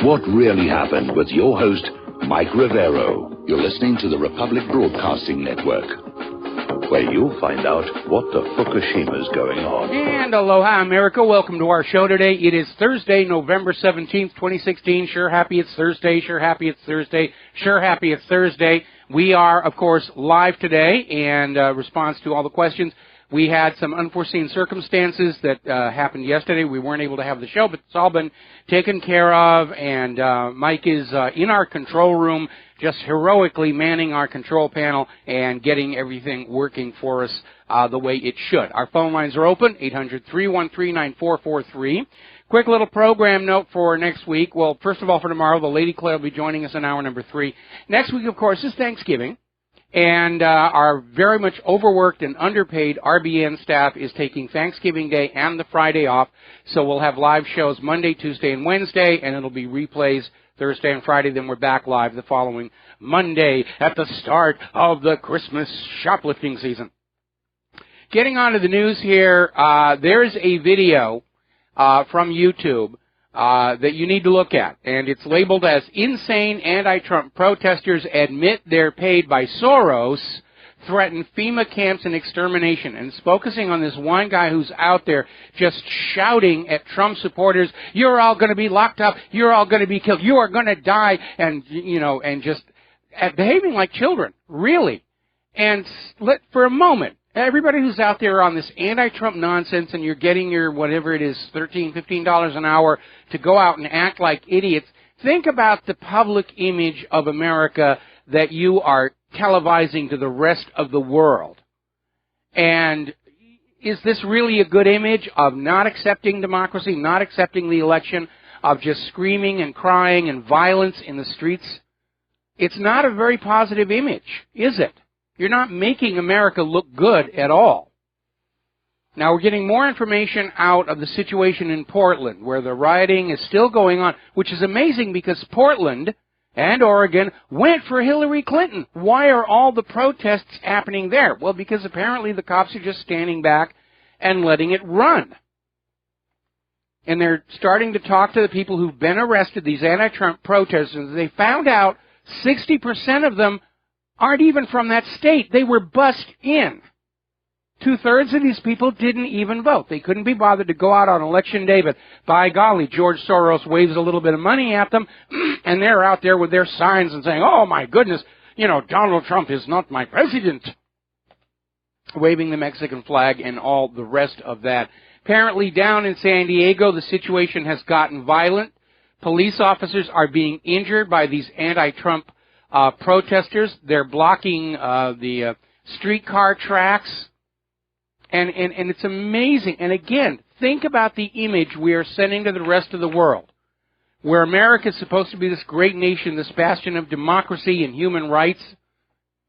What Really Happened with your host, Mike Rivero. You're listening to the Republic Broadcasting Network, where you'll find out what the Fukushima's going on. And aloha, America. Welcome to our show today. It is Thursday, November 17th, 2016. Sure happy it's Thursday. Sure happy it's Thursday. Sure happy it's Thursday. We are, of course, live today, and response to all the questions. We had some unforeseen circumstances that happened yesterday. We weren't able to have the show, but it's all been taken care of, and Mike is in our control room, just heroically manning our control panel and getting everything working for us the way it should. Our phone lines are open, 800-313-9443. Quick little program note for next week. Well, first of all, for tomorrow, the Lady Claire will be joining us in hour number 3. Next week, of course, is Thanksgiving. And our very much overworked and underpaid RBN staff is taking Thanksgiving Day and the Friday off. So we'll have live shows Monday, Tuesday, and Wednesday, and it'll be replays Thursday and Friday. Then we're back live the following Monday at the start of the Christmas shoplifting season. Getting on to the news here, there's a video from YouTube that you need to look at, and it's labeled as Insane Anti-Trump Protesters Admit They're Paid by Soros Threaten FEMA Camps and Extermination. And it's focusing on this one guy who's out there just shouting at Trump supporters, you're all going to be locked up, you're all going to be killed, you are going to die, and, you know, and just behaving like children, really. And for a moment, everybody who's out there on this anti-Trump nonsense and you're getting your, whatever it is, $13, $15 an hour to go out and act like idiots, think about the public image of America that you are televising to the rest of the world. And is this really a good image of not accepting democracy, not accepting the election, of just screaming and crying and violence in the streets? It's not a very positive image, is it? You're not making America look good at all. Now, we're getting more information out of the situation in Portland, where the rioting is still going on, which is amazing because Portland and Oregon went for Hillary Clinton. Why are all the protests happening there? Well, because apparently the cops are just standing back and letting it run. And they're starting to talk to the people who've been arrested, these anti-Trump protesters. They found out 60% of them aren't even from that state. They were bussed in. 2/3 of these people didn't even vote. They couldn't be bothered to go out on election day, but by golly, George Soros waves a little bit of money at them, and they're out there with their signs and saying, oh my goodness, you know, Donald Trump is not my president, waving the Mexican flag and all the rest of that. Apparently down in San Diego, the situation has gotten violent. Police officers are being injured by these anti-Trump protesters. They're blocking the streetcar tracks. And it's amazing. And again, think about the image we are sending to the rest of the world, where America is supposed to be this great nation, this bastion of democracy and human rights,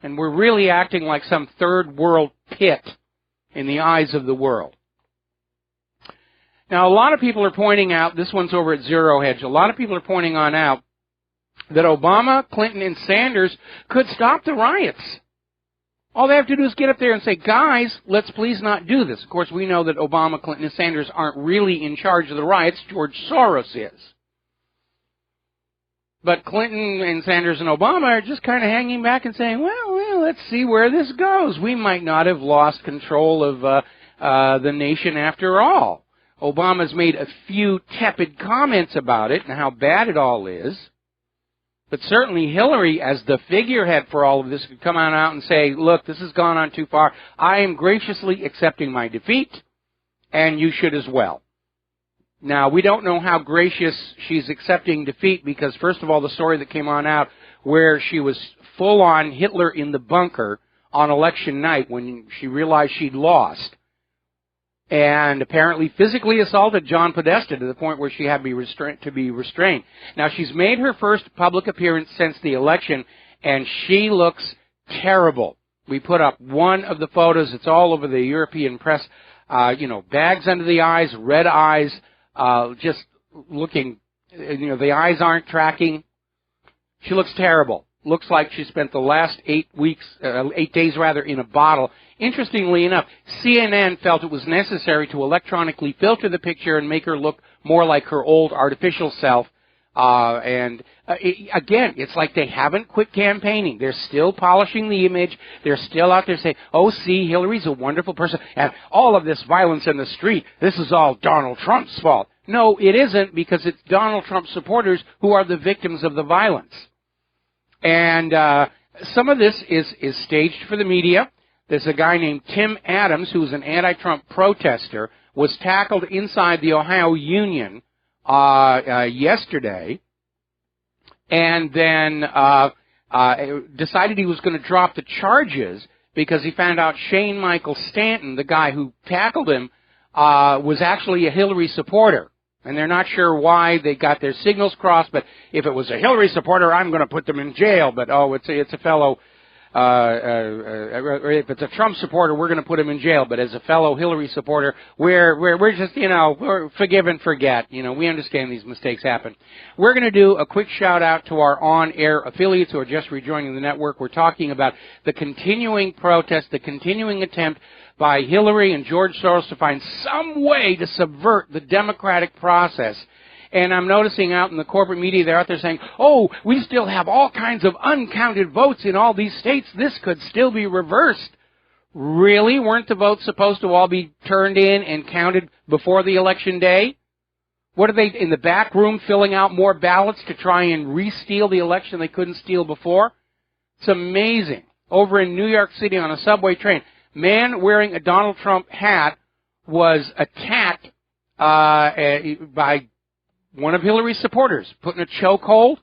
and we're really acting like some third world pit in the eyes of the world. Now, a lot of people are pointing out, this one's over at Zero Hedge, a lot of people are pointing out that Obama, Clinton, and Sanders could stop the riots. All they have to do is get up there and say, guys, let's please not do this. Of course, we know that Obama, Clinton, and Sanders aren't really in charge of the riots. George Soros is. But Clinton and Sanders and Obama are just kind of hanging back and saying, well, let's see where this goes. We might not have lost control of the nation after all. Obama's made a few tepid comments about it and how bad it all is. But certainly Hillary, as the figurehead for all of this, could come on out and say, look, this has gone on too far. I am graciously accepting my defeat, and you should as well. Now, we don't know how gracious she's accepting defeat because, first of all, the story that came on out where she was full-on Hitler in the bunker on election night when she realized she'd lost, and apparently physically assaulted John Podesta to the point where she had to be restrained. Now, she's made her first public appearance since the election, and she looks terrible. We put up one of the photos. It's all over the European press. Bags under the eyes, red eyes, just looking, the eyes aren't tracking. She looks terrible. Looks like she spent the last 8 days in a bottle. Interestingly enough, CNN felt it was necessary to electronically filter the picture and make her look more like her old artificial self Again, it's like they haven't quit campaigning. They're still polishing the image. They're still out there saying, oh, see, Hillary's a wonderful person. And all of this violence in the street, this is all Donald Trump's fault. No, it isn't, because it's Donald Trump supporters who are the victims of the violence. And some of this is staged for the media. There's a guy named Tim Adams, who's an anti-Trump protester, was tackled inside the Ohio Union yesterday, and then decided he was going to drop the charges because he found out Shane Michael Stanton, the guy who tackled him, was actually a Hillary supporter. And they're not sure why they got their signals crossed, but if it was a Hillary supporter, I'm going to put them in jail. But, it's a fellow, if it's a Trump supporter, we're going to put him in jail. But as a fellow Hillary supporter, we're just, we're forgive and forget. We understand these mistakes happen. We're going to do a quick shout out to our on-air affiliates who are just rejoining the network. We're talking about the continuing protest, the continuing attempt by Hillary and George Soros to find some way to subvert the democratic process. And I'm noticing out in the corporate media, they're out there saying, oh, we still have all kinds of uncounted votes in all these states. This could still be reversed. Really? Weren't the votes supposed to all be turned in and counted before the election day? What are they in the back room filling out more ballots to try and re-steal the election they couldn't steal before? It's amazing. Over in New York City on a subway train, man wearing a Donald Trump hat was attacked by one of Hillary's supporters, put in a chokehold.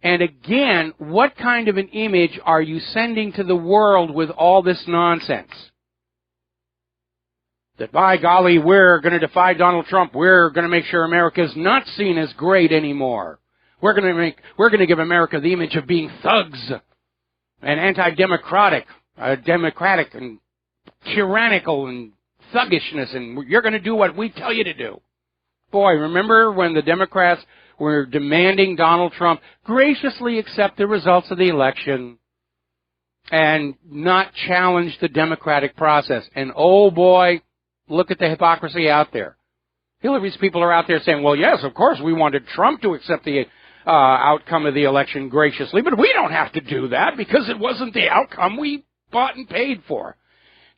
And again, what kind of an image are you sending to the world with all this nonsense? That, by golly, we're going to defy Donald Trump. We're going to make sure America's not seen as great anymore. We're going to give America the image of being thugs and anti-democratic, democratic and tyrannical and thuggishness, and you're going to do what we tell you to do. Boy, remember when the Democrats were demanding Donald Trump graciously accept the results of the election and not challenge the democratic process? And oh boy, look at the hypocrisy out there. Hillary's people are out there saying, well, yes, of course, we wanted Trump to accept the outcome of the election graciously, but we don't have to do that because it wasn't the outcome we bought and paid for.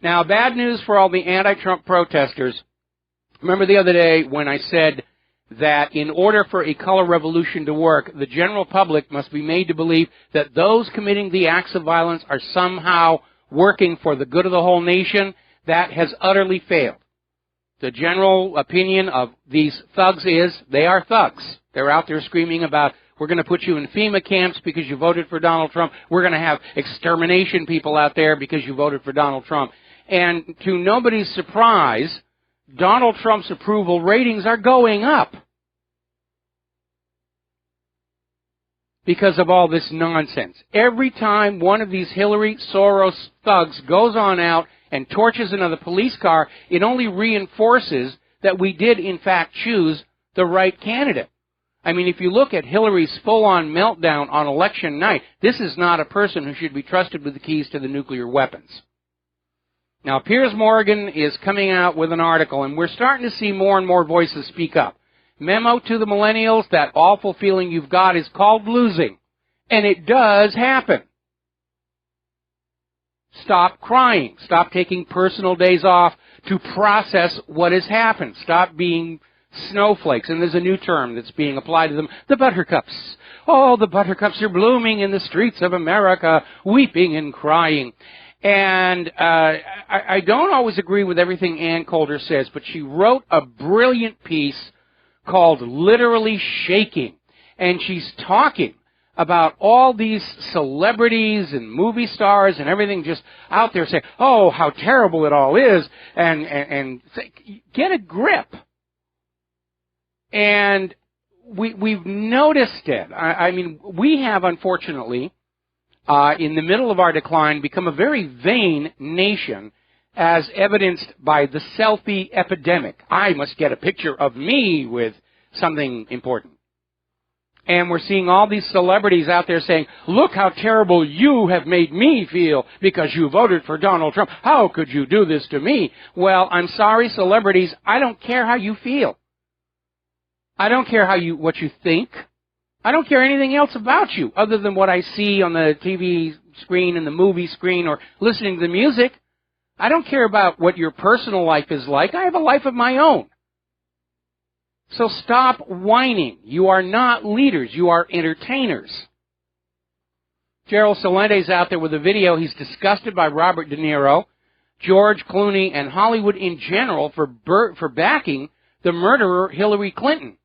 Now, bad news for all the anti-Trump protesters. Remember the other day when I said that in order for a color revolution to work, the general public must be made to believe that those committing the acts of violence are somehow working for the good of the whole nation? That has utterly failed. The general opinion of these thugs is they are thugs. They're out there screaming about, we're going to put you in FEMA camps because you voted for Donald Trump. We're going to have extermination people out there because you voted for Donald Trump. And to nobody's surprise, Donald Trump's approval ratings are going up because of all this nonsense. Every time one of these Hillary Soros thugs goes on out and torches another police car, it only reinforces that we did, in fact, choose the right candidate. I mean, if you look at Hillary's full-on meltdown on election night, this is not a person who should be trusted with the keys to the nuclear weapons. Now, Piers Morgan is coming out with an article, and we're starting to see more and more voices speak up. Memo to the millennials, that awful feeling you've got is called losing. And it does happen. Stop crying. Stop taking personal days off to process what has happened. Stop being snowflakes. And there's a new term that's being applied to them, the buttercups. Oh, the buttercups are blooming in the streets of America, weeping and crying. And I don't always agree with everything Ann Coulter says, but she wrote a brilliant piece called Literally Shaking. And she's talking about all these celebrities and movie stars and everything just out there saying, oh, how terrible it all is, and get a grip. And we've noticed it. I mean, we have, unfortunately, in the middle of our decline, become a very vain nation, as evidenced by the selfie epidemic. I must get a picture of me with something important. And we're seeing all these celebrities out there saying, look how terrible you have made me feel because you voted for Donald Trump. How could you do this to me? Well, I'm sorry, celebrities, I don't care how you feel. I don't care what you think. I don't care anything else about you other than what I see on the TV screen and the movie screen or listening to the music. I don't care about what your personal life is like. I have a life of my own. So stop whining. You are not leaders. You are entertainers. Gerald Salente's out there with a video. He's disgusted by Robert De Niro, George Clooney, and Hollywood in general for backing the murderer Hillary Clinton.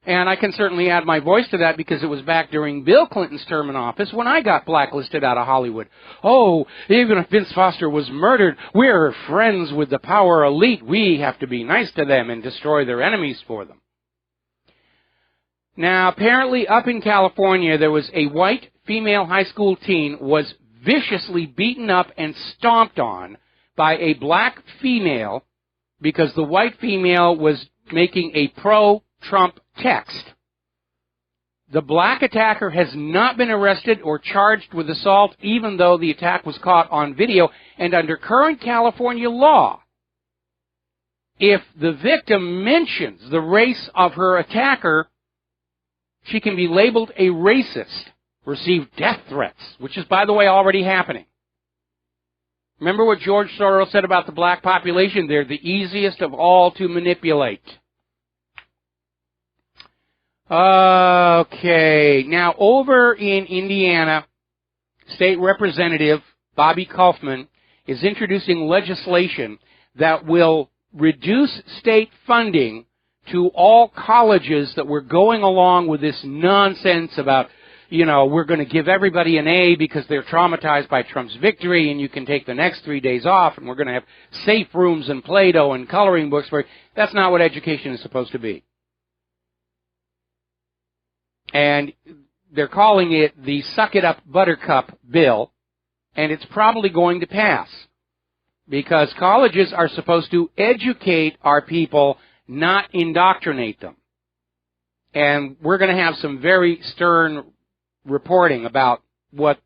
And I can certainly add my voice to that because it was back during Bill Clinton's term in office when I got blacklisted out of Hollywood. Oh, even if Vince Foster was murdered, we're friends with the power elite. We have to be nice to them and destroy their enemies for them. Now, apparently up in California, there was a white female high school teen was viciously beaten up and stomped on by a black female because the white female was making a pro-Trump text. The black attacker has not been arrested or charged with assault, even though the attack was caught on video. And under current California law, if the victim mentions the race of her attacker, she can be labeled a racist, receive death threats, which is, by the way, already happening. Remember what George Soros said about the black population? They're the easiest of all to manipulate. Okay, now over in Indiana, State Representative Bobby Kaufman is introducing legislation that will reduce state funding to all colleges that were going along with this nonsense about, we're going to give everybody an A because they're traumatized by Trump's victory and you can take the next 3 days off and we're going to have safe rooms and Play-Doh and coloring books. That's not what education is supposed to be. And they're calling it the Suck It Up Buttercup bill, and it's probably going to pass because colleges are supposed to educate our people, not indoctrinate them. And we're going to have some very stern reporting about what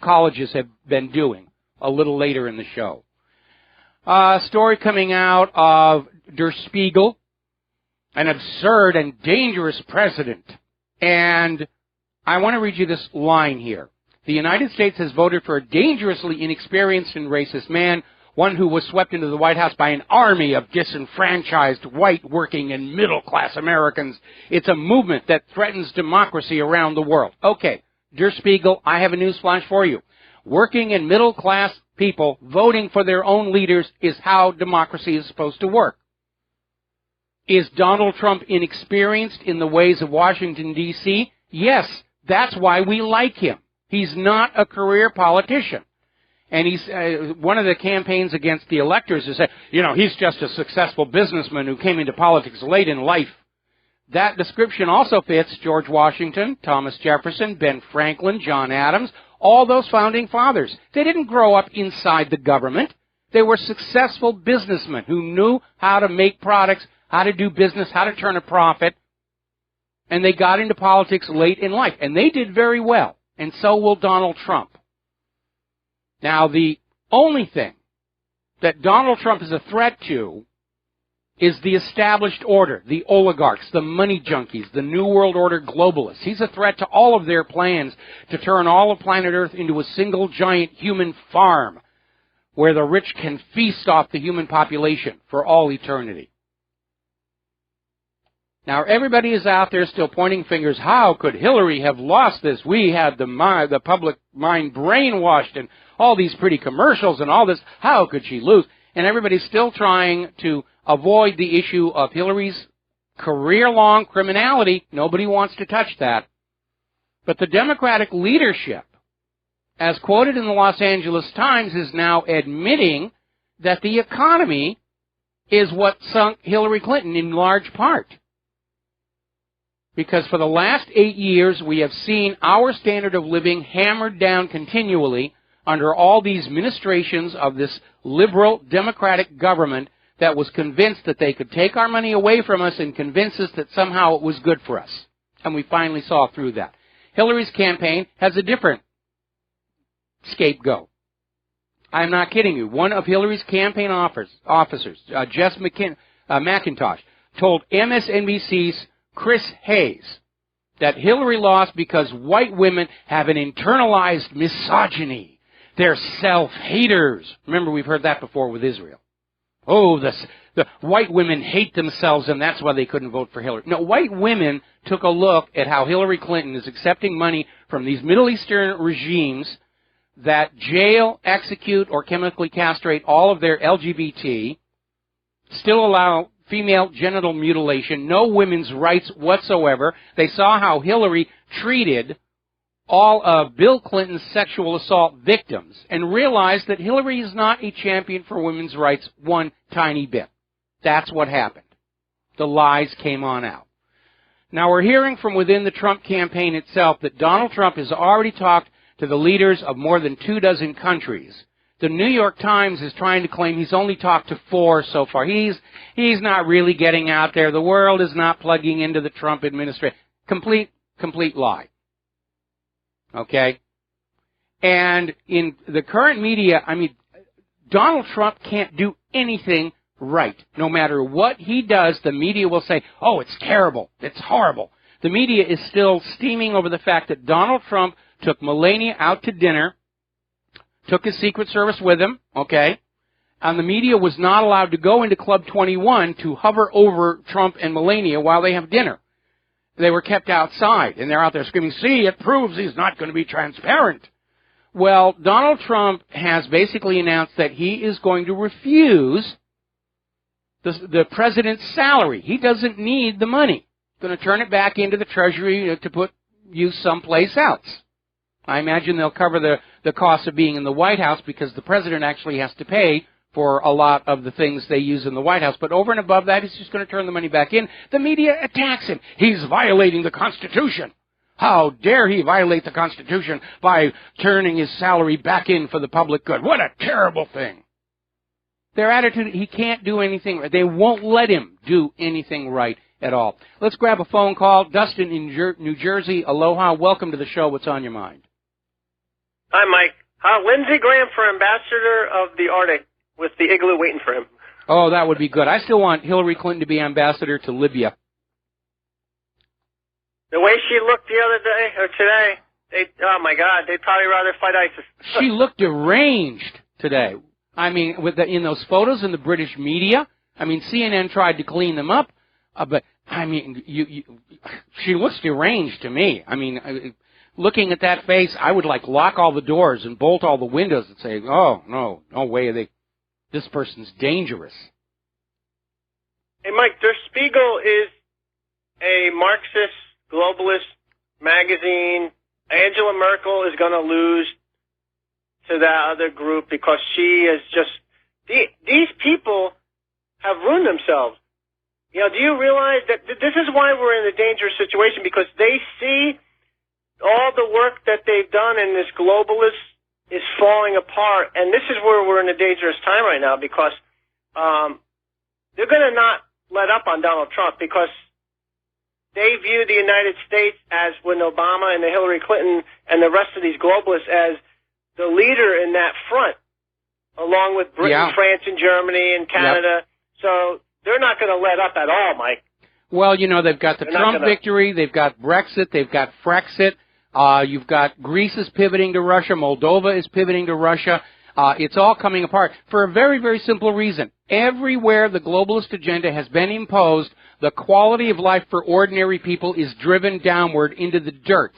colleges have been doing a little later in the show. A story coming out of Der Spiegel, an absurd and dangerous president. And I want to read you this line here. The United States has voted for a dangerously inexperienced and racist man, one who was swept into the White House by an army of disenfranchised white working and middle-class Americans. It's a movement that threatens democracy around the world. Okay, Der Spiegel, I have a news flash for you. Working and middle-class people voting for their own leaders is how democracy is supposed to work. Is Donald Trump inexperienced in the ways of Washington, D.C.? Yes, that's why we like him. He's not a career politician. And he's one of the campaigns against the electors is that, he's just a successful businessman who came into politics late in life. That description also fits George Washington, Thomas Jefferson, Ben Franklin, John Adams, all those founding fathers. They didn't grow up inside the government. They were successful businessmen who knew how to make products, how to do business, how to turn a profit, and they got into politics late in life. And they did very well, and so will Donald Trump. Now, the only thing that Donald Trump is a threat to is the established order, the oligarchs, the money junkies, the New World Order globalists. He's a threat to all of their plans to turn all of planet Earth into a single giant human farm where the rich can feast off the human population for all eternity. Now, everybody is out there still pointing fingers. How could Hillary have lost this? We had the public mind brainwashed and all these pretty commercials and all this. How could she lose? And everybody's still trying to avoid the issue of Hillary's career-long criminality. Nobody wants to touch that. But the Democratic leadership, as quoted in the Los Angeles Times, is now admitting that the economy is what sunk Hillary Clinton in large part. Because for the last 8 years, we have seen our standard of living hammered down continually under all these ministrations of this liberal democratic government that was convinced that they could take our money away from us and convince us that somehow it was good for us. And we finally saw through that. Hillary's campaign has a different scapegoat. I'm not kidding you. One of Hillary's campaign officers, Jess McIntosh, told MSNBC's Chris Hayes that Hillary lost because white women have an internalized misogyny. They're self-haters. Remember, we've heard that before with Israel. Oh, the white women hate themselves, and that's why they couldn't vote for Hillary. No, white women took a look at how Hillary Clinton is accepting money from these Middle Eastern regimes that jail, execute, or chemically castrate all of their LGBT, still allow female genital mutilation, no women's rights whatsoever. They saw how Hillary treated all of Bill Clinton's sexual assault victims and realized that Hillary is not a champion for women's rights one tiny bit. That's what happened. The lies came on out. Now, we're hearing from within the Trump campaign itself that Donald Trump has already talked to the leaders of more than 24 countries. The New York Times is trying to claim he's only talked to 4 so far. He's not really getting out there. The world is not plugging into the Trump administration. Complete lie. Okay? And in the current media, I mean, Donald Trump can't do anything right. No matter what he does, the media will say, oh, it's terrible. It's horrible. The media is still steaming over the fact that Donald Trump took Melania out to dinner, took his Secret Service with him, okay? And the media was not allowed to go into Club 21 to hover over Trump and Melania while they have dinner. They were kept outside, and they're out there screaming, see, it proves he's not going to be transparent. Well, Donald Trump has basically announced that he is going to refuse the president's salary. He doesn't need the money. He's going to turn it back into the Treasury to use someplace else. I imagine they'll cover the cost of being in the White House because the president actually has to pay for a lot of the things they use in the White House. But over and above that, he's just going to turn the money back in. The media attacks him. He's violating the Constitution. How dare he violate the Constitution by turning his salary back in for the public good? What a terrible thing. Their attitude, he can't do anything right. They won't let him do anything right at all. Let's grab a phone call. Dustin in New Jersey, aloha. Welcome to the show. What's on your mind? Hi, Mike. Lindsey Graham for ambassador of the Arctic with the igloo waiting for him. Oh, that would be good. I still want Hillary Clinton to be ambassador to Libya. The way she looked the other day, or today, oh my God, they'd probably rather fight ISIS. She looked deranged today. I mean, in those photos in the British media, I mean, CNN tried to clean them up, but, I mean, she looks deranged to me. I mean, looking at that face, I would, lock all the doors and bolt all the windows and say, oh, no way, this person's dangerous. Hey, Mike, Der Spiegel is a Marxist, globalist magazine. Angela Merkel is going to lose to that other group because she is just... These people have ruined themselves. You know, do you realize that this is why we're in a dangerous situation? Because they see all the work that they've done and this globalist is falling apart. And this is where we're in a dangerous time right now because they're going to not let up on Donald Trump because they view the United States as, when Obama and the Hillary Clinton and the rest of these globalists, as the leader in that front, along with Britain, France, and Germany, and Canada. Yep. So they're not going to let up at all, Mike. Well, you know, they've got the Trump victory, they've got Brexit, they've got Frexit, you've got Greece is pivoting to Russia, Moldova is pivoting to Russia. It's all coming apart for a very, very simple reason. Everywhere the globalist agenda has been imposed, the quality of life for ordinary people is driven downward into the dirt.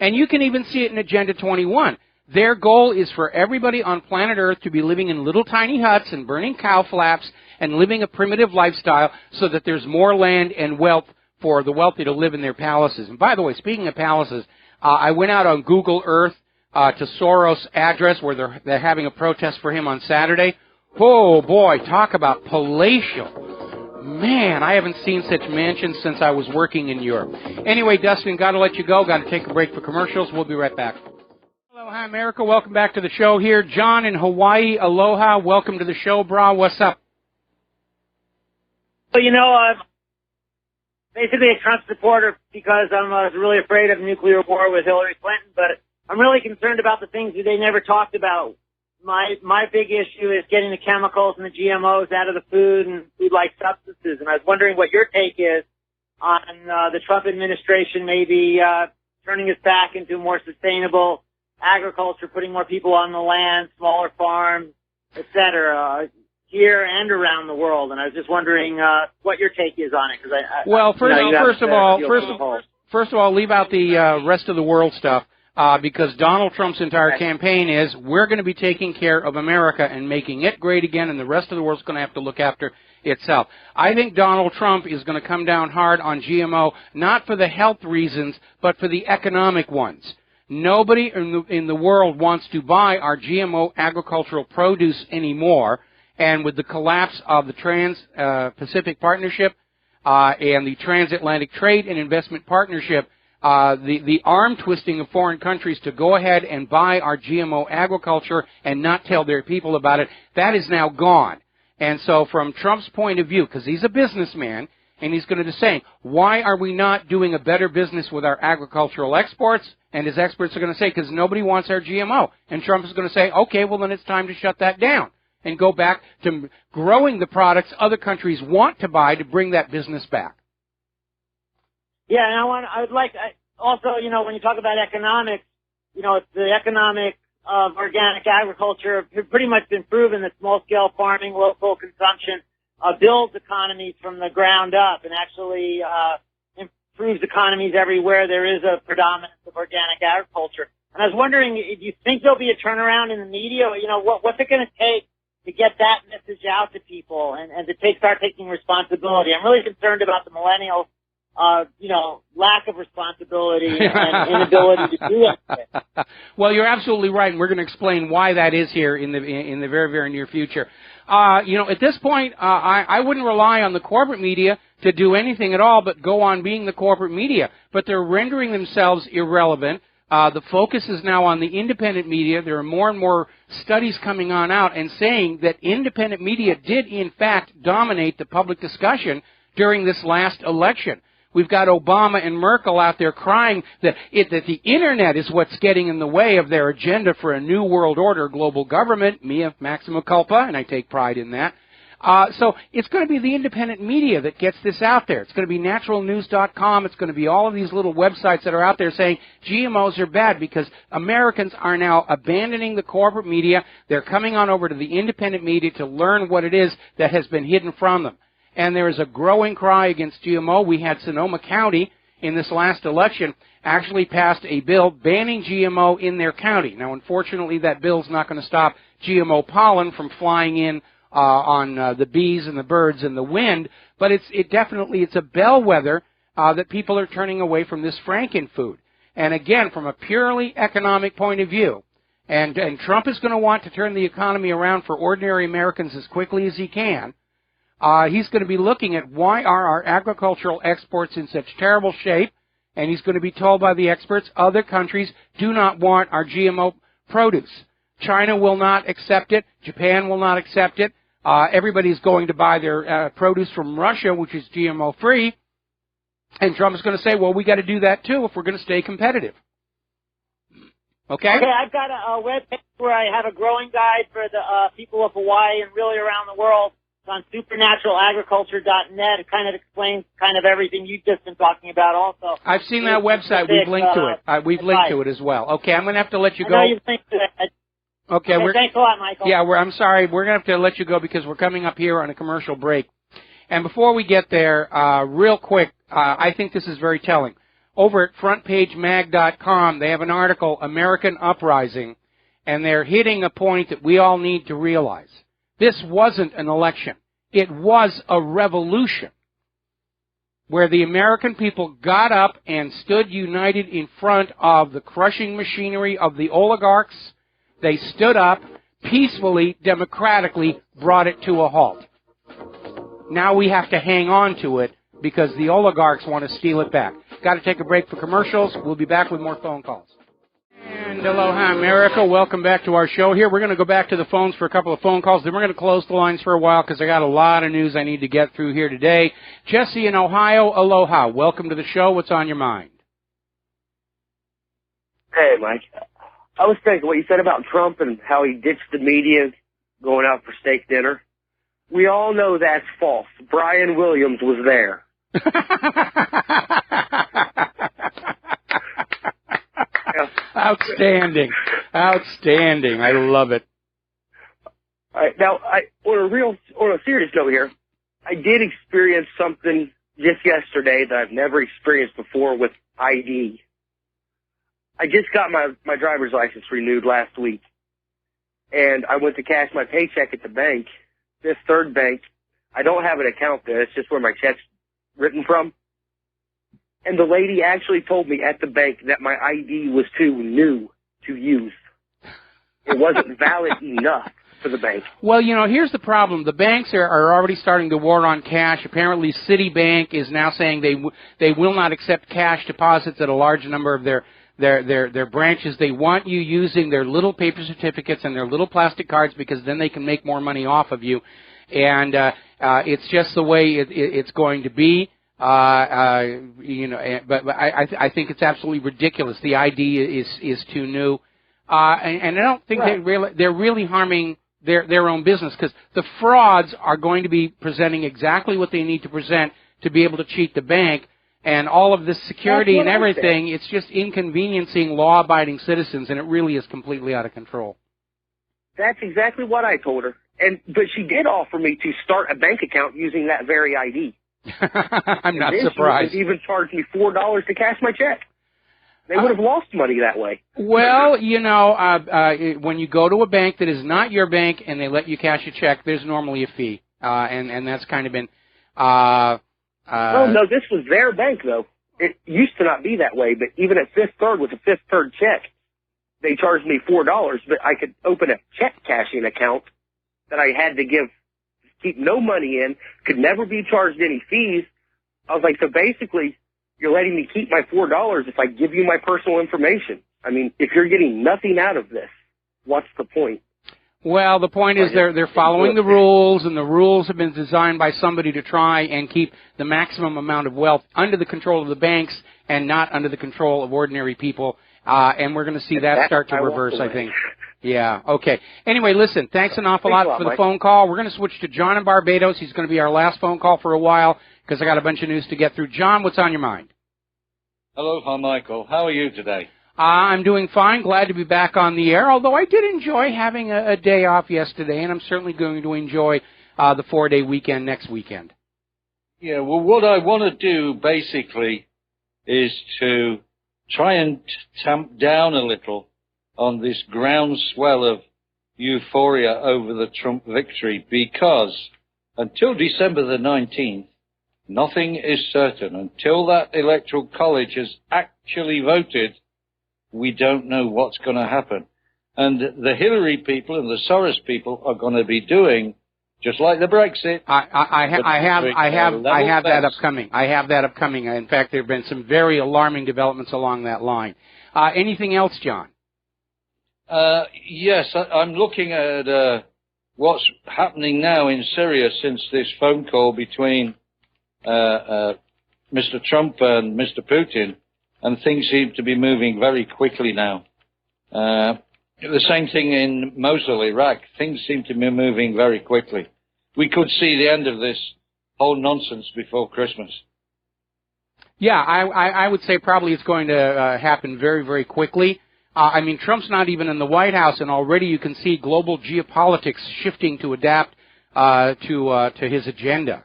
And you can even see it in Agenda 21. Their goal is for everybody on planet Earth to be living in little tiny huts and burning cow flaps and living a primitive lifestyle so that there's more land and wealth for the wealthy to live in their palaces. And by the way, speaking of palaces, I went out on Google Earth to Soros' address where they're having a protest for him on Saturday. Oh, boy, talk about palatial. Man, I haven't seen such mansions since I was working in Europe. Anyway, Dustin, got to let you go. Got to take a break for commercials. We'll be right back. Aloha, America. Welcome back to the show here. John in Hawaii. Aloha. Welcome to the show, brah. What's up? Well, you know, basically a Trump supporter because I was really afraid of nuclear war with Hillary Clinton, but I'm really concerned about the things that they never talked about my big issue is getting the chemicals and the GMOs out of the food and food-like substances. And I was wondering what your take is on the Trump administration maybe turning us back into more sustainable agriculture, putting more people on the land, smaller farms, et cetera, here and around the world. And I was just wondering what your take is on it. First of all, leave out the rest of the world stuff. Because Donald Trump's entire campaign is, we're going to be taking care of America and making it great again, and the rest of the world's going to have to look after itself. I think Donald Trump is going to come down hard on GMO, not for the health reasons, but for the economic ones. Nobody in the world wants to buy our GMO agricultural produce anymore, and with the collapse of the Trans-Pacific Partnership and the Transatlantic Trade and Investment Partnership, the arm twisting of foreign countries to go ahead and buy our GMO agriculture and not tell their people about it, that is now gone. And so from Trump's point of view, because he's a businessman, and he's going to be saying, why are we not doing a better business with our agricultural exports? And his experts are going to say, because nobody wants our GMO. And Trump is going to say, okay, well then it's time to shut that down and go back to growing the products other countries want to buy to bring that business back. Yeah, and also, when you talk about economics, it's the economic of organic agriculture have pretty much been proven that small-scale farming, local consumption, builds economies from the ground up and actually improves economies everywhere there is a predominance of organic agriculture. And I was wondering, do you think there'll be a turnaround in the media? What's it going to take to get that message out to people and to start taking responsibility? I'm really concerned about the millennials. Lack of responsibility and inability to do it. Well, you're absolutely right, and we're going to explain why that is here in the very, very near future. At this point, I wouldn't rely on the corporate media to do anything at all but go on being the corporate media. But they're rendering themselves irrelevant. The focus is now on the independent media. There are more and more studies coming on out and saying that independent media did, in fact, dominate the public discussion during this last election. We've got Obama and Merkel out there crying that the Internet is what's getting in the way of their agenda for a new world order, global government, mea maxima culpa, and I take pride in that. So it's going to be the independent media that gets this out there. It's going to be naturalnews.com. It's going to be all of these little websites that are out there saying GMOs are bad because Americans are now abandoning the corporate media. They're coming on over to the independent media to learn what it is that has been hidden from them. And there is a growing cry against GMO. We had Sonoma County in this last election actually passed a bill banning GMO in their county. Now, unfortunately, that bill's not going to stop GMO pollen from flying in on the bees and the birds and the wind, but it's a bellwether that people are turning away from this Franken food. And again, from a purely economic point of view, and Trump is going to want to turn the economy around for ordinary Americans as quickly as he can. He's going to be looking at why are our agricultural exports in such terrible shape, and he's going to be told by the experts other countries do not want our GMO produce. China will not accept it. Japan will not accept it. Everybody's going to buy their produce from Russia, which is GMO-free, and Trump is going to say, well, we got to do that too if we're going to stay competitive. Okay? Okay, I've got a web page where I have a growing guide for the people of Hawaii and really around the world. It's on supernaturalagriculture.net. It kind of explains everything you've just been talking about also. I've seen that website. We've linked to it. We've linked to it as well. Okay, I'm going to have to let you go. I know you've linked to it. Okay, thanks a lot, Michael. Yeah, I'm sorry. We're going to have to let you go because we're coming up here on a commercial break. And before we get there, real quick, I think this is very telling. Over at frontpagemag.com, they have an article, American Uprising, and they're hitting a point that we all need to realize. This wasn't an election. It was a revolution where the American people got up and stood united in front of the crushing machinery of the oligarchs. They stood up, peacefully, democratically, brought it to a halt. Now we have to hang on to it because the oligarchs want to steal it back. Got to take a break for commercials. We'll be back with more phone calls. And aloha, America. Welcome back to our show here. We're going to go back to the phones for a couple of phone calls. Then we're going to close the lines for a while because I got a lot of news I need to get through here today. Jesse in Ohio, aloha. Welcome to the show. What's on your mind? Hey, Mike. I was thinking what you said about Trump and how he ditched the media going out for steak dinner. We all know that's false. Brian Williams was there. Outstanding. Outstanding. I love it. All right, now, on a serious note here, I did experience something just yesterday that I've never experienced before with ID. I just got my driver's license renewed last week, and I went to cash my paycheck at the bank, this third bank. I don't have an account there. It's just where my check's written from. And the lady actually told me at the bank that my ID was too new to use. It wasn't valid enough for the bank. Well, you know, here's the problem. The banks are already starting the war on cash. Apparently, Citibank is now saying they will not accept cash deposits at a large number of their branches. They want you using their little paper certificates and their little plastic cards because then they can make more money off of you. And it's just the way it's going to be. You know, but I think it's absolutely ridiculous. The ID is too new, and I don't think they're really harming their own business, because the frauds are going to be presenting exactly what they need to present to be able to cheat the bank, and all of this security and everything. It's just inconveniencing law-abiding citizens, and it really is completely out of control. That's exactly what I told her, but she did offer me to start a bank account using that very ID. I'm not surprised. She even charged me $4 to cash my check. They would have lost money that way. Well, you know, when you go to a bank that is not your bank and they let you cash a check, there's normally a fee, and that's kind of been. Oh no, this was their bank though. It used to not be that way, but even at Fifth Third with a Fifth Third check, they charged me $4, but I could open a check cashing account that I had to keep no money in, could never be charged any fees. I was like, so basically, you're letting me keep my $4 if I give you my personal information. I mean, if you're getting nothing out of this, what's the point? Well, the point is they're following the rules, and the rules have been designed by somebody to try and keep the maximum amount of wealth under the control of the banks and not under the control of ordinary people. And we're going to see that start to reverse, I think. Yeah, okay. Anyway, listen, thanks an awful lot for the phone call. We're going to switch to John in Barbados. He's going to be our last phone call for a while because I got a bunch of news to get through. John, what's on your mind? Aloha, Michael. How are you today? I'm doing fine. Glad to be back on the air, although I did enjoy having a day off yesterday, and I'm certainly going to enjoy the 4-day weekend next weekend. Yeah, well, what I want to do, basically, is to try and tamp down a little on this groundswell of euphoria over the Trump victory, because until December the 19th, nothing is certain. Until that electoral college has actually voted, we don't know what's going to happen. And the Hillary people and the Soros people are going to be doing just like the Brexit. I have that upcoming. I have that upcoming. In fact, there have been some very alarming developments along that line. Anything else, John? Yes, I'm looking at what's happening now in Syria since this phone call between Mr. Trump and Mr. Putin, and things seem to be moving very quickly now. The same thing in Mosul, Iraq. Things seem to be moving very quickly. We could see the end of this whole nonsense before Christmas. Yeah, I would say probably it's going to happen very, very quickly. I mean, Trump's not even in the White House, and already you can see global geopolitics shifting to adapt to his agenda.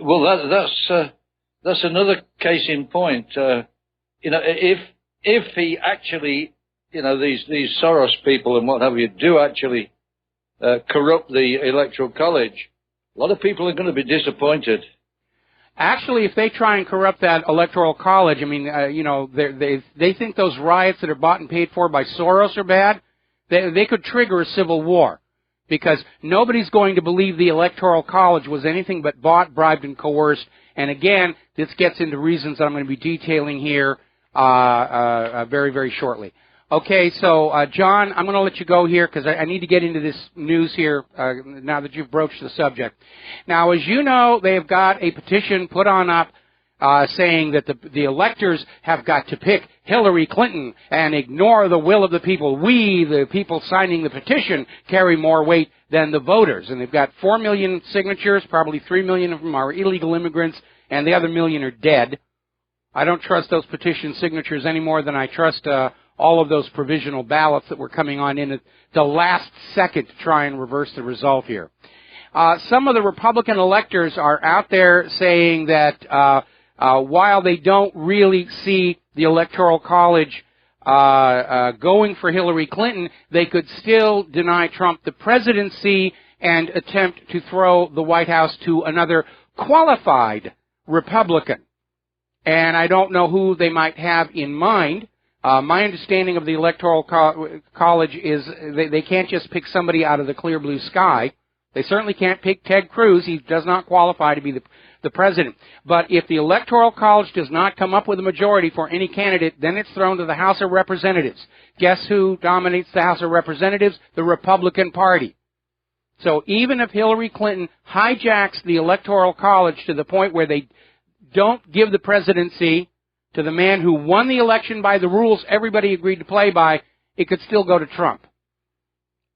Well, that's another case in point. You know, if he actually, you know, these Soros people and what have you do actually corrupt the Electoral College, a lot of people are going to be disappointed. Actually, if they try and corrupt that Electoral College, I mean, you know, they think those riots that are bought and paid for by Soros are bad. They could trigger a civil war, because nobody's going to believe the Electoral College was anything but bought, bribed, and coerced. And again, this gets into reasons that I'm going to be detailing here very, very shortly. Okay, so, John, I'm going to let you go here because I need to get into this news here now that you've broached the subject. Now, as you know, they have got a petition put on up saying that the electors have got to pick Hillary Clinton and ignore the will of the people. We, the people signing the petition, carry more weight than the voters. And they've got 4 million signatures, probably 3 million of them are illegal immigrants, and the other million are dead. I don't trust those petition signatures any more than I trust all of those provisional ballots that were coming on in at the last second to try and reverse the result here. Some of the Republican electors are out there saying that while they don't really see the Electoral College going for Hillary Clinton, they could still deny Trump the presidency and attempt to throw the White House to another qualified Republican. And I don't know who they might have in mind. My understanding of the Electoral College is they can't just pick somebody out of the clear blue sky. They certainly can't pick Ted Cruz. He does not qualify to be the president. But if the Electoral College does not come up with a majority for any candidate, then it's thrown to the House of Representatives. Guess who dominates the House of Representatives? The Republican Party. So even if Hillary Clinton hijacks the Electoral College to the point where they don't give the presidency to the man who won the election by the rules everybody agreed to play by, it could still go to Trump.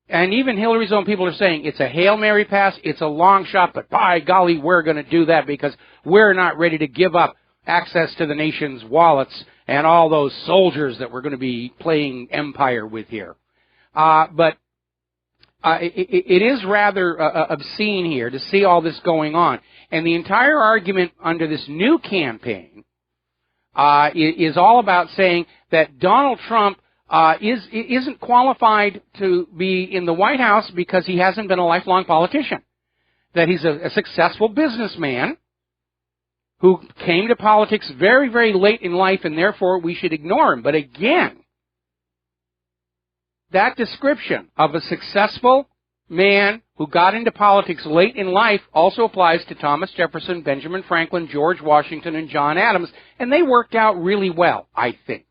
And even Hillary's own people are saying it's a Hail Mary pass, it's a long shot, but by golly, we're going to do that because we're not ready to give up access to the nation's wallets and all those soldiers that we're going to be playing empire with here. But it is rather obscene here to see all this going on. And the entire argument under this new campaign is all about saying that Donald Trump isn't qualified to be in the White House because he hasn't been a lifelong politician. That he's a successful businessman who came to politics very, very late in life, and therefore we should ignore him. But again, that description of a successful man who got into politics late in life also applies to Thomas Jefferson, Benjamin Franklin, George Washington, and John Adams, and they worked out really well, I think.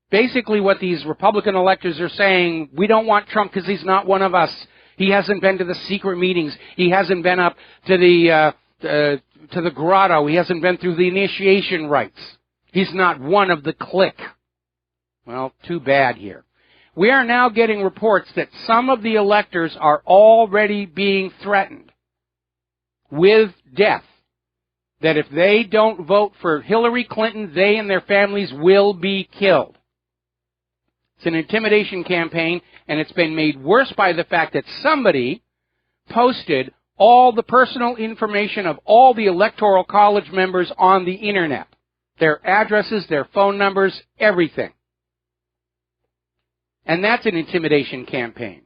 Basically what these Republican electors are saying, we don't want Trump because he's not one of us. He hasn't been to the secret meetings. He hasn't been up to the grotto. He hasn't been through the initiation rites. He's not one of the clique. Well, too bad here. We are now getting reports that some of the electors are already being threatened with death. That if they don't vote for Hillary Clinton, they and their families will be killed. It's an intimidation campaign, and it's been made worse by the fact that somebody posted all the personal information of all the Electoral College members on the Internet. Their addresses, their phone numbers, everything. And that's an intimidation campaign.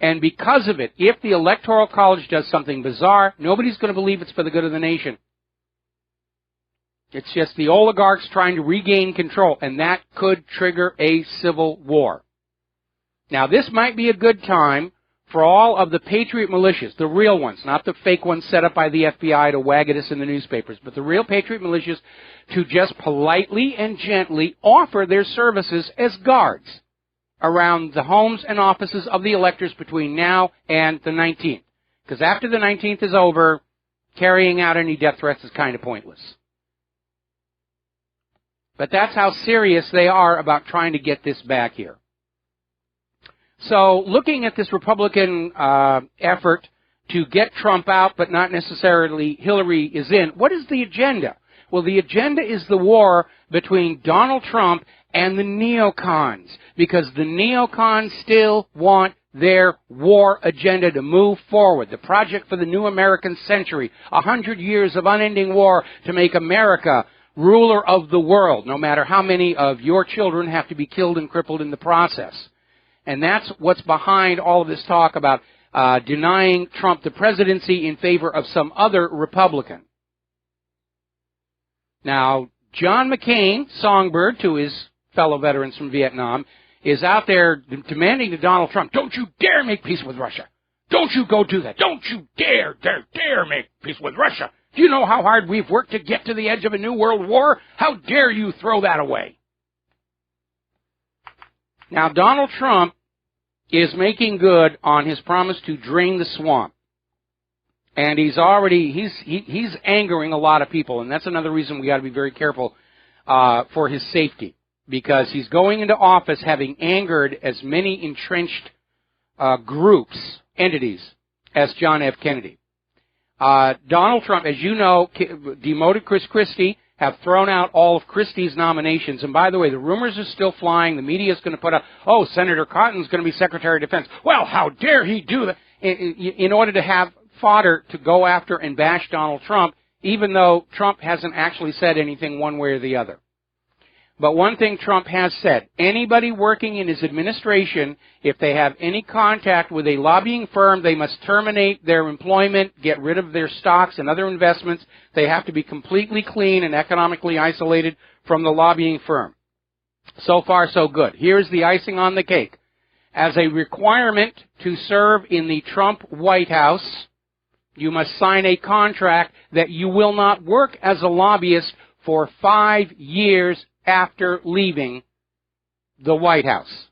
And because of it, if the Electoral College does something bizarre, nobody's going to believe it's for the good of the nation. It's just the oligarchs trying to regain control, and that could trigger a civil war. Now, this might be a good time for all of the patriot militias, the real ones, not the fake ones set up by the FBI to wag at us in the newspapers, but the real patriot militias to just politely and gently offer their services as guards around the homes and offices of the electors between now and the 19th. Because after the 19th is over, carrying out any death threats is kind of pointless. But that's how serious they are about trying to get this back here. So looking at this Republican effort to get Trump out, but not necessarily Hillary is in, what is the agenda? Well, the agenda is the war between Donald Trump and the neocons, because the neocons still want their war agenda to move forward. The project for the new American century, 100 years of unending war to make America ruler of the world, no matter how many of your children have to be killed and crippled in the process. And that's what's behind all of this talk about denying Trump the presidency in favor of some other Republican. Now, John McCain, songbird to his fellow veterans from Vietnam, is out there demanding to Donald Trump, don't you dare make peace with Russia. Don't you go do that. Don't you dare make peace with Russia. Do you know how hard we've worked to get to the edge of a new world war? How dare you throw that away? Now, Donald Trump is making good on his promise to drain the swamp. And he's angering a lot of people, and that's another reason we got to be very careful for his safety, because he's going into office having angered as many entrenched groups, entities, as John F. Kennedy. Donald Trump, as you know, demoted Chris Christie, have thrown out all of Christie's nominations. And by the way, the rumors are still flying. The media is going to put out, oh, Senator Cotton's going to be Secretary of Defense. Well, how dare he do that? In order to have fodder to go after and bash Donald Trump, even though Trump hasn't actually said anything one way or the other. But one thing Trump has said, anybody working in his administration, if they have any contact with a lobbying firm, they must terminate their employment, get rid of their stocks and other investments. They have to be completely clean and economically isolated from the lobbying firm. So far, so good. Here's the icing on the cake. As a requirement to serve in the Trump White House, you must sign a contract that you will not work as a lobbyist for 5 years after leaving the White House.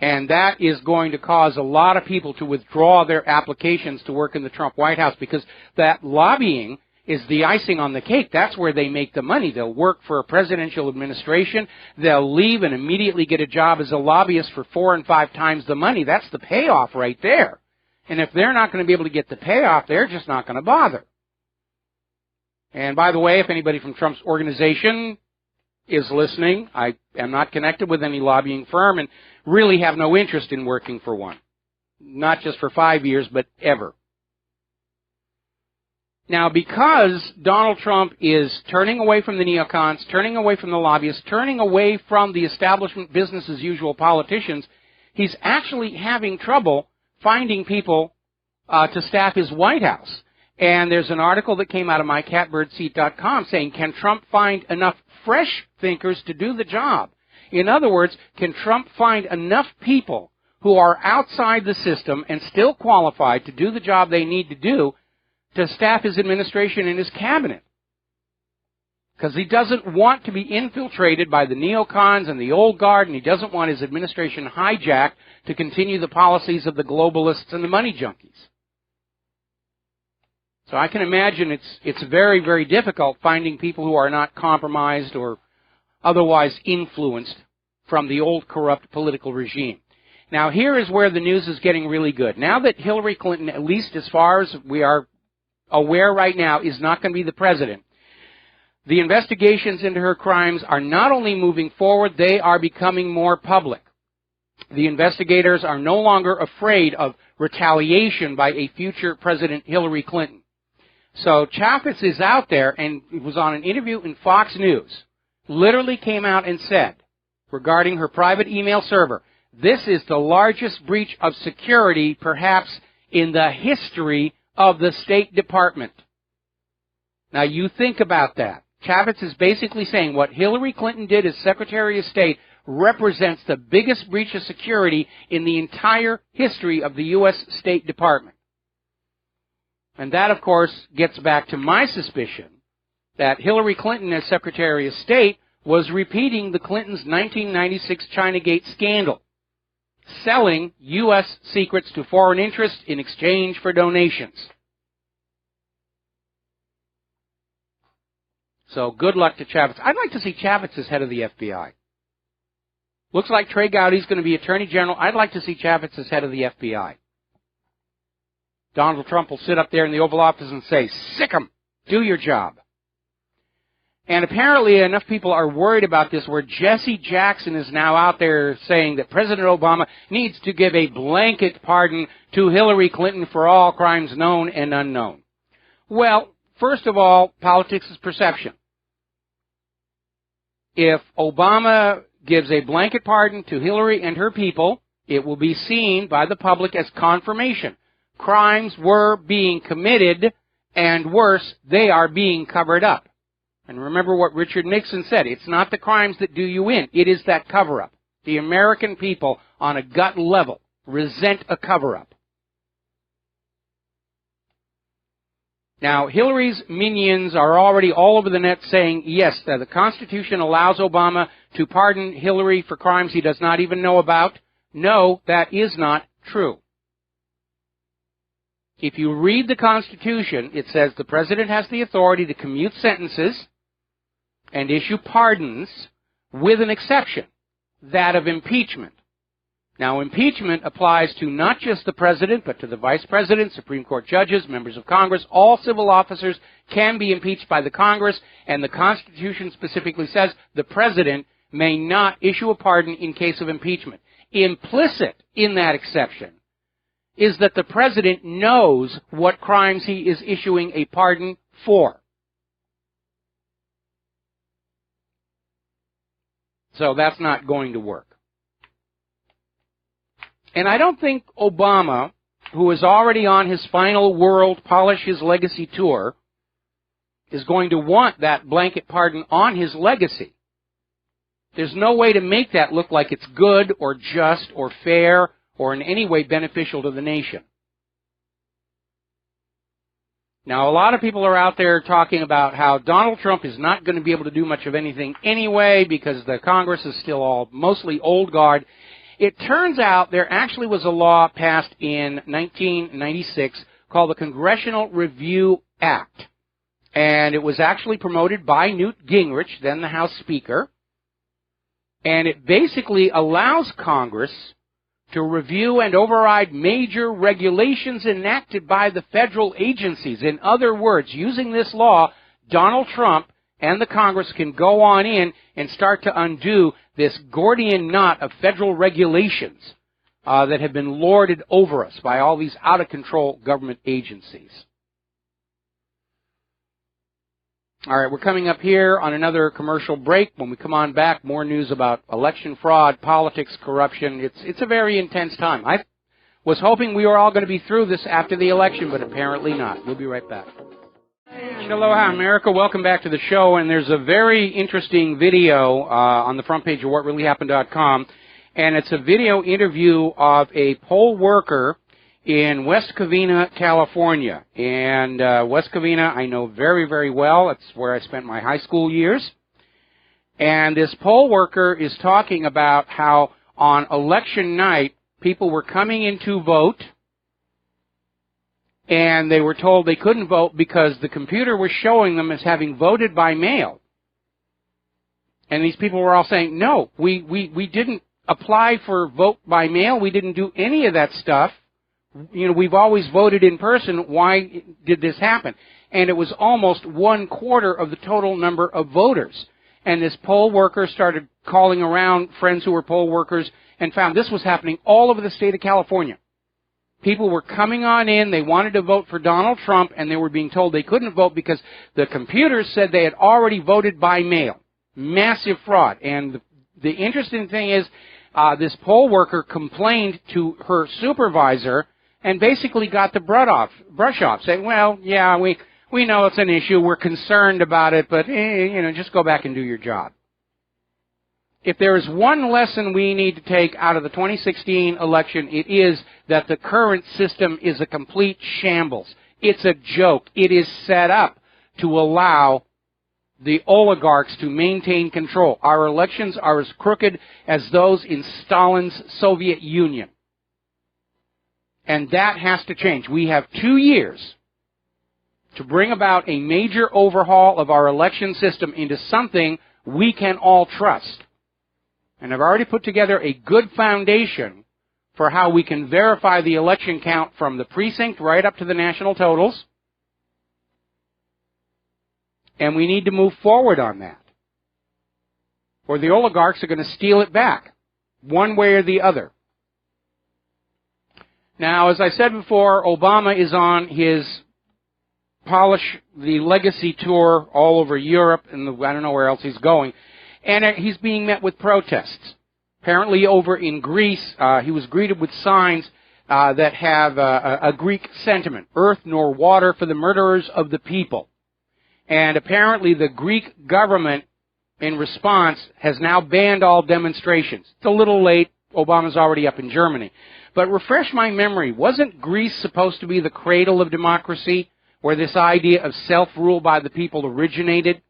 And that is going to cause a lot of people to withdraw their applications to work in the Trump White House, because that lobbying is the icing on the cake. That's where they make the money. They'll work for a presidential administration. They'll leave and immediately get a job as a lobbyist for 4 and 5 times the money. That's the payoff right there. And if they're not going to be able to get the payoff, they're just not going to bother. And by the way, if anybody from Trump's organization is listening, I am not connected with any lobbying firm and really have no interest in working for one. Not just for 5 years, but ever. Now, because Donald Trump is turning away from the neocons, turning away from the lobbyists, turning away from the establishment business as usual politicians, he's actually having trouble finding people to staff his White House. And there's an article that came out of mycatbirdseat.com saying, can Trump find enough fresh thinkers to do the job? In other words, can Trump find enough people who are outside the system and still qualified to do the job they need to do to staff his administration and his cabinet? Because he doesn't want to be infiltrated by the neocons and the old guard, and he doesn't want his administration hijacked to continue the policies of the globalists and the money junkies. So I can imagine it's very, very difficult finding people who are not compromised or otherwise influenced from the old corrupt political regime. Now, here is where the news is getting really good. Now that Hillary Clinton, at least as far as we are aware right now, is not going to be the president, the investigations into her crimes are not only moving forward, they are becoming more public. The investigators are no longer afraid of retaliation by a future President Hillary Clinton. So Chaffetz is out there, and it was on an interview in Fox News, literally came out and said, regarding her private email server, this is the largest breach of security perhaps in the history of the State Department. Now you think about that. Chaffetz is basically saying what Hillary Clinton did as Secretary of State represents the biggest breach of security in the entire history of the U.S. State Department. And that, of course, gets back to my suspicion that Hillary Clinton as Secretary of State was repeating the Clintons' 1996 Chinagate scandal, selling U.S. secrets to foreign interests in exchange for donations. So good luck to Chaffetz. I'd like to see Chaffetz as head of the FBI. Looks like Trey Gowdy's going to be Attorney General. I'd like to see Chaffetz as head of the FBI. Donald Trump will sit up there in the Oval Office and say, sick 'em, do your job. And apparently enough people are worried about this where Jesse Jackson is now out there saying that President Obama needs to give a blanket pardon to Hillary Clinton for all crimes known and unknown. Well, first of all, politics is perception. If Obama gives a blanket pardon to Hillary and her people, it will be seen by the public as confirmation. Crimes were being committed, and worse, they are being covered up. And remember what Richard Nixon said, it's not the crimes that do you in, it is that cover-up. The American people, on a gut level, resent a cover-up. Now, Hillary's minions are already all over the net saying, yes, the Constitution allows Obama to pardon Hillary for crimes he does not even know about. No, that is not true. If you read the Constitution, it says the President has the authority to commute sentences and issue pardons with an exception, that of impeachment. Now, impeachment applies to not just the President, but to the Vice President, Supreme Court judges, members of Congress. All civil officers can be impeached by the Congress, and the Constitution specifically says the President may not issue a pardon in case of impeachment. Implicit in that exception is that the President knows what crimes he is issuing a pardon for. So that's not going to work. And I don't think Obama, who is already on his final world polish his legacy tour, is going to want that blanket pardon on his legacy. There's no way to make that look like it's good or just or fair or in any way beneficial to the nation. Now, a lot of people are out there talking about how Donald Trump is not going to be able to do much of anything anyway because the Congress is still all mostly old guard. It turns out there actually was a law passed in 1996 called the Congressional Review Act. And it was actually promoted by Newt Gingrich, then the House Speaker. And it basically allows Congress to review and override major regulations enacted by the federal agencies. In other words, using this law, Donald Trump and the Congress can go on in and start to undo this Gordian knot of federal regulations that have been lorded over us by all these out-of-control government agencies. All right, we're coming up here on another commercial break. When we come on back, more news about election fraud, politics, corruption. It's a very intense time. I was hoping we were all going to be through this after the election, but apparently not. We'll be right back. Aloha, America. Welcome back to the show. And there's a very interesting video on the front page of WhatReallyHappened.com. And it's a video interview of a poll worker in West Covina, California. And West Covina I know very, very well. It's where I spent my high school years. And this poll worker is talking about how on election night, people were coming in to vote, and they were told they couldn't vote because the computer was showing them as having voted by mail. And these people were all saying, no, we didn't apply for vote by mail. We didn't do any of that stuff. You know, we've always voted in person. Why did this happen? And it was almost 1/4 of the total number of voters. And this poll worker started calling around friends who were poll workers and found this was happening all over the state of California. People were coming on in, they wanted to vote for Donald Trump, and they were being told they couldn't vote because the computers said they had already voted by mail. Massive fraud. And the interesting thing is, this poll worker complained to her supervisor and basically got the brush off, saying, well, yeah, we know it's an issue, we're concerned about it, but, just go back and do your job. If there is one lesson we need to take out of the 2016 election, it is that the current system is a complete shambles. It's a joke. It is set up to allow the oligarchs to maintain control. Our elections are as crooked as those in Stalin's Soviet Union. And that has to change. We have 2 years to bring about a major overhaul of our election system into something we can all trust. And I've already put together a good foundation for how we can verify the election count from the precinct right up to the national totals. And we need to move forward on that, or the oligarchs are going to steal it back, one way or the other. Now, as I said before, Obama is on his polish the legacy tour all over Europe, and I don't know where else he's going. And he's being met with protests. Apparently over in Greece, he was greeted with signs that have a Greek sentiment, earth nor water for the murderers of the people. And apparently the Greek government, in response, has now banned all demonstrations. It's a little late. Obama's already up in Germany. But refresh my memory, wasn't Greece supposed to be the cradle of democracy, where this idea of self-rule by the people originated?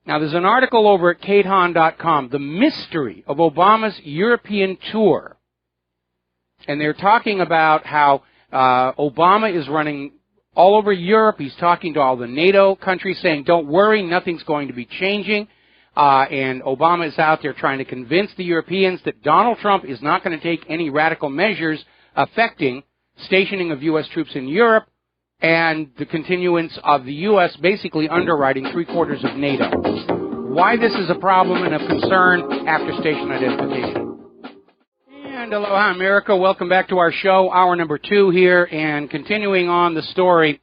Now, there's an article over at Kaahumanu.com, The Mystery of Obama's European Tour. And they're talking about how Obama is running all over Europe. He's talking to all the NATO countries saying, don't worry, nothing's going to be changing. And Obama is out there trying to convince the Europeans that Donald Trump is not going to take any radical measures affecting stationing of U.S. troops in Europe and the continuance of the U.S. basically underwriting 3/4 of NATO. Why this is a problem and of concern after station identification. And aloha, America. Welcome back to our show, hour number 2 here, and continuing on the story,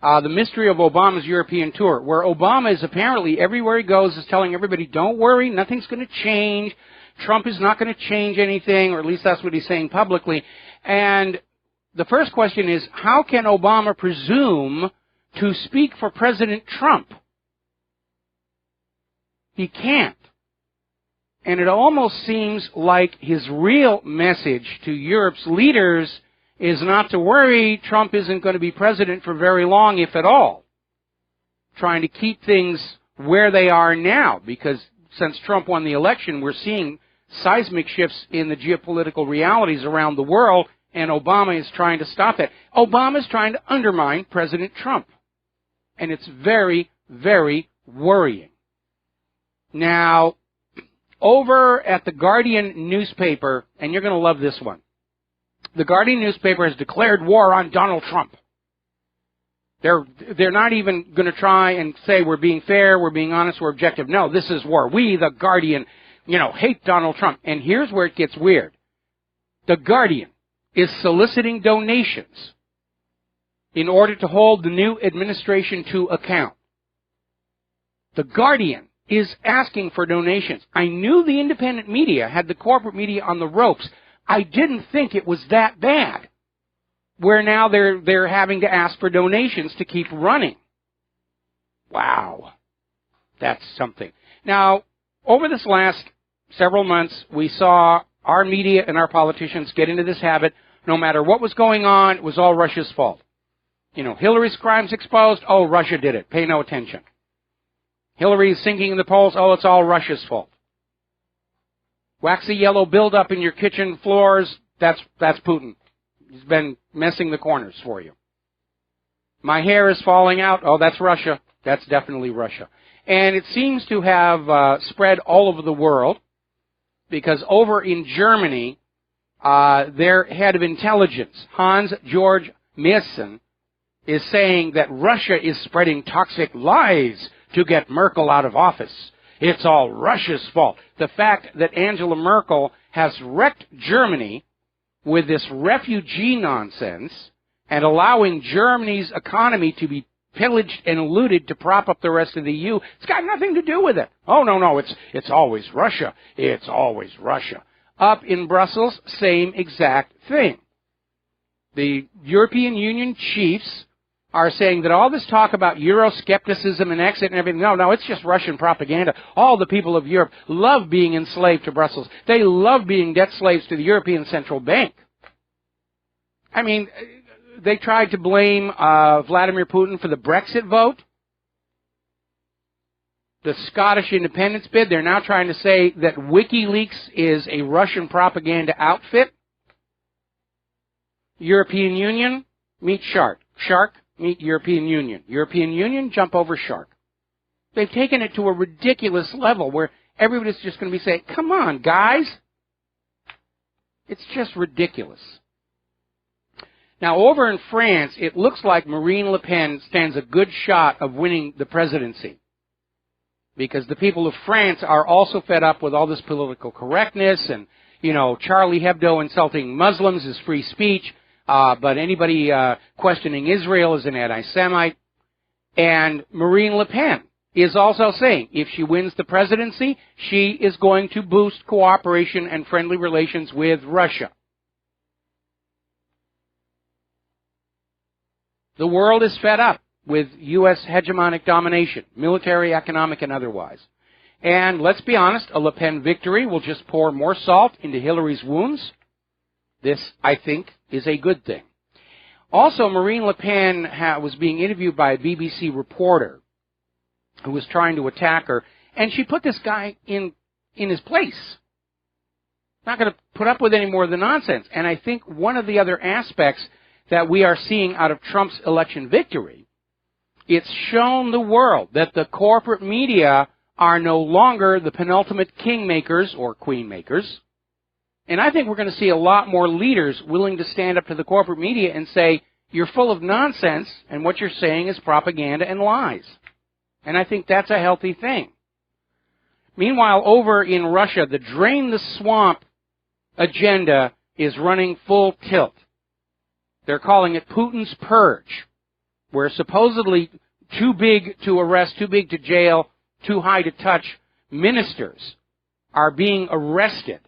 the mystery of Obama's European tour, where Obama is apparently, everywhere he goes, is telling everybody, don't worry, nothing's going to change. Trump is not going to change anything, or at least that's what he's saying publicly. And the first question is, how can Obama presume to speak for President Trump? He can't. And it almost seems like his real message to Europe's leaders is not to worry, Trump isn't going to be president for very long, if at all. Trying to keep things where they are now, because since Trump won the election, we're seeing seismic shifts in the geopolitical realities around the world, and Obama is trying to stop that. Obama is trying to undermine President Trump. And it's very, very worrying. Now, over at the Guardian newspaper, and you're going to love this one, the Guardian newspaper has declared war on Donald Trump. They're not even going to try and say we're being fair, we're being honest, we're objective. No, this is war. We, the Guardian, hate Donald Trump. And here's where it gets weird. The Guardian is soliciting donations in order to hold the new administration to account. The Guardian is asking for donations. I knew the independent media had the corporate media on the ropes. I didn't think it was that bad, where now they're having to ask for donations to keep running. Wow. That's something. Now, over this last several months, we saw our media and our politicians get into this habit. No matter what was going on, it was all Russia's fault. Hillary's crimes exposed, oh, Russia did it. Pay no attention. Hillary is sinking in the polls, oh, it's all Russia's fault. Waxy yellow buildup in your kitchen floors, that's Putin. He's been messing the corners for you. My hair is falling out, oh, that's Russia. That's definitely Russia. And it seems to have spread all over the world, because over in Germany, their head of intelligence, Hans-Georg Maaßen, is saying that Russia is spreading toxic lies to get Merkel out of office. It's all Russia's fault. The fact that Angela Merkel has wrecked Germany with this refugee nonsense and allowing Germany's economy to be pillaged and looted to prop up the rest of the EU, it's got nothing to do with it. Oh, no, it's always Russia. It's always Russia. Up in Brussels, same exact thing. The European Union chiefs are saying that all this talk about Euroscepticism and exit and everything, no, it's just Russian propaganda. All the people of Europe love being enslaved to Brussels. They love being debt slaves to the European Central Bank. I mean, they tried to blame Vladimir Putin for the Brexit vote, the Scottish independence bid. They're now trying to say that WikiLeaks is a Russian propaganda outfit. European Union, meet shark. Shark, meet European Union. European Union, jump over shark. They've taken it to a ridiculous level where everybody's just going to be saying, come on, guys. It's just ridiculous. Now, over in France, it looks like Marine Le Pen stands a good shot of winning the presidency, because the people of France are also fed up with all this political correctness and, Charlie Hebdo insulting Muslims is free speech. But anybody questioning Israel is an anti-Semite. And Marine Le Pen is also saying if she wins the presidency, she is going to boost cooperation and friendly relations with Russia. The world is fed up with U.S. hegemonic domination, military, economic, and otherwise. And let's be honest, a Le Pen victory will just pour more salt into Hillary's wounds. This, I think, is a good thing. Also, Marine Le Pen was being interviewed by a BBC reporter who was trying to attack her, and she put this guy in his place. Not going to put up with any more of the nonsense. And I think one of the other aspects that we are seeing out of Trump's election victory, it's shown the world that the corporate media are no longer the penultimate kingmakers or queenmakers. And I think we're going to see a lot more leaders willing to stand up to the corporate media and say, you're full of nonsense, and what you're saying is propaganda and lies. And I think that's a healthy thing. Meanwhile, over in Russia, the drain the swamp agenda is running full tilt. They're calling it Putin's purge, where supposedly too big to arrest, too big to jail, too high to touch ministers are being arrested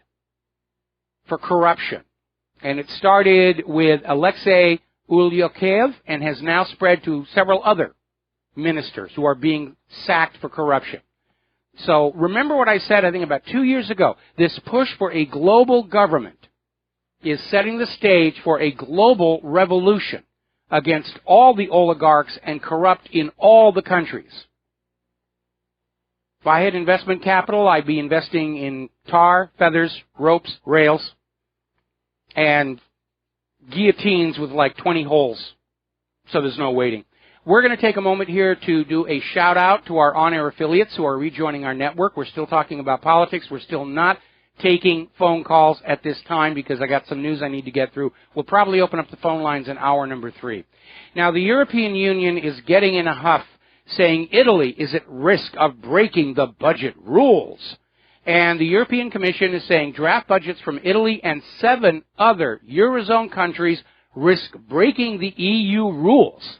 for corruption. And it started with Alexei Ulyakov and has now spread to several other ministers who are being sacked for corruption. So remember what I said, I think, about 2 years ago. This push for a global government is setting the stage for a global revolution against all the oligarchs and corrupt in all the countries. If I had investment capital, I'd be investing in tar, feathers, ropes, rails, and guillotines with like 20 holes, so there's no waiting. We're going to take a moment here to do a shout-out to our on-air affiliates who are rejoining our network. We're still talking about politics. We're still not taking phone calls at this time because I got some news I need to get through. We'll probably open up the phone lines in hour number 3. Now, the European Union is getting in a huff, saying Italy is at risk of breaking the budget rules. And the European Commission is saying draft budgets from Italy and 7 other Eurozone countries risk breaking the EU rules.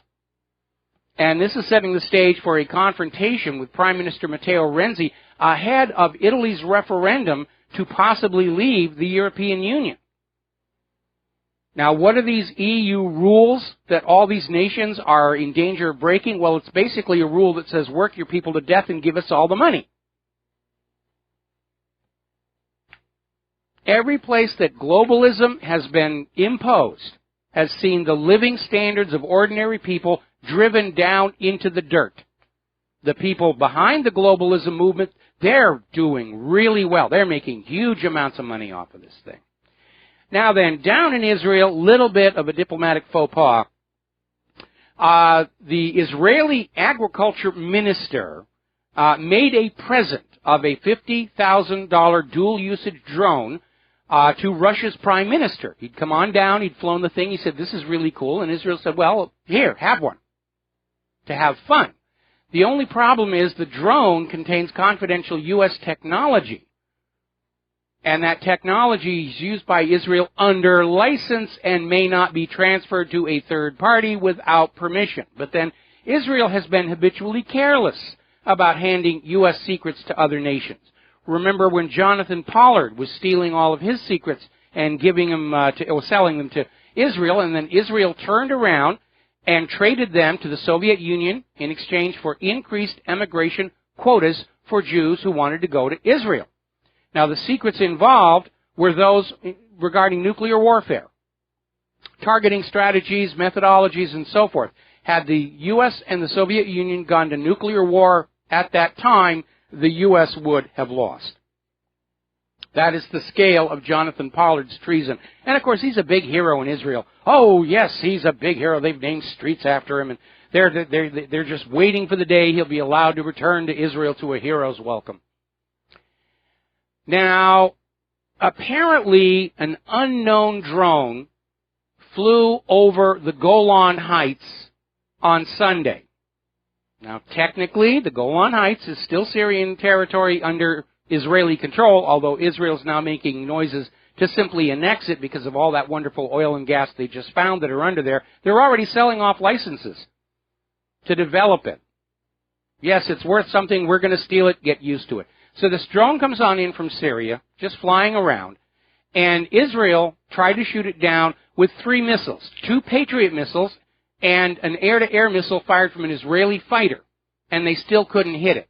And this is setting the stage for a confrontation with Prime Minister Matteo Renzi ahead of Italy's referendum to possibly leave the European Union. Now, what are these EU rules that all these nations are in danger of breaking? Well, it's basically a rule that says work your people to death and give us all the money. Every place that globalism has been imposed has seen the living standards of ordinary people driven down into the dirt. The people behind the globalism movement, they're doing really well. They're making huge amounts of money off of this thing. Now then, down in Israel, little bit of a diplomatic faux pas. The Israeli agriculture minister made a present of a $50,000 dual-usage drone to Russia's prime minister. He'd come on down, he'd flown the thing, he said, this is really cool, and Israel said, well, here, have one, to have fun. The only problem is the drone contains confidential U.S. technology, and that technology is used by Israel under license and may not be transferred to a third party without permission. But then Israel has been habitually careless about handing U.S. secrets to other nations. Remember when Jonathan Pollard was stealing all of his secrets and giving them or selling them to Israel, and then Israel turned around and traded them to the Soviet Union in exchange for increased immigration quotas for Jews who wanted to go to Israel. Now, the secrets involved were those regarding nuclear warfare, targeting strategies, methodologies, and so forth. Had the U.S. and the Soviet Union gone to nuclear war at that time, the U.S. would have lost. That is the scale of Jonathan Pollard's treason. And, of course, he's a big hero in Israel. Oh, yes, he's a big hero. They've named streets after him, and they're just waiting for the day he'll be allowed to return to Israel to a hero's welcome. Now, apparently an unknown drone flew over the Golan Heights on Sunday. Now, technically, the Golan Heights is still Syrian territory under Israeli control, although Israel's now making noises to simply annex it because of all that wonderful oil and gas they just found that are under there. They're already selling off licenses to develop it. Yes, it's worth something. We're going to steal it. Get used to it. So this drone comes on in from Syria, just flying around, and Israel tried to shoot it down with 3 missiles, 2 Patriot missiles and an air-to-air missile fired from an Israeli fighter, and they still couldn't hit it.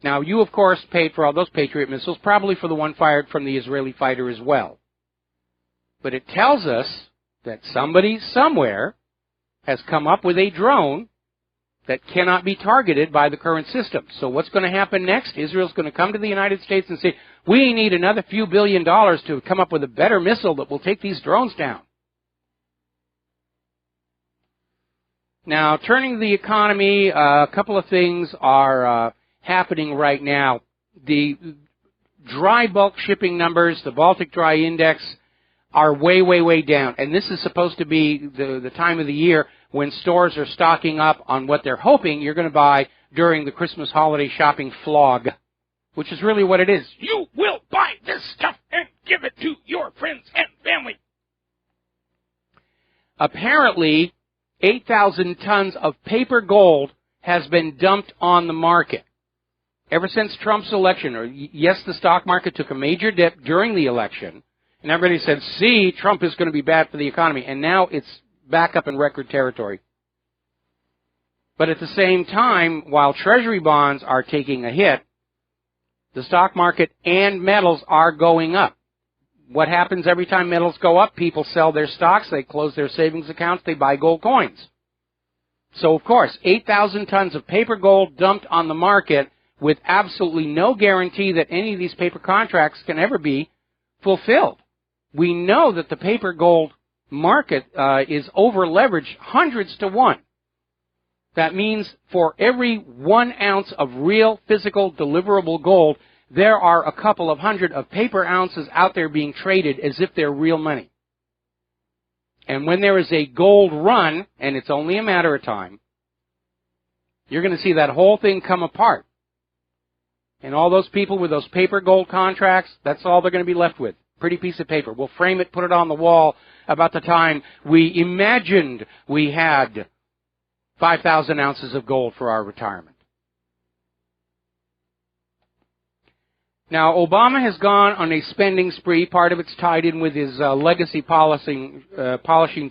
Now, you, of course, paid for all those Patriot missiles, probably for the one fired from the Israeli fighter as well. But it tells us that somebody somewhere has come up with a drone that cannot be targeted by the current system. So what's going to happen next? Israel's going to come to the United States and say, we need another few $1 billion to come up with a better missile that will take these drones down. Now, turning to the economy, a couple of things are happening right now. The dry bulk shipping numbers, the Baltic Dry Index, are way, way, way down. And this is supposed to be the time of the year when stores are stocking up on what they're hoping you're going to buy during the Christmas holiday shopping flog, which is really what it is. You will buy this stuff and give it to your friends and family. Apparently, 8,000 tons of paper gold has been dumped on the market. Ever since Trump's election, or yes, the stock market took a major dip during the election, and everybody said, see, Trump is going to be bad for the economy, and now it's back up in record territory. But at the same time, while Treasury bonds are taking a hit, the stock market and metals are going up. What happens every time metals go up? People sell their stocks, they close their savings accounts, they buy gold coins. So, of course, 8,000 tons of paper gold dumped on the market with absolutely no guarantee that any of these paper contracts can ever be fulfilled. We know that the paper gold market is over-leveraged hundreds to one. That means for every 1 ounce of real physical deliverable gold, there are a couple of hundred of paper ounces out there being traded as if they're real money. And when there is a gold run, and it's only a matter of time, you're going to see that whole thing come apart. And all those people with those paper gold contracts, that's all they're going to be left with. Pretty piece of paper. We'll frame it, put it on the wall about the time we imagined we had 5,000 ounces of gold for our retirement. Now, Obama has gone on a spending spree. Part of it's tied in with his legacy polishing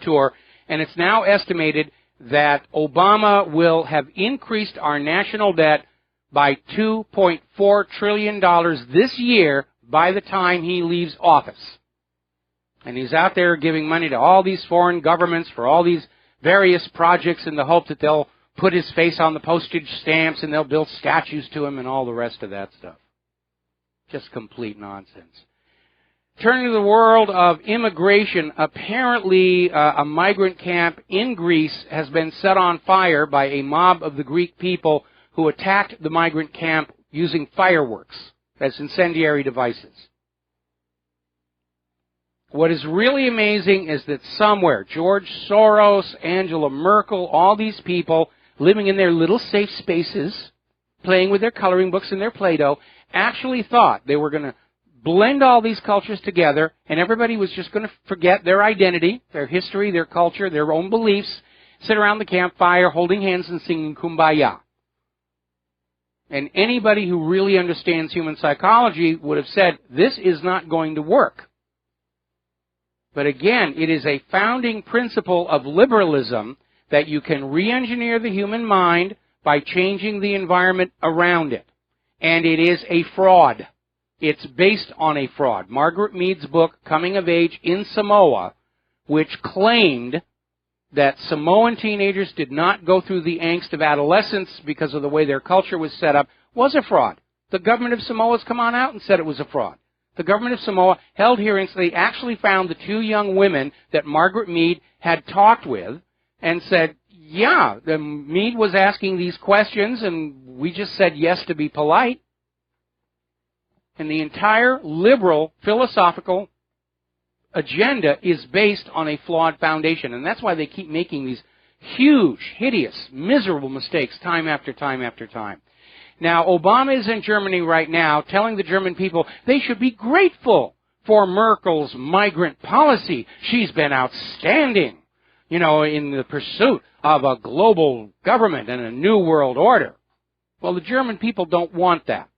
tour, and it's now estimated that Obama will have increased our national debt by $2.4 trillion this year by the time he leaves office. And he's out there giving money to all these foreign governments for all these various projects in the hope that they'll put his face on the postage stamps and they'll build statues to him and all the rest of that stuff. Just complete nonsense. Turning to the world of immigration, apparently a migrant camp in Greece has been set on fire by a mob of the Greek people who attacked the migrant camp using fireworks as incendiary devices. What is really amazing is that somewhere, George Soros, Angela Merkel, all these people living in their little safe spaces, playing with their coloring books and their Play-Doh, actually thought they were going to blend all these cultures together and everybody was just going to forget their identity, their history, their culture, their own beliefs, sit around the campfire holding hands and singing Kumbaya. And anybody who really understands human psychology would have said, this is not going to work. But again, it is a founding principle of liberalism that you can re-engineer the human mind by changing the environment around it. And it is a fraud. It's based on a fraud. Margaret Mead's book, Coming of Age in Samoa, which claimed that Samoan teenagers did not go through the angst of adolescence because of the way their culture was set up, was a fraud. The government of Samoa has come on out and said it was a fraud. The government of Samoa held hearings. They actually found the 2 young women that Margaret Mead had talked with and said, yeah, Mead was asking these questions and we just said yes to be polite. And the entire liberal philosophical agenda is based on a flawed foundation. And that's why they keep making these huge, hideous, miserable mistakes time after time after time. Now, Obama is in Germany right now telling the German people they should be grateful for Merkel's migrant policy. She's been outstanding, in the pursuit of a global government and a new world order. Well, the German people don't want that.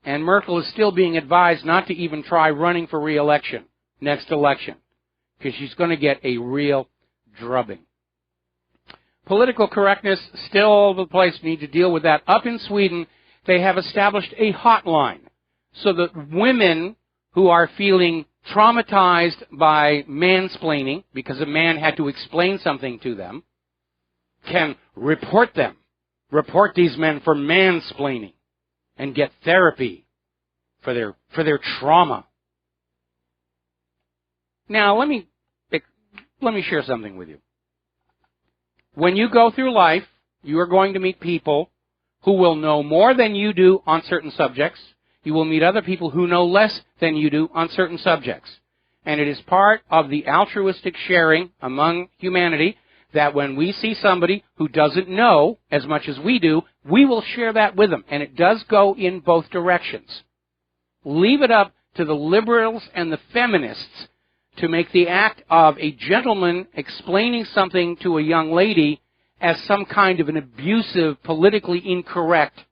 And Merkel is still being advised not to even try running for re-election next election, because she's going to get a real drubbing. Political correctness, still all over the place, need to deal with that. Up in Sweden, they have established a hotline so that women who are feeling traumatized by mansplaining, because a man had to explain something to them, can report them, report these men for mansplaining, and get therapy for their trauma. Now, let me share something with you. When you go through life, you are going to meet people who will know more than you do on certain subjects. You will meet other people who know less than you do on certain subjects. And it is part of the altruistic sharing among humanity that when we see somebody who doesn't know as much as we do, we will share that with them. And it does go in both directions. Leave it up to the liberals and the feminists to make the act of a gentleman explaining something to a young lady as some kind of an abusive, politically incorrect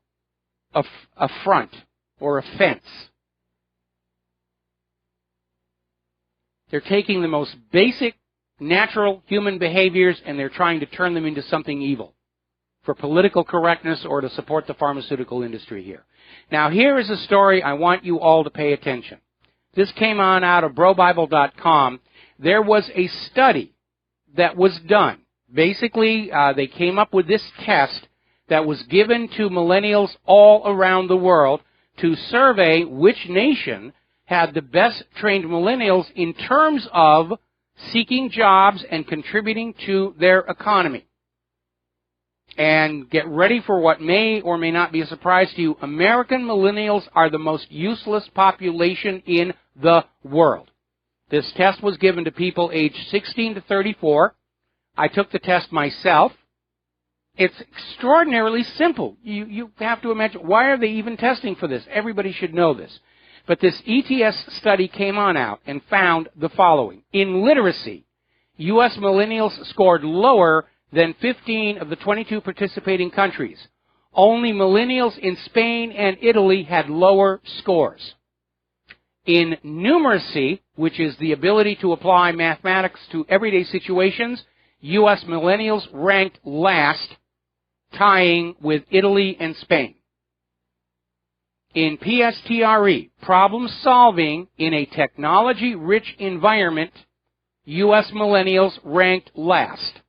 affront or offense. They're taking the most basic, natural human behaviors and they're trying to turn them into something evil for political correctness or to support the pharmaceutical industry here. Now, here is a story I want you all to pay attention. This came on out of brobible.com. There was a study that was done. Basically, they came up with this test that was given to millennials all around the world to survey which nation had the best trained millennials in terms of seeking jobs and contributing to their economy. And get ready for what may or may not be a surprise to you. American millennials are the most useless population in the world. This test was given to people aged 16 to 34. I took the test myself. It's extraordinarily simple. You have to imagine, why are they even testing for this? Everybody should know this. But this ETS study came on out and found the following. In literacy, U.S. millennials scored lower than 15 of the 22 participating countries. Only millennials in Spain and Italy had lower scores. In numeracy, which is the ability to apply mathematics to everyday situations, U.S. millennials ranked last, tying with Italy and Spain. In PSTRE, problem solving in a technology-rich environment, U.S. millennials ranked last,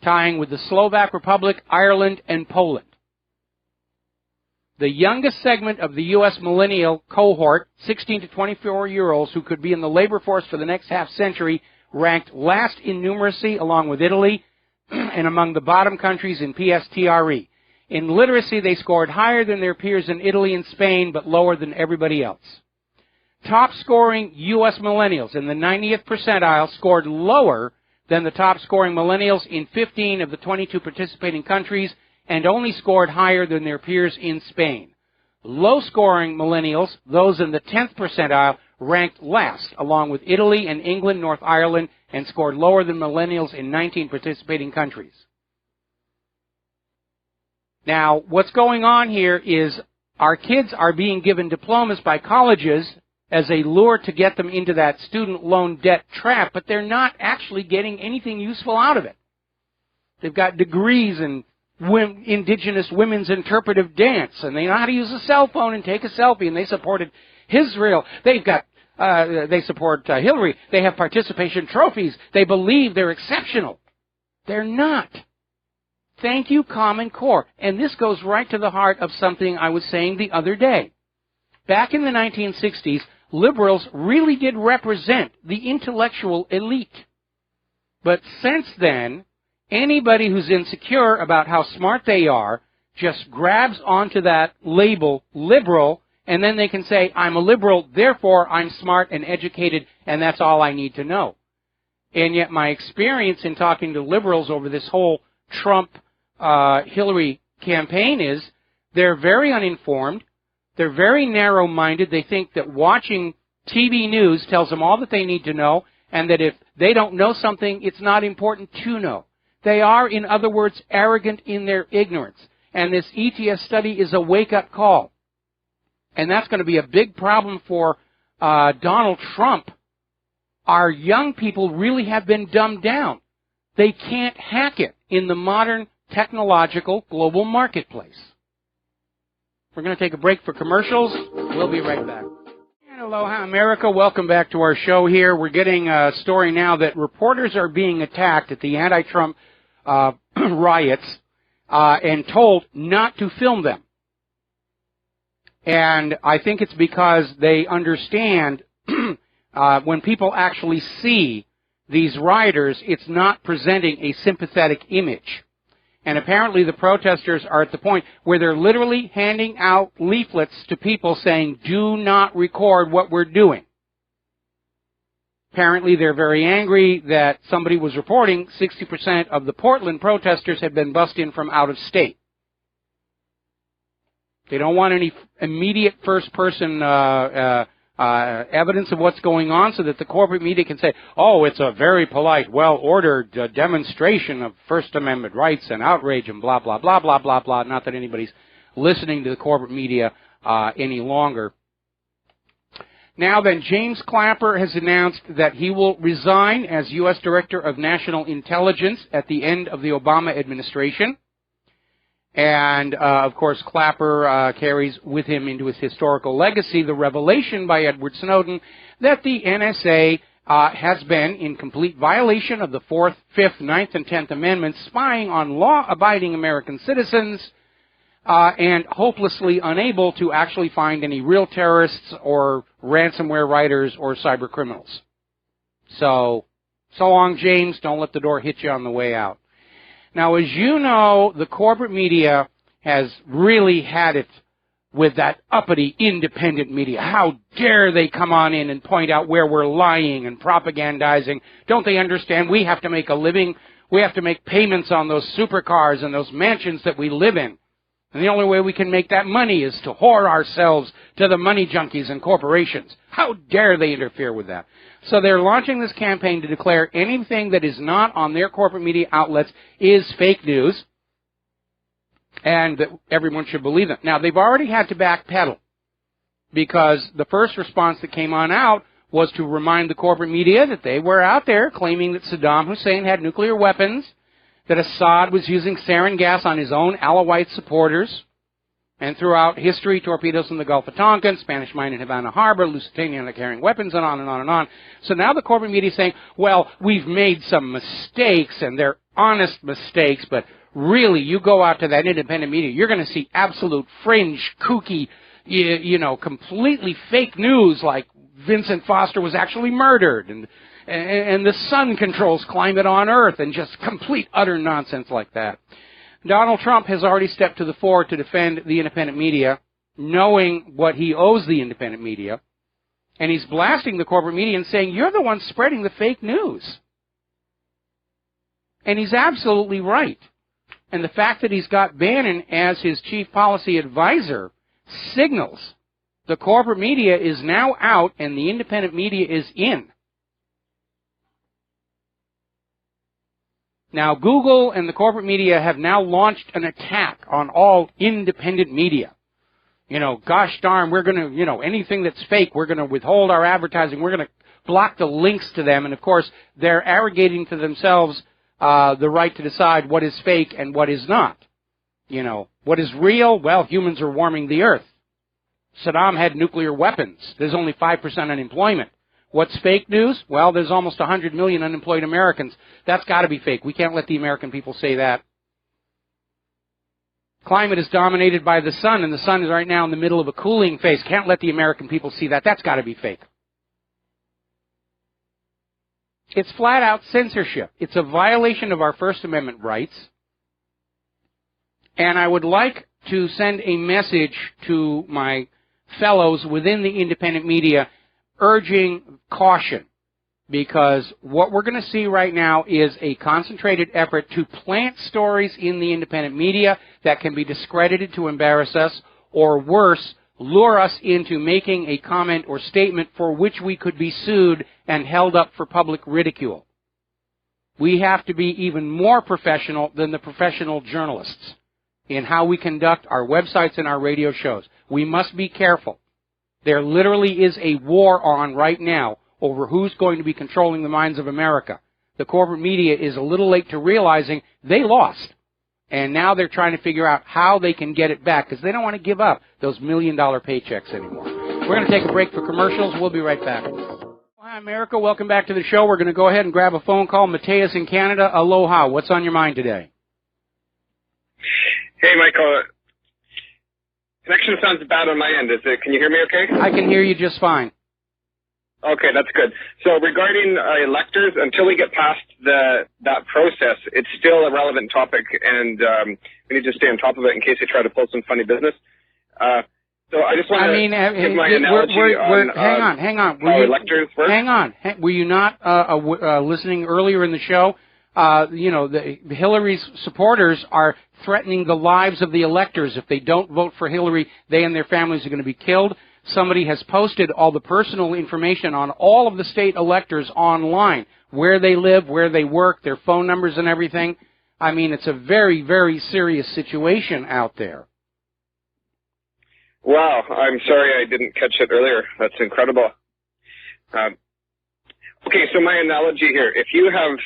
tying with the Slovak Republic, Ireland, and Poland. The youngest segment of the U.S. millennial cohort, 16 to 24-year-olds who could be in the labor force for the next half century, ranked last in numeracy along with Italy and among the bottom countries in PSTRE. In literacy, they scored higher than their peers in Italy and Spain, but lower than everybody else. Top-scoring U.S. millennials in the 90th percentile scored lower than the top-scoring millennials in 15 of the 22 participating countries and only scored higher than their peers in Spain. Low-scoring millennials, those in the 10th percentile, ranked last, along with Italy and England, North Ireland, and scored lower than millennials in 19 participating countries. Now, what's going on here is our kids are being given diplomas by colleges as a lure to get them into that student loan debt trap, but they're not actually getting anything useful out of it. They've got degrees in indigenous women's interpretive dance, and they know how to use a cell phone and take a selfie, and they supported Israel. They support Hillary. They have participation trophies. They believe they're exceptional. They're not. Thank you, Common Core. And this goes right to the heart of something I was saying the other day. Back in the 1960s, liberals really did represent the intellectual elite. But since then, anybody who's insecure about how smart they are just grabs onto that label, liberal, and then they can say, I'm a liberal, therefore I'm smart and educated, and that's all I need to know. And yet my experience in talking to liberals over this whole Trump-Hillary campaign is they're very uninformed, they're very narrow-minded, they think that watching TV news tells them all that they need to know, and that if they don't know something, it's not important to know. They are, in other words, arrogant in their ignorance. And this ETS study is a wake-up call. And that's going to be a big problem for Donald Trump. Our young people really have been dumbed down. They can't hack it in the modern technological global marketplace. We're going to take a break for commercials. We'll be right back. And aloha, America. Welcome back to our show here. We're getting a story now that reporters are being attacked at the anti-Trump riots and told not to film them. And I think it's because they understand when people actually see these rioters, it's not presenting a sympathetic image. And apparently the protesters are at the point where they're literally handing out leaflets to people saying, do not record what we're doing. Apparently they're very angry that somebody was reporting 60% of the Portland protesters had been bussed in from out of state. They don't want any immediate first-person evidence of what's going on so that the corporate media can say, oh, it's a very polite, well-ordered demonstration of First Amendment rights and outrage and blah, blah, blah, blah, blah, blah. Not that anybody's listening to the corporate media any longer. Now then, James Clapper has announced that he will resign as U.S. Director of National Intelligence at the end of the Obama administration. And, of course, Clapper carries with him into his historical legacy the revelation by Edward Snowden that the NSA has been in complete violation of the 4th, 5th, 9th, and 10th Amendments, spying on law-abiding American citizens and hopelessly unable to actually find any real terrorists or ransomware writers or cyber criminals. So long, James. Don't let the door hit you on the way out. Now, as you know, the corporate media has really had it with that uppity independent media. How dare they come on in and point out where we're lying and propagandizing? Don't they understand we have to make a living? We have to make payments on those supercars and those mansions that we live in. And the only way we can make that money is to whore ourselves to the money junkies and corporations. How dare they interfere with that? So they're launching this campaign to declare anything that is not on their corporate media outlets is fake news, and that everyone should believe it. Now, they've already had to backpedal, because the first response that came on out was to remind the corporate media that they were out there claiming that Saddam Hussein had nuclear weapons, that Assad was using sarin gas on his own Alawite supporters, and throughout history, torpedoes in the Gulf of Tonkin, Spanish mine in Havana Harbor, Lusitania carrying weapons, and on and on and on. So now the corporate media is saying, well, we've made some mistakes, and they're honest mistakes, but really, you go out to that independent media, you're going to see absolute fringe, kooky, completely fake news, like Vincent Foster was actually murdered, and the sun controls climate on Earth, and just complete, utter nonsense like that. Donald Trump has already stepped to the fore to defend the independent media, knowing what he owes the independent media, and he's blasting the corporate media and saying, you're the ones spreading the fake news. And he's absolutely right. And the fact that he's got Bannon as his chief policy advisor signals the corporate media is now out and the independent media is in. Now, Google and the corporate media have now launched an attack on all independent media. Gosh darn, we're going to, anything that's fake, we're going to withhold our advertising. We're going to block the links to them. And, of course, they're arrogating to themselves the right to decide what is fake and what is not. What is real? Well, humans are warming the earth. Saddam had nuclear weapons. There's only 5% unemployment. What's fake news? Well, there's almost 100 million unemployed Americans. That's got to be fake. We can't let the American people say that. Climate is dominated by the sun, and the sun is right now in the middle of a cooling phase. Can't let the American people see that. That's got to be fake. It's flat-out censorship. It's a violation of our First Amendment rights. And I would like to send a message to my fellows within the independent media urging caution, because what we're going to see right now is a concentrated effort to plant stories in the independent media that can be discredited to embarrass us, or worse, lure us into making a comment or statement for which we could be sued and held up for public ridicule. We have to be even more professional than the professional journalists in how we conduct our websites and our radio shows. We must be careful. There literally is a war on right now over who's going to be controlling the minds of America. The corporate media is a little late to realizing they lost. And now they're trying to figure out how they can get it back, because they don't want to give up those $1 million paychecks anymore. We're going to take a break for commercials. We'll be right back. Hi, America. Welcome back to the show. We're going to go ahead and grab a phone call. Mateus in Canada. Aloha. What's on your mind today? Hey, Michael. Connection sounds bad on my end. Can you hear me okay? I can hear you just fine. Okay, that's good. So regarding electors, until we get past that process, it's still a relevant topic, and we need to stay on top of it in case they try to pull some funny business. So I just want to give my analogy on hang on. How electors work. Hang on. Were you not listening earlier in the show? Hillary's supporters are threatening the lives of the electors. If they don't vote for Hillary, they and their families are going to be killed. Somebody has posted all the personal information on all of the state electors online, where they live, where they work, their phone numbers and everything. I mean, it's a very, very serious situation out there. Wow, I'm sorry I didn't catch it earlier. That's incredible. Okay, so my analogy here, if you have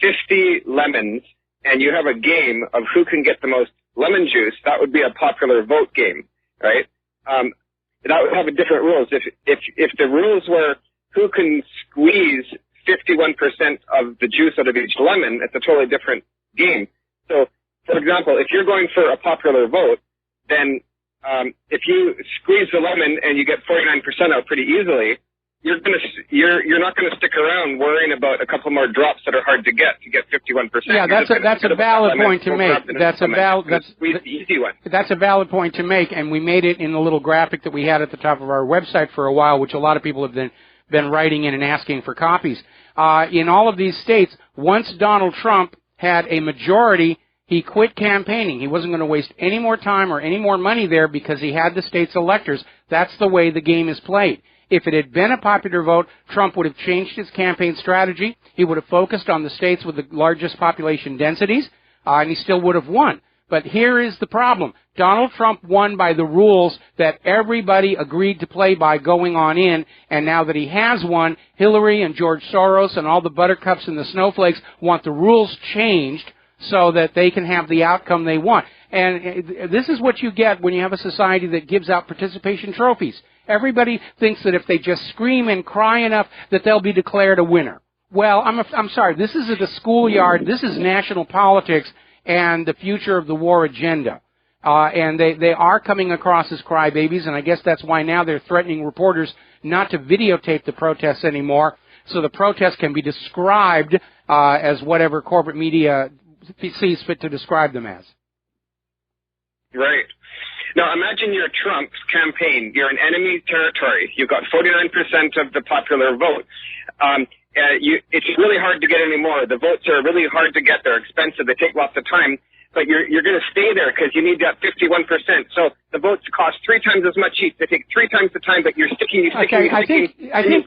50 lemons and you have a game of who can get the most lemon juice, that would be a popular vote game, right? That would have different rules. If the rules were who can squeeze 51% of the juice out of each lemon, it's a totally different game. So, for example, if you're going for a popular vote, then if you squeeze the lemon and you get 49% out pretty easily, you're not gonna stick around worrying about a couple more drops that are hard to get 51%. Yeah, that's a valid point to make. That's the easy one. That's a valid point to make, and we made it in the little graphic that we had at the top of our website for a while, which a lot of people have been writing in and asking for copies. In all of these states, once Donald Trump had a majority, he quit campaigning. He wasn't going to waste any more time or any more money there because he had the state's electors. That's the way the game is played. If it had been a popular vote, Trump would have changed his campaign strategy. He would have focused on the states with the largest population densities, and he still would have won. But here is the problem. Donald Trump won by the rules that everybody agreed to play by going on in, and now that he has won, Hillary and George Soros and all the buttercups and the snowflakes want the rules changed so that they can have the outcome they want. And this is what you get when you have a society that gives out participation trophies. Everybody thinks that if they just scream and cry enough that they'll be declared a winner. Well, I'm sorry. This is at the schoolyard. This is national politics and the future of the war agenda. And they are coming across as crybabies, and I guess that's why now they're threatening reporters not to videotape the protests anymore, so the protests can be described as whatever corporate media sees fit to describe them as. Right. Now, imagine you're Trump's campaign. You're in enemy territory. You've got 49% of the popular vote. It's really hard to get any more. The votes are really hard to get. They're expensive. They take lots of time. But you're going to stay there because you need that 51%. So the votes cost 3 times as much each. They take 3 times the time, but you're sticking. I think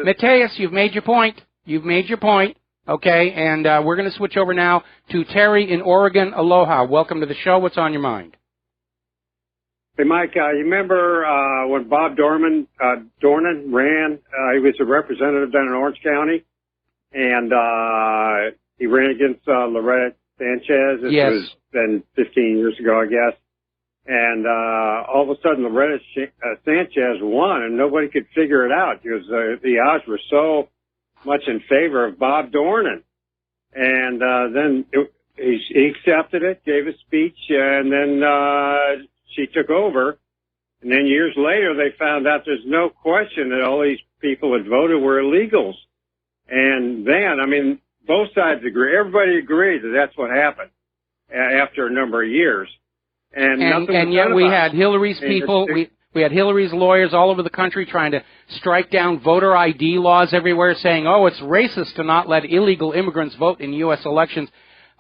Mateus, you've made your point. You've made your point. Okay, and we're going to switch over now to Terry in Oregon. Aloha. Welcome to the show. What's on your mind? Hey, Mike, you remember when Bob Dornan ran? He was a representative down in Orange County, and he ran against Loretta Sanchez. It was then 15 years ago, I guess. And all of a sudden, Loretta Sanchez won, and nobody could figure it out because the odds were so much in favor of Bob Dornan. And then he accepted it, gave a speech, and then she took over. And then years later, they found out there's no question that all these people that voted were illegals. And then, I mean, both sides agree. Everybody agreed that that's what happened after a number of years. And yet we had Hillary's people, we had Hillary's lawyers all over the country trying to strike down voter ID laws everywhere, saying, oh, it's racist to not let illegal immigrants vote in U.S. elections.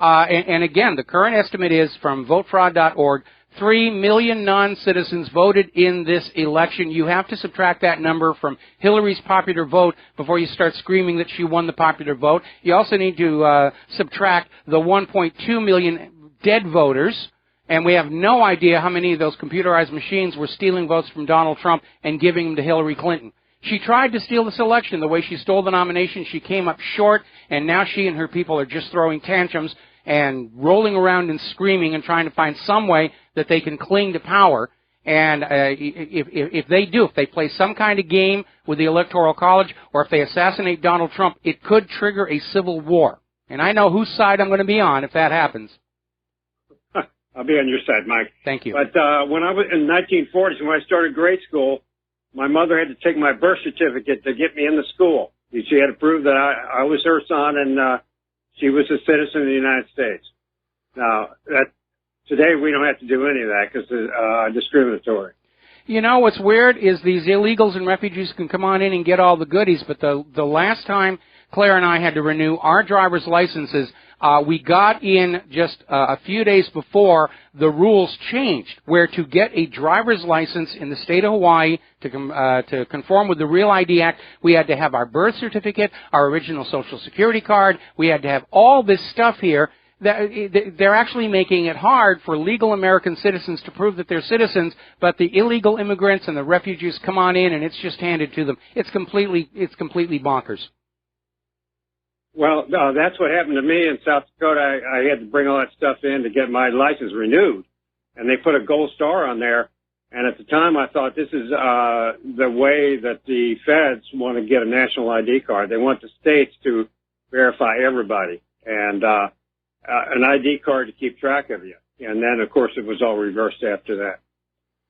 And again, the current estimate is from votefraud.org, 3 million non-citizens voted in this election. You have to subtract that number from Hillary's popular vote before you start screaming that she won the popular vote. You also need to subtract the 1.2 million dead voters. And we have no idea how many of those computerized machines were stealing votes from Donald Trump and giving them to Hillary Clinton. She tried to steal this election. The way she stole the nomination, she came up short, and now she and her people are just throwing tantrums and rolling around and screaming and trying to find some way that they can cling to power. And if they play some kind of game with the Electoral College, or if they assassinate Donald Trump, it could trigger a civil war. And I know whose side I'm going to be on if that happens. I'll be on your side, Mike. Thank you. But when I was in the 1940s, when I started grade school, my mother had to take my birth certificate to get me in the school. She had to prove that I was her son and she was a citizen of the United States. Now, today we don't have to do any of that because it's discriminatory. You know, what's weird is these illegals and refugees can come on in and get all the goodies, but the last time Claire and I had to renew our driver's licenses, we got in just a few days before the rules changed, where to get a driver's license in the state of Hawaii to conform with the Real ID Act, we had to have our birth certificate, our original Social Security card. We had to have all this stuff here. They're actually making it hard for legal American citizens to prove that they're citizens, but the illegal immigrants and the refugees come on in and it's just handed to them. It's completely bonkers. Well, that's what happened to me in South Dakota. I had to bring all that stuff in to get my license renewed, and they put a gold star on there. And at the time, I thought this is the way that the feds want to get a national ID card. They want the states to verify everybody, and an ID card to keep track of you. And then, of course, it was all reversed after that.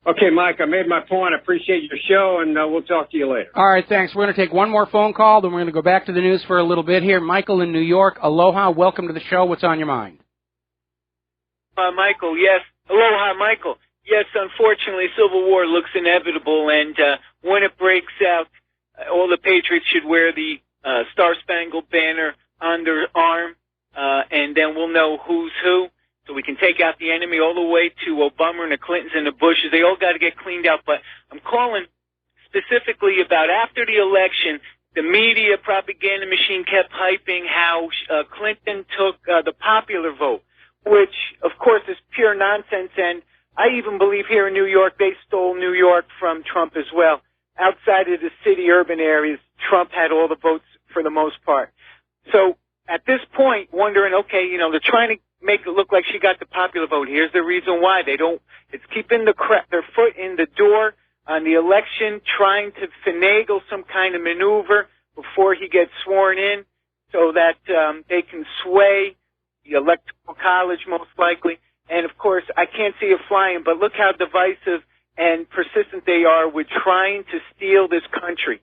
Okay, Mike, I made my point. I appreciate your show, and we'll talk to you later. All right, thanks. We're going to take one more phone call, then we're going to go back to the news for a little bit here. Michael in New York, aloha. Welcome to the show. What's on your mind? Michael, yes. Aloha, Michael. Yes, unfortunately, civil war looks inevitable, and when it breaks out, all the patriots should wear the Star-Spangled Banner on their arm, and then we'll know who's who. So we can take out the enemy all the way to Obama and the Clintons and the Bushes. They all got to get cleaned out. But I'm calling specifically about after the election, the media propaganda machine kept hyping how Clinton took the popular vote, which, of course, is pure nonsense. And I even believe here in New York, they stole New York from Trump as well. Outside of the city urban areas, Trump had all the votes for the most part. So at this point, wondering, okay, you know, they're trying to make it look like she got the popular vote. Here's the reason why. It's keeping their foot in the door on the election, trying to finagle some kind of maneuver before he gets sworn in so that they can sway the Electoral College most likely. And, of course, I can't see it flying, but look how divisive and persistent they are with trying to steal this country,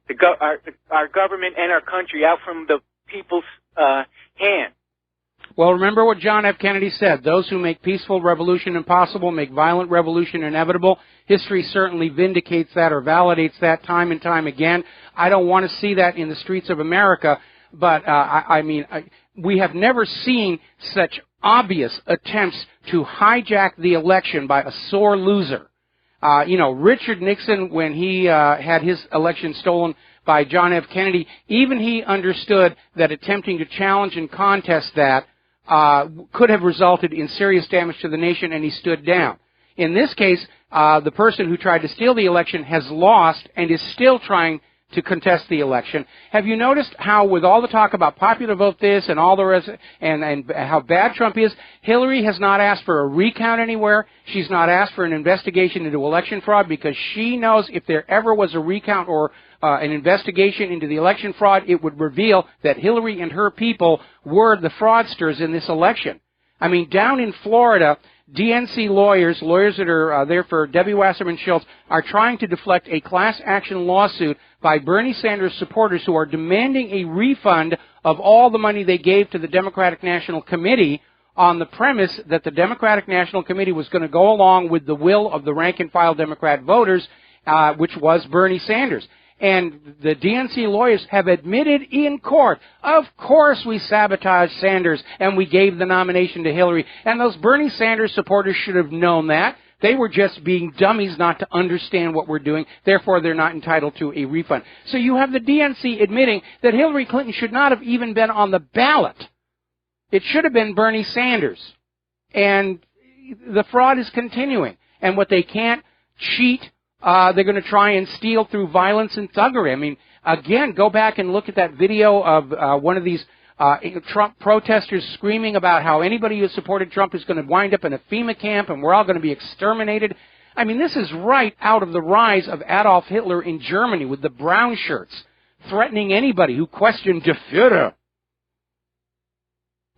our government and our country out from the people's hand. Well, remember what John F. Kennedy said. Those who make peaceful revolution impossible make violent revolution inevitable. History certainly vindicates that or validates that time and time again. I don't want to see that in the streets of America, but we have never seen such obvious attempts to hijack the election by a sore loser. Richard Nixon, when he had his election stolen by John F. Kennedy, even he understood that attempting to challenge and contest that could have resulted in serious damage to the nation, and he stood down. In this case, the person who tried to steal the election has lost and is still trying to contest the election. Have you noticed how, with all the talk about popular vote this and all the rest, and how bad Trump is, Hillary has not asked for a recount anywhere. She's not asked for an investigation into election fraud because she knows if there ever was a recount or an investigation into the election fraud, it would reveal that Hillary and her people were the fraudsters in this election. I mean, down in Florida, DNC lawyers that are there for Debbie Wasserman Schultz, are trying to deflect a class action lawsuit by Bernie Sanders supporters who are demanding a refund of all the money they gave to the Democratic National Committee on the premise that the Democratic National Committee was going to go along with the will of the rank-and-file Democrat voters, which was Bernie Sanders. And the DNC lawyers have admitted in court, of course we sabotaged Sanders and we gave the nomination to Hillary. And those Bernie Sanders supporters should have known that. They were just being dummies not to understand what we're doing. Therefore, they're not entitled to a refund. So you have the DNC admitting that Hillary Clinton should not have even been on the ballot. It should have been Bernie Sanders. And the fraud is continuing. And what they can't cheat, they're going to try and steal through violence and thuggery. I mean, again, go back and look at that video of one of these Trump protesters screaming about how anybody who supported Trump is going to wind up in a FEMA camp and we're all going to be exterminated. I mean, this is right out of the rise of Adolf Hitler in Germany with the brown shirts, threatening anybody who questioned the Führer.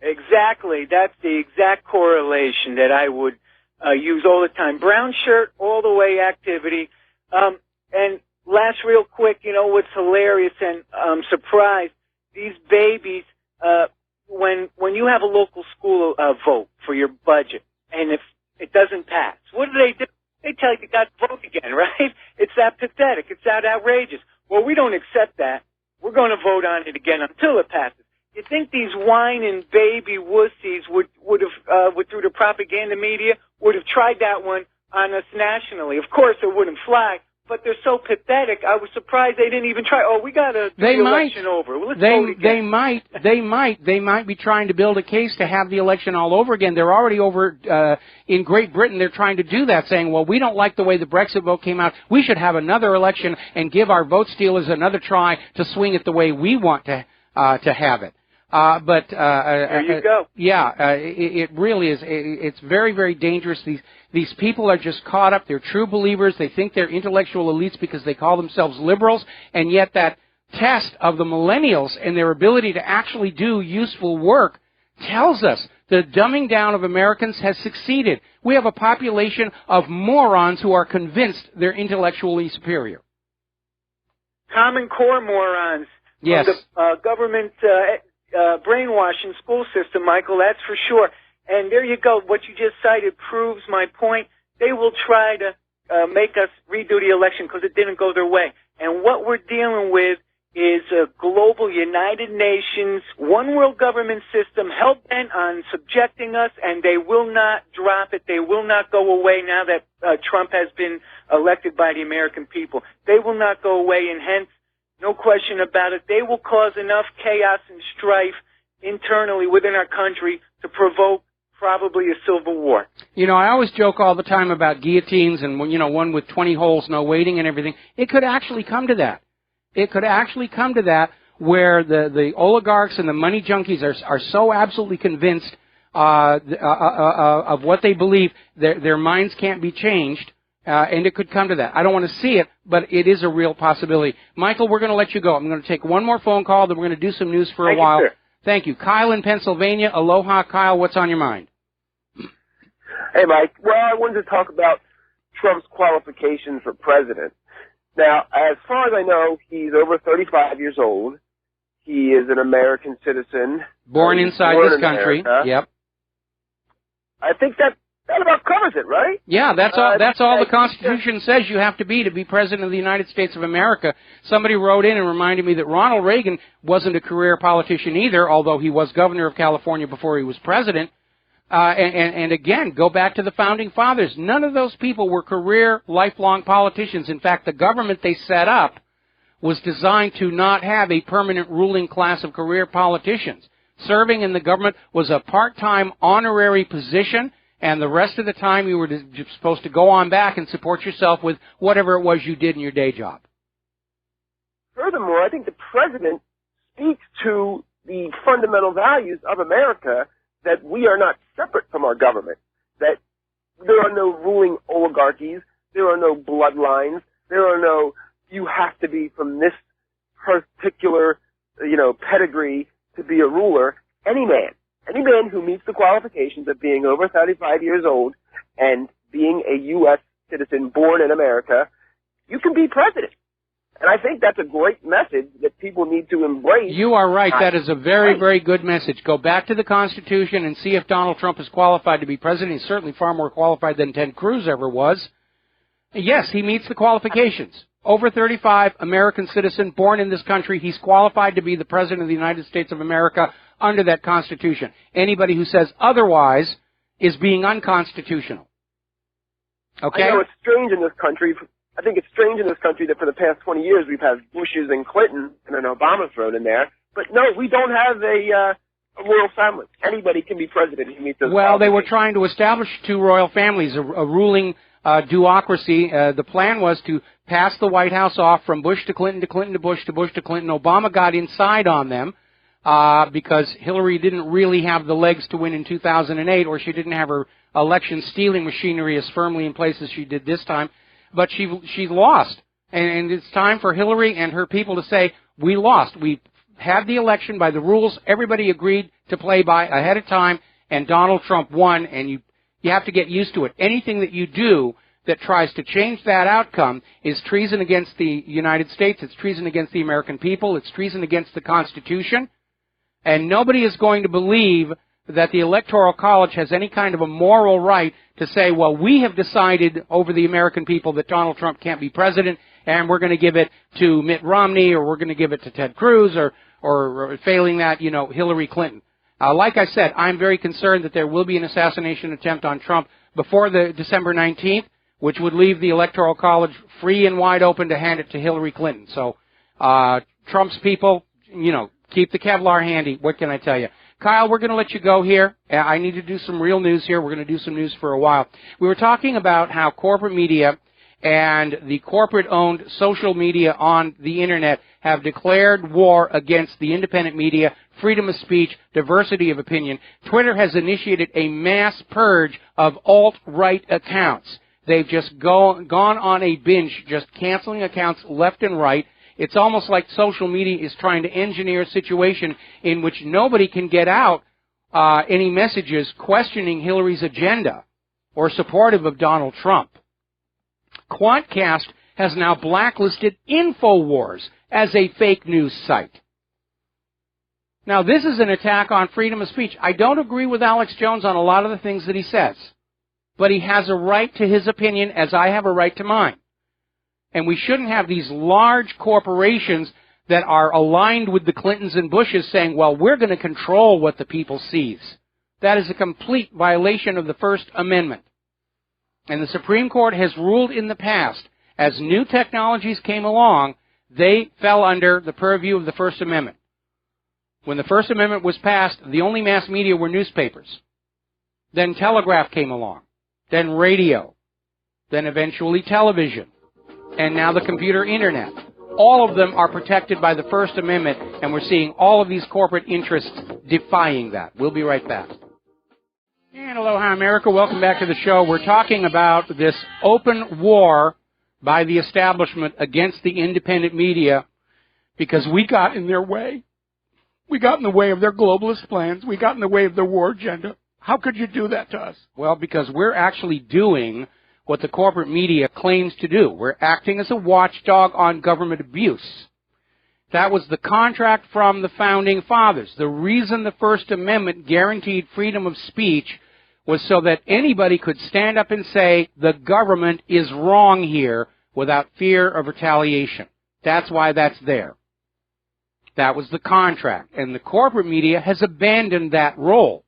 Exactly. That's the exact correlation that I would use all the time. Brown shirt, all the way activity. And last real quick, you know what's hilarious, and I'm surprised, these babies, when you have a local school vote for your budget, and if it doesn't pass, what do? They tell you got to vote again, right? It's that pathetic. It's that outrageous. Well, we don't accept that. We're going to vote on it again until it passes. You think these whining baby wussies would have, through the propaganda media, would have tried that one on us nationally? Of course, it wouldn't fly. But they're so pathetic. I was surprised they didn't even try. Oh, we got to do the election over. Well, let's vote again. They might be trying to build a case to have the election all over again. They're already over in Great Britain. They're trying to do that, saying, well, we don't like the way the Brexit vote came out. We should have another election and give our vote stealers another try to swing it the way we want to have it. There you go. Yeah, it really is. It's very, very dangerous. These people are just caught up. They're true believers. They think they're intellectual elites because they call themselves liberals, and yet that test of the millennials and their ability to actually do useful work tells us the dumbing down of Americans has succeeded. We have a population of morons who are convinced they're intellectually superior. Common Core morons. Yes. From the government brainwashing school system, Michael, that's for sure. And there you go. What you just cited proves my point. They will try to make us redo the election because it didn't go their way. And what we're dealing with is a global United Nations, one world government system hell-bent on subjecting us, and they will not drop it. They will not go away now that Trump has been elected by the American people. They will not go away, and hence, no question about it, they will cause enough chaos and strife internally within our country to provoke probably a civil war. You know, I always joke all the time about guillotines and, you know, one with 20 holes, no waiting and everything. It could actually come to that. It could actually come to that where the oligarchs and the money junkies are so absolutely convinced of what they believe, their minds can't be changed. And it could come to that. I don't want to see it, but it is a real possibility. Michael, we're going to let you go. I'm going to take one more phone call, then we're going to do some news for a while. Thank you. Kyle in Pennsylvania. Aloha, Kyle. What's on your mind? Hey, Mike. Well, I wanted to talk about Trump's qualifications for president. Now, as far as I know, he's over 35 years old. He is an American citizen. Born inside this country. America. Yep. I think that about covers it, right? Yeah, that's all the Constitution says you have to be President of the United States of America. Somebody wrote in and reminded me that Ronald Reagan wasn't a career politician either, although he was governor of California before he was president. And again, go back to the Founding Fathers. None of those people were career, lifelong politicians. In fact, the government they set up was designed to not have a permanent ruling class of career politicians. Serving in the government was a part-time honorary position, and the rest of the time you were supposed to go on back and support yourself with whatever it was you did in your day job. Furthermore, I think the president speaks to the fundamental values of America, that we are not separate from our government, that there are no ruling oligarchies, there are no bloodlines, there are no, you have to be from this particular, pedigree to be a ruler. Any man who meets the qualifications of being over 35 years old and being a U.S. citizen born in America, you can be president. And I think that's a great message that people need to embrace. You are right. That is a very, very good message. Go back to the Constitution and see if Donald Trump is qualified to be president. He's certainly far more qualified than Ted Cruz ever was. Yes, he meets the qualifications. Over 35, American citizen, born in this country. He's qualified to be the president of the United States of America under that Constitution. Anybody who says otherwise is being unconstitutional. Okay? I know it's strange in this country. I think it's strange in this country that for the past 20 years we've had Bushes and Clinton and an Obama thrown in there. But no, we don't have a royal family. Anybody can be president who meets those Well, they were trying to establish two royal families, a ruling duocracy. The plan was to pass the White House off from Bush to Clinton to Clinton to Bush to Bush to Clinton. Obama got inside on them because Hillary didn't really have the legs to win in 2008, or she didn't have her election stealing machinery as firmly in place as she did this time. But she lost. And it's time for Hillary and her people to say, we lost. We had the election by the rules everybody agreed to play by ahead of time, and Donald Trump won, and you have to get used to it. Anything that you do that tries to change that outcome is treason against the United States, it's treason against the American people, it's treason against the Constitution, and nobody is going to believe that the Electoral College has any kind of a moral right to say, well, we have decided over the American people that Donald Trump can't be president, and we're going to give it to Mitt Romney, or we're going to give it to Ted Cruz, or failing that, Hillary Clinton. Like I said, I'm very concerned that there will be an assassination attempt on Trump before the December 19th, which would leave the Electoral College free and wide open to hand it to Hillary Clinton. So, Trump's people, keep the Kevlar handy. What can I tell you? Kyle, we're going to let you go here. I need to do some real news here. We're going to do some news for a while. We were talking about how corporate media and the corporate-owned social media on the Internet have declared war against the independent media, freedom of speech, diversity of opinion. Twitter has initiated a mass purge of alt-right accounts. They've just gone on a binge, just canceling accounts left and right. It's almost like social media is trying to engineer a situation in which nobody can get out any messages questioning Hillary's agenda or supportive of Donald Trump. Quantcast has now blacklisted InfoWars as a fake news site. Now, this is an attack on freedom of speech. I don't agree with Alex Jones on a lot of the things that he says, but he has a right to his opinion as I have a right to mine. And we shouldn't have these large corporations that are aligned with the Clintons and Bushes saying, well, we're going to control what the people sees. That is a complete violation of the First Amendment. And the Supreme Court has ruled in the past, as new technologies came along, they fell under the purview of the First Amendment. When the First Amendment was passed, the only mass media were newspapers. Then telegraph came along. Then radio. Then eventually television. And now the computer internet. All of them are protected by the First Amendment, and we're seeing all of these corporate interests defying that. We'll be right back. And aloha, America. Welcome back to the show. We're talking about this open war by the establishment against the independent media because we got in their way. We got in the way of their globalist plans. We got in the way of their war agenda. How could you do that to us? Well, because we're actually doing what the corporate media claims to do. We're acting as a watchdog on government abuse. That was the contract from the Founding Fathers. The reason the First Amendment guaranteed freedom of speech was so that anybody could stand up and say, the government is wrong here without fear of retaliation. That's why that's there. That was the contract. And the corporate media has abandoned that role.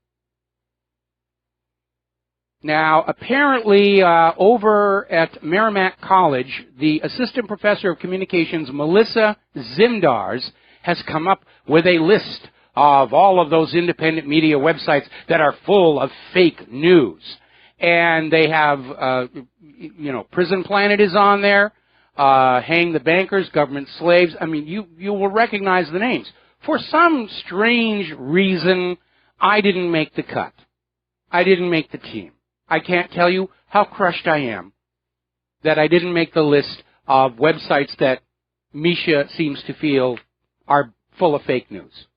Now, apparently, over at Merrimack College, the assistant professor of communications, Melissa Zimdars, has come up with a list of all of those independent media websites that are full of fake news. And they have, Prison Planet is on there, Hang the Bankers, Government Slaves. I mean, you will recognize the names. For some strange reason, I didn't make the cut. I didn't make the team. I can't tell you how crushed I am that I didn't make the list of websites that Misha seems to feel are full of fake news.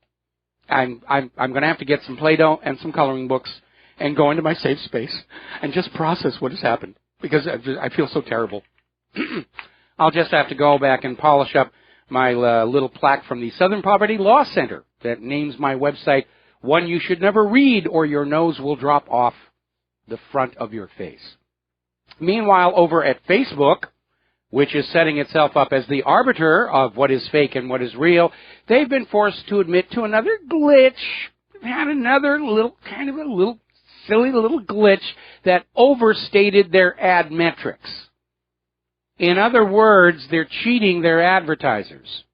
I'm going to have to get some Play-Doh and some coloring books and go into my safe space and just process what has happened because I feel so terrible. I'll just have to go back and polish up my little plaque from the Southern Poverty Law Center that names my website One You Should Never Read or Your Nose Will Drop Off the Front of Your Face. Meanwhile, over at Facebook, which is setting itself up as the arbiter of what is fake and what is real, they've been forced to admit to another glitch. They've had another silly little glitch that overstated their ad metrics. In other words, they're cheating their advertisers.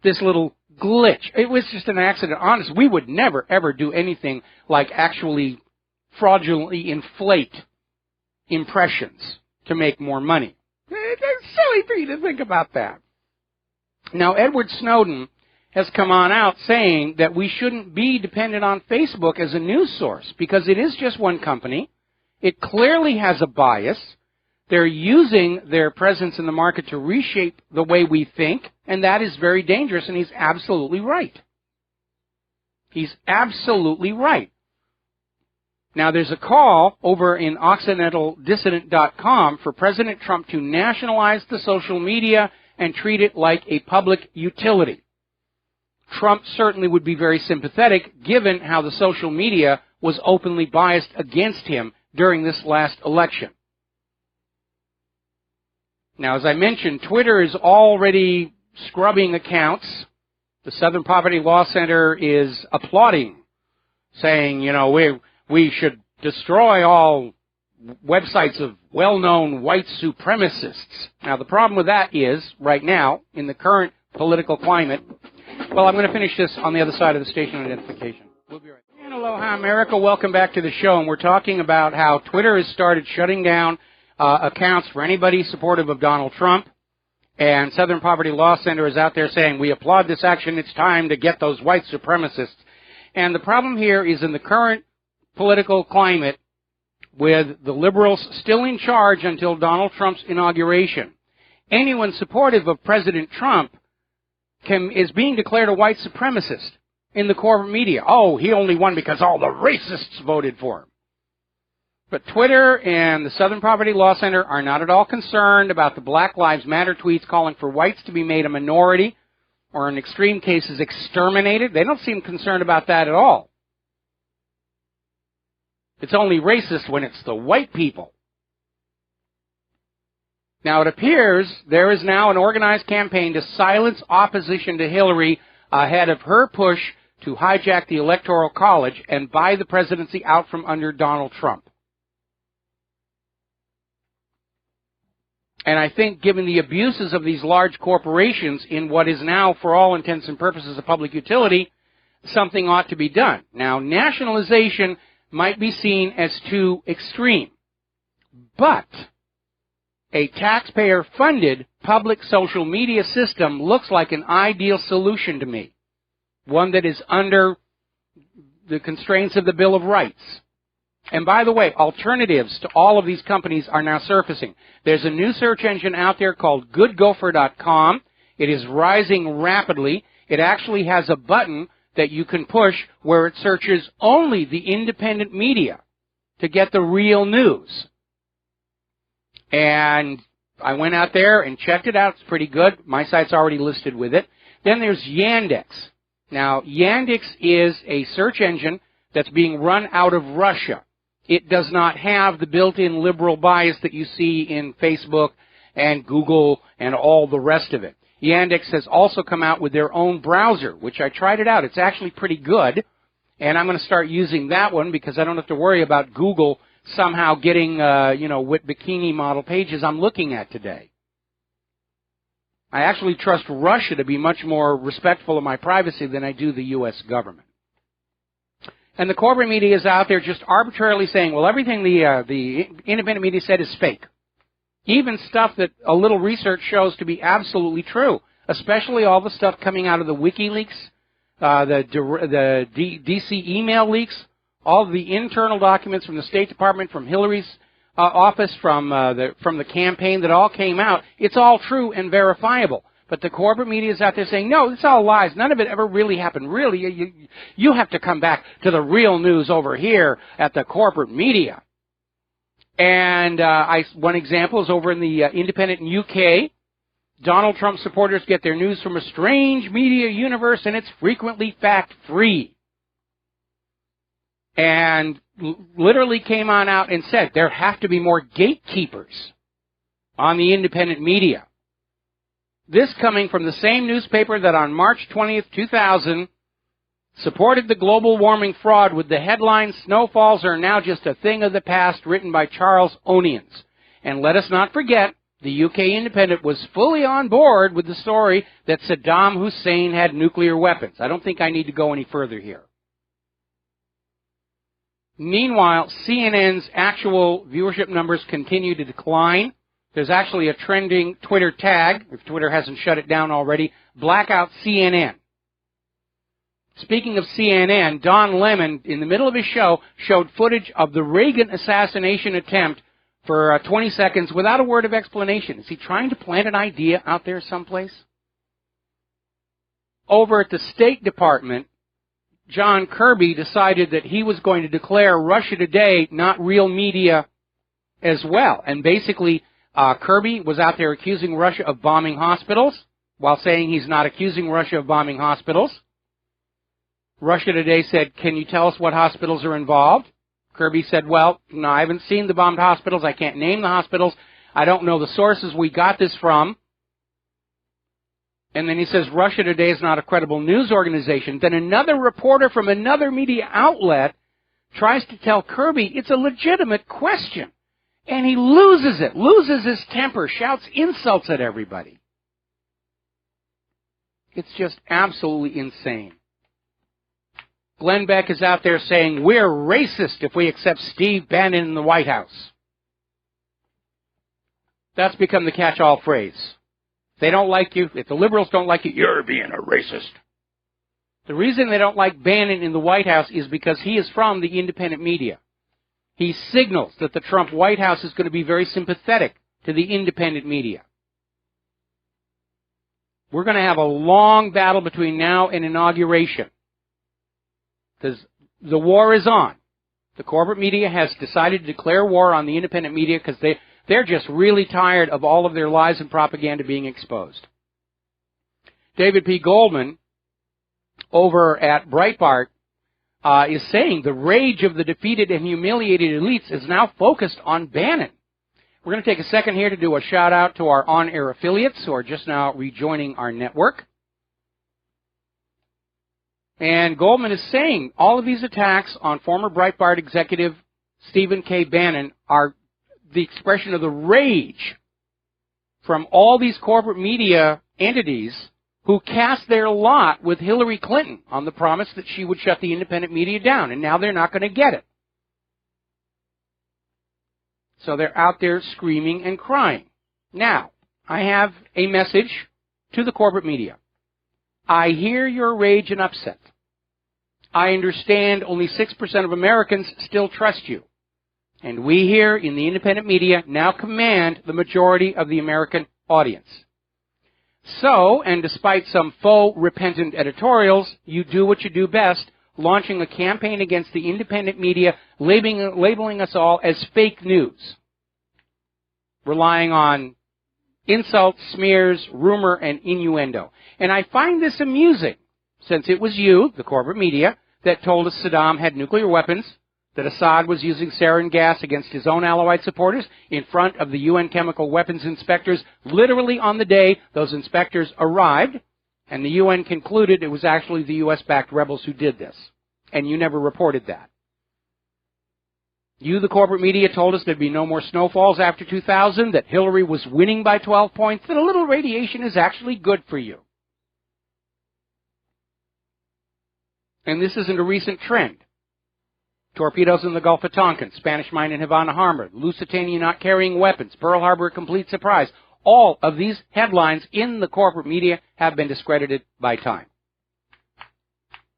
This little glitch. It was just an accident. Honest, we would never, ever do anything like actually fraudulently inflate impressions to make more money. It's silly for you to think about that. Now, Edward Snowden has come on out saying that we shouldn't be dependent on Facebook as a news source because it is just one company. It clearly has a bias. They're using their presence in the market to reshape the way we think, and that is very dangerous, and he's absolutely right. He's absolutely right. Now, there's a call over in OccidentalDissident.com for President Trump to nationalize the social media and treat it like a public utility. Trump certainly would be very sympathetic given how the social media was openly biased against him during this last election. Now, as I mentioned, Twitter is already scrubbing accounts. The Southern Poverty Law Center is applauding, saying, you know, we should destroy all websites of well-known white supremacists. Now, the problem with that is, right now, in the current political climate, well, I'm going to finish this on the other side of the station identification. We'll be right back. And aloha, America. Welcome back to the show. And we're talking about how Twitter has started shutting down accounts for anybody supportive of Donald Trump. And Southern Poverty Law Center is out there saying, we applaud this action. It's time to get those white supremacists. And the problem here is in the current political climate with the liberals still in charge until Donald Trump's inauguration. Anyone supportive of President Trump is being declared a white supremacist in the corporate media. Oh, he only won because all the racists voted for him. But Twitter and the Southern Poverty Law Center are not at all concerned about the Black Lives Matter tweets calling for whites to be made a minority or in extreme cases exterminated. They don't seem concerned about that at all. It's only racist when it's the white people. Now, it appears there is now an organized campaign to silence opposition to Hillary ahead of her push to hijack the Electoral College and buy the presidency out from under Donald Trump. And I think given the abuses of these large corporations in what is now, for all intents and purposes, a public utility, something ought to be done. Now, nationalization might be seen as too extreme, but a taxpayer-funded public social media system looks like an ideal solution to me, one that is under the constraints of the Bill of Rights. And by the way, alternatives to all of these companies are now surfacing. There's a new search engine out there called goodgopher.com. It is rising rapidly. It actually has a button that you can push where it searches only the independent media to get the real news. And I went out there and checked it out. It's pretty good. My site's already listed with it. Then there's Yandex. Now, Yandex is a search engine that's being run out of Russia. It does not have the built-in liberal bias that you see in Facebook and Google and all the rest of it. Yandex has also come out with their own browser, which I tried it out. It's actually pretty good, and I'm going to start using that one because I don't have to worry about Google somehow getting, what bikini model pages I'm looking at today. I actually trust Russia to be much more respectful of my privacy than I do the U.S. government. And the corporate media is out there just arbitrarily saying, well, everything the independent media said is fake. Even stuff that a little research shows to be absolutely true, especially all the stuff coming out of the WikiLeaks, the DC email leaks, all the internal documents from the State Department, from Hillary's office, from the campaign that all came out. It's all true and verifiable. But the corporate media is out there saying, no, it's all lies. None of it ever really happened. Really, you have to come back to the real news over here at the corporate media. And one example is over in the Independent in UK. Donald Trump supporters get their news from a strange media universe, and it's frequently fact-free. And literally came on out and said there have to be more gatekeepers on the independent media. This coming from the same newspaper that on March 20th, 2000, supported the global warming fraud with the headline, "Snowfalls are now just a thing of the past," written by Charles Onions. And let us not forget, the UK Independent was fully on board with the story that Saddam Hussein had nuclear weapons. I don't think I need to go any further here. Meanwhile, CNN's actual viewership numbers continue to decline. There's actually a trending Twitter tag, if Twitter hasn't shut it down already, blackout CNN. Speaking of CNN, Don Lemon, in the middle of his show, showed footage of the Reagan assassination attempt for 20 seconds without a word of explanation. Is he trying to plant an idea out there someplace? Over at the State Department, John Kirby decided that he was going to declare Russia Today not real media as well. And basically, Kirby was out there accusing Russia of bombing hospitals while saying he's not accusing Russia of bombing hospitals. Russia Today said, can you tell us what hospitals are involved? Kirby said, well, no, I haven't seen the bombed hospitals. I can't name the hospitals. I don't know the sources we got this from. And then he says, Russia Today is not a credible news organization. Then another reporter from another media outlet tries to tell Kirby it's a legitimate question. And he loses it, loses his temper, shouts insults at everybody. It's just absolutely insane. Glenn Beck is out there saying, we're racist if we accept Steve Bannon in the White House. That's become the catch-all phrase. If they don't like you, if the liberals don't like you, you're being a racist. The reason they don't like Bannon in the White House is because he is from the independent media. He signals that the Trump White House is going to be very sympathetic to the independent media. We're going to have a long battle between now and inauguration, because the war is on. The corporate media has decided to declare war on the independent media because they're just really tired of all of their lies and propaganda being exposed. David P. Goldman over at Breitbart is saying the rage of the defeated and humiliated elites is now focused on Bannon. We're going to take a second here to do a shout-out to our on-air affiliates who are just now rejoining our network. And Goldman is saying all of these attacks on former Breitbart executive Stephen K. Bannon are the expression of the rage from all these corporate media entities who cast their lot with Hillary Clinton on the promise that she would shut the independent media down, and now they're not going to get it. So they're out there screaming and crying. Now, I have a message to the corporate media. I hear your rage and upset. I understand only 6% of Americans still trust you. And we here in the independent media now command the majority of the American audience. So, and despite some faux repentant editorials, you do what you do best, launching a campaign against the independent media, labeling us all as fake news, relying on insults, smears, rumor, and innuendo. And I find this amusing, since it was you, the corporate media, that told us Saddam had nuclear weapons, that Assad was using sarin gas against his own Alawite supporters in front of the UN chemical weapons inspectors, literally on the day those inspectors arrived, and the UN concluded it was actually the U.S.-backed rebels who did this. And you never reported that. You, the corporate media, told us there'd be no more snowfalls after 2000, that Hillary was winning by 12 points, that a little radiation is actually good for you. And this isn't a recent trend. Torpedoes in the Gulf of Tonkin, Spanish mine in Havana Harbor, Lusitania not carrying weapons, Pearl Harbor a complete surprise. All of these headlines in the corporate media have been discredited by time.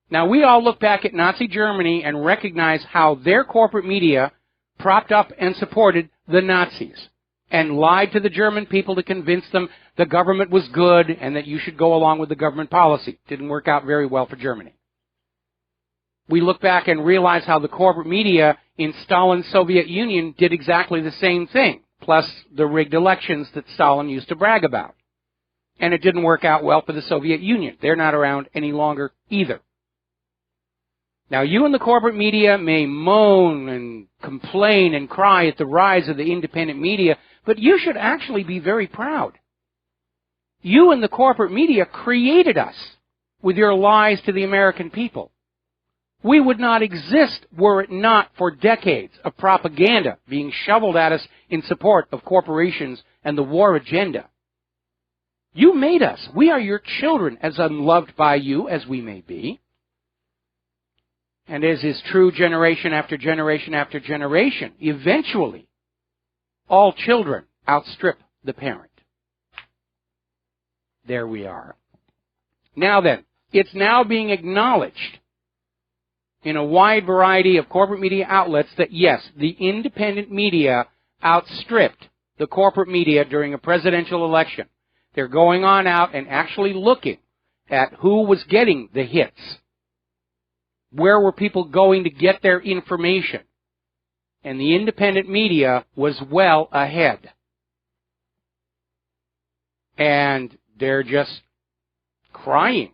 Now, we all look back at Nazi Germany and recognize how their corporate media propped up and supported the Nazis and lied to the German people to convince them the government was good and that you should go along with the government policy. Didn't work out very well for Germany. We look back and realize how the corporate media in Stalin's Soviet Union did exactly the same thing, plus the rigged elections that Stalin used to brag about. And it didn't work out well for the Soviet Union. They're not around any longer either. Now, you in the corporate media may moan and complain and cry at the rise of the independent media, but you should actually be very proud. You in the corporate media created us with your lies to the American people. We would not exist were it not for decades of propaganda being shoveled at us in support of corporations and the war agenda. You made us. We are your children, as unloved by you as we may be. And as is true generation after generation after generation, eventually, all children outstrip the parent. There we are. Now then, it's now being acknowledged in a wide variety of corporate media outlets that, yes, the independent media outstripped the corporate media during a presidential election. They're going on out and actually looking at who was getting the hits. Where were people going to get their information? And the independent media was well ahead. And they're just crying.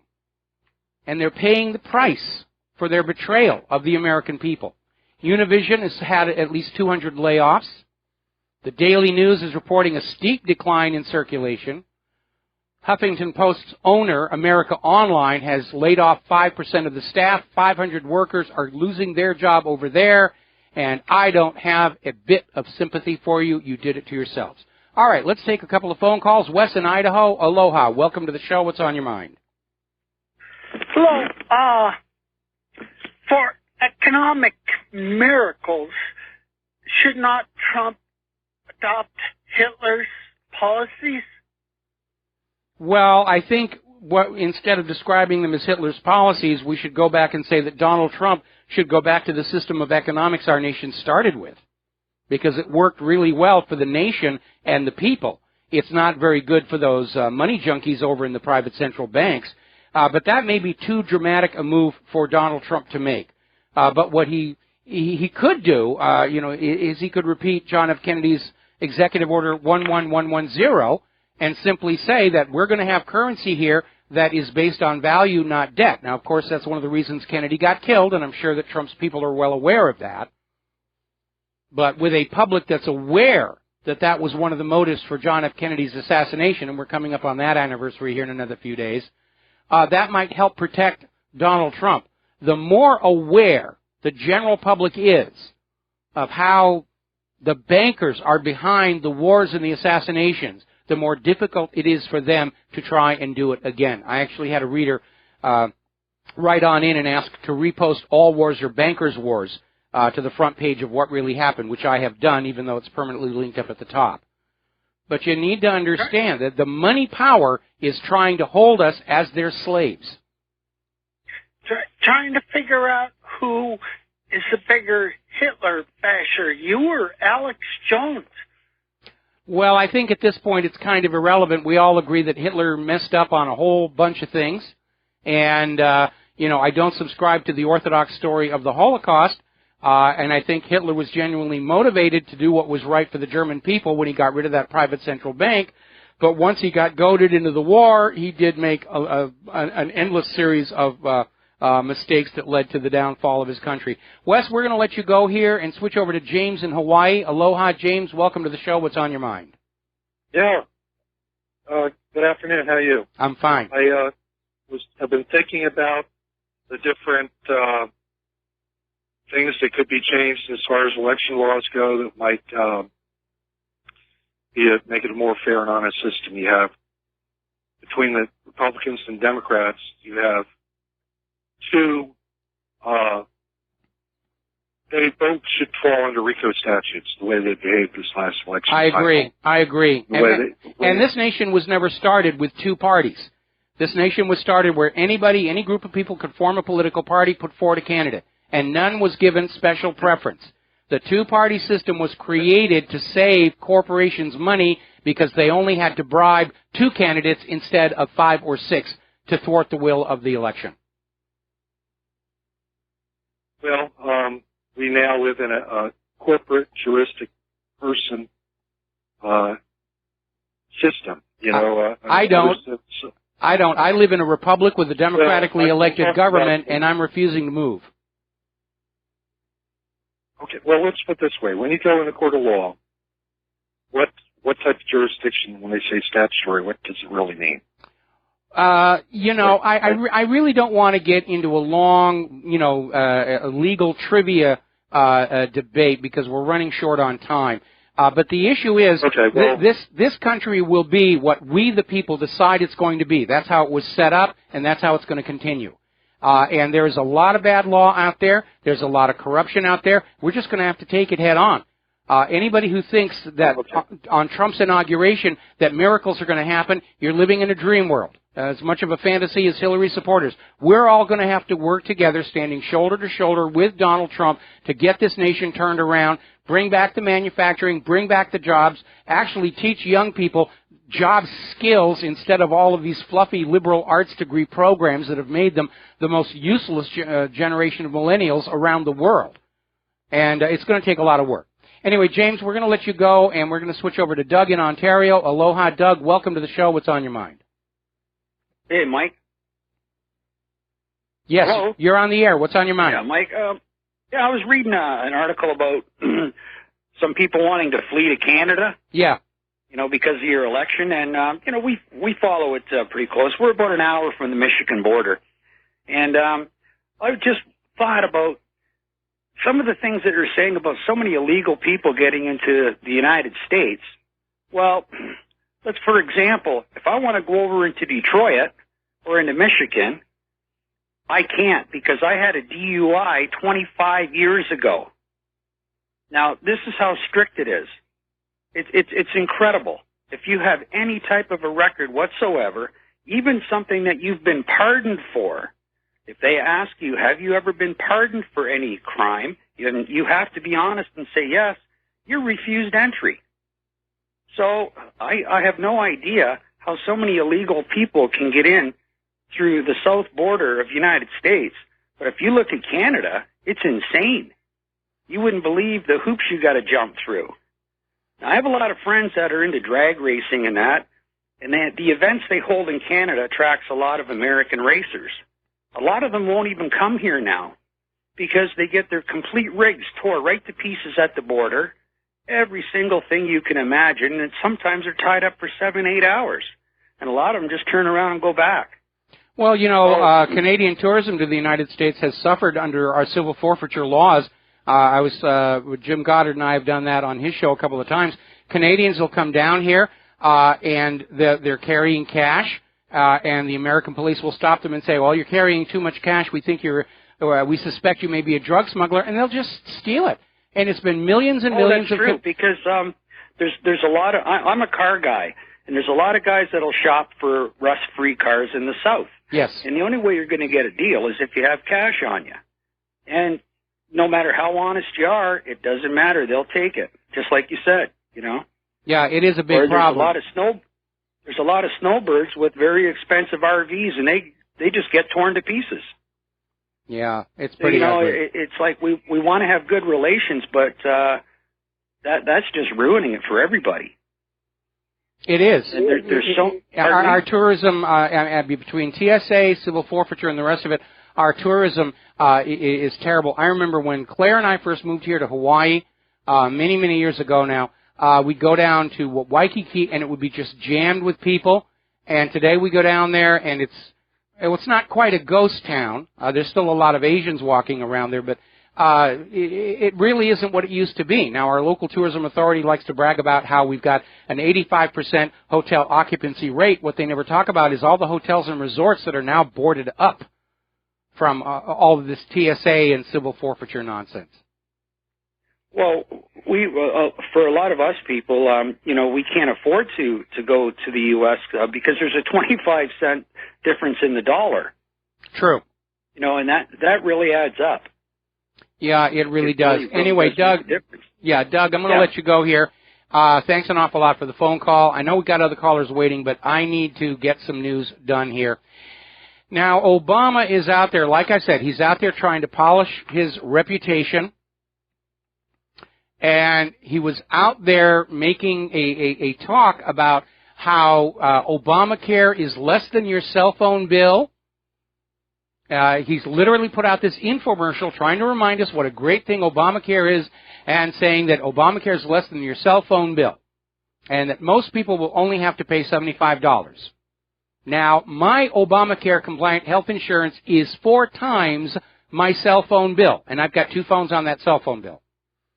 And they're paying the price for their betrayal of the American people. Univision has had at least 200 layoffs. The Daily News is reporting a steep decline in circulation. Huffington Post's owner, America Online, has laid off 5% of the staff. 500 workers are losing their job over there. And I don't have a bit of sympathy for you. You did it to yourselves. All right, let's take a couple of phone calls. Wes in Idaho, aloha. Welcome to the show. What's on your mind? Hello. For economic miracles, should not Trump adopt Hitler's policies? Well, I think instead of describing them as Hitler's policies, we should go back and say that Donald Trump should go back to the system of economics our nation started with, because it worked really well for the nation and the people. It's not very good for those money junkies over in the private central banks, but that may be too dramatic a move for Donald Trump to make. But what he could do, is he could repeat John F. Kennedy's Executive Order 11110 and simply say that we're going to have currency here that is based on value, not debt. Now, of course, that's one of the reasons Kennedy got killed, and I'm sure that Trump's people are well aware of that. But with a public that's aware that that was one of the motives for John F. Kennedy's assassination, and we're coming up on that anniversary here in another few days, that might help protect Donald Trump. The more aware the general public is of how the bankers are behind the wars and the assassinations, the more difficult it is for them to try and do it again. I actually had a reader write on in and ask to repost All Wars Are Bankers' Wars to the front page of What Really Happened, which I have done, even though it's permanently linked up at the top. But you need to understand that the money power is trying to hold us as their slaves. Trying to figure out who is the bigger Hitler basher, you or Alex Jones? Well, I think at this point it's kind of irrelevant. We all agree that Hitler messed up on a whole bunch of things. And, I don't subscribe to the Orthodox story of the Holocaust. And I think Hitler was genuinely motivated to do what was right for the German people when he got rid of that private central bank. But once he got goaded into the war, he did make an endless series of mistakes that led to the downfall of his country. Wes, we're going to let you go here and switch over to James in Hawaii. Aloha, James. Welcome to the show. What's on your mind? Yeah. Good afternoon. How are you? I'm fine. I've been thinking about the different things that could be changed as far as election laws go that might make it a more fair and honest system. You have, between the Republicans and Democrats, you have two, they both should fall under RICO statutes, the way they behaved this last election. I agree. And this nation was never started with two parties. This nation was started where any group of people could form a political party, put forward a candidate, and none was given special preference. The two-party system was created to save corporations money because they only had to bribe two candidates instead of 5 or 6 to thwart the will of the election. Well, we now live in a corporate juristic person system. I don't. I live in a republic with a democratically elected government, and I'm refusing to move. Okay, well, let's put it this way. When you go in a court of law, what type of jurisdiction, when they say statutory, what does it really mean? I really don't want to get into a long, legal trivia debate because we're running short on time. But the issue is this country will be what we, the people, decide it's going to be. That's how it was set up, and that's how it's going to continue. And there's a lot of bad law out there. There's a lot of corruption out there. We're just going to have to take it head on. Anybody who thinks that on Trump's inauguration that miracles are going to happen, you're living in a dream world. As much of a fantasy as Hillary supporters. We're all going to have to work together, standing shoulder to shoulder with Donald Trump to get this nation turned around, bring back the manufacturing, bring back the jobs, actually teach young people job skills instead of all of these fluffy liberal arts degree programs that have made them the most useless generation of millennials around the world. And it's going to take a lot of work. Anyway, James, we're going to let you go, and we're going to switch over to Doug in Ontario. Aloha, Doug. Welcome to the show. What's on your mind? Hey, Mike. Yes, hello? You're on the air. What's on your mind? Yeah, Mike. I was reading an article about some people wanting to flee to Canada. Yeah. Because of your election, and we follow it pretty close. We're about an hour from the Michigan border, and I just thought about some of the things that you're saying about so many illegal people getting into the United States. Well, let's, for example, if I want to go over into Detroit or into Michigan, I can't because I had a DUI 25 years ago. Now, this is how strict it is. It's incredible. If you have any type of a record whatsoever, even something that you've been pardoned for, if they ask you, have you ever been pardoned for any crime, you have to be honest and say yes, you're refused entry. So I have no idea how so many illegal people can get in through the south border of the United States. But if you look at Canada, it's insane. You wouldn't believe the hoops you got to jump through. Now, I have a lot of friends that are into drag racing and that, and the events they hold in Canada attracts a lot of American racers. A lot of them won't even come here now because they get their complete rigs tore right to pieces at the border, every single thing you can imagine, and sometimes they're tied up for 7-8 hours. And a lot of them just turn around and go back. Well, Canadian tourism to the United States has suffered under our civil forfeiture laws. I was with Jim Goddard, and I have done that on his show a couple of times. Canadians will come down here, and they're carrying cash, and the American police will stop them and say, well, you're carrying too much cash. We think we suspect you may be a drug smuggler, and they'll just steal it. And it's been millions and millions that's true, because there's a lot of, I'm a car guy, and there's a lot of guys that'll shop for rust-free cars in the South. Yes. And the only way you're going to get a deal is if you have cash on you. And no matter how honest you are, it doesn't matter. They'll take it, just like you said, Yeah, it is a big problem. There's a lot of snowbirds with very expensive RVs, and they just get torn to pieces. Yeah, it's pretty ugly. It's like we want to have good relations, but that's just ruining it for everybody. It is. And there's so our tourism between TSA, civil forfeiture, and the rest of it. Our tourism is terrible. I remember when Claire and I first moved here to Hawaii many, many years ago now, we'd go down to Waikiki, and it would be just jammed with people. And today we go down there, and it's not quite a ghost town. There's still a lot of Asians walking around there, but it really isn't what it used to be. Now, our local tourism authority likes to brag about how we've got an 85% hotel occupancy rate. What they never talk about is all the hotels and resorts that are now boarded up from all of this TSA and civil forfeiture nonsense. Well, for a lot of us people, we can't afford to go to the U.S. Because there's a 25-cent difference in the dollar. True. And that really adds up. Yeah, it really does. Anyway, Doug. Yeah, Doug, I'm going to let you go here. Thanks an awful lot for the phone call. I know we've got other callers waiting, but I need to get some news done here. Now, Obama is out there, like I said, he's out there trying to polish his reputation. And he was out there making a talk about how Obamacare is less than your cell phone bill. He's literally put out this infomercial trying to remind us what a great thing Obamacare is and saying that Obamacare is less than your cell phone bill and that most people will only have to pay $75. Now, my Obamacare-compliant health insurance is 4 times my cell phone bill, and I've got 2 phones on that cell phone bill.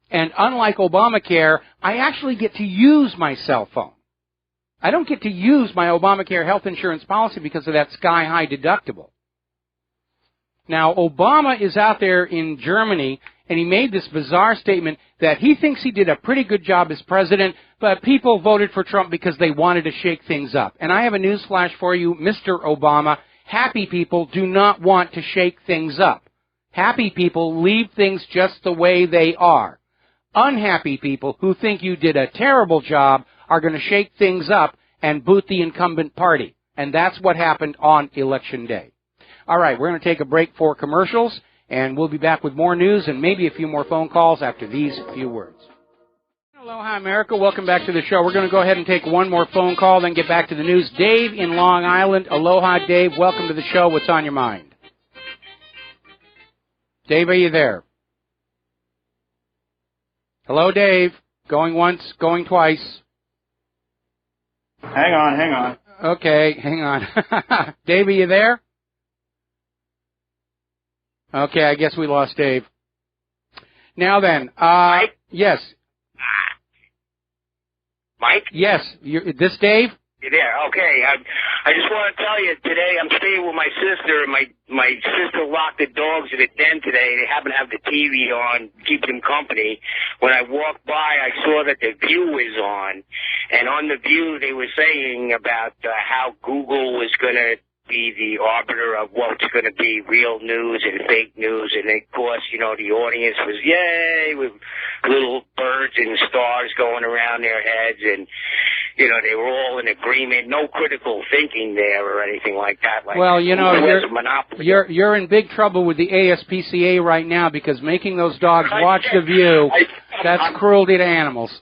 And unlike Obamacare, I actually get to use my cell phone. I don't get to use my Obamacare health insurance policy because of that sky-high deductible. Now, Obama is out there in Germany, and he made this bizarre statement that he thinks he did a pretty good job as president, but people voted for Trump because they wanted to shake things up. And I have a news flash for you, Mr. Obama. Happy people do not want to shake things up. Happy people leave things just the way they are. Unhappy people who think you did a terrible job are going to shake things up and boot the incumbent party. And that's what happened on Election Day. All right, we're going to take a break for commercials, and we'll be back with more news and maybe a few more phone calls after these few words. Aloha, America. Welcome back to the show. We're going to go ahead and take one more phone call, then get back to the news. Dave in Long Island. Aloha, Dave. Welcome to the show. What's on your mind? Dave, are you there? Hello, Dave. Going once, going twice. Hang on. Okay, hang on. Dave, are you there? Okay, I guess we lost Dave. Now then, Mike? Yes. Mike? Yes, this Dave? You're there. Okay. I just want to tell you, today I'm staying with my sister, and my sister locked the dogs in the den today. They happen to have the TV on, keep them company. When I walked by, I saw that the View was on, and on the View they were saying about how Google was going to be the arbiter of what's going to be real news and fake news, and of course, you know, the audience was yay with little birds and stars going around their heads, and you know, they were all in agreement, no critical thinking there or anything like that. Like, well, you know, you're in big trouble with the ASPCA right now because making those dogs watch The View, that's cruelty to animals.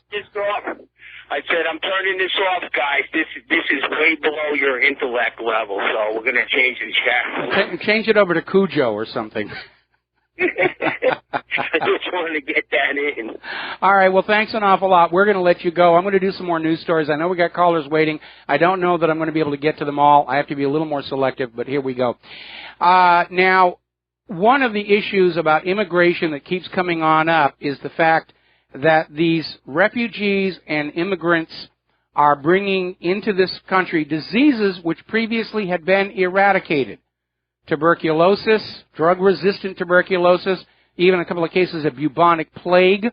I said, I'm turning this off, guys. This is way below your intellect level, so we're going to change the channel. Change it over to Cujo or something. I just wanted to get that in. All right, well, thanks an awful lot. We're going to let you go. I'm going to do some more news stories. I know we got callers waiting. I don't know that I'm going to be able to get to them all. I have to be a little more selective, but here we go. Now, one of the issues about immigration that keeps coming on up is the fact that these refugees and immigrants are bringing into this country diseases which previously had been eradicated. Tuberculosis, drug-resistant tuberculosis, even a couple of cases of bubonic plague.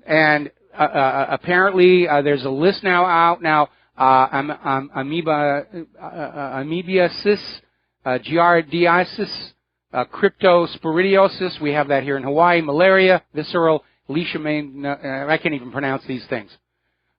And apparently there's a list now out now, amoebiasis, giardiasis, cryptosporidiosis. We have that here in Hawaii. Malaria, visceral leishmania. I can't even pronounce these things.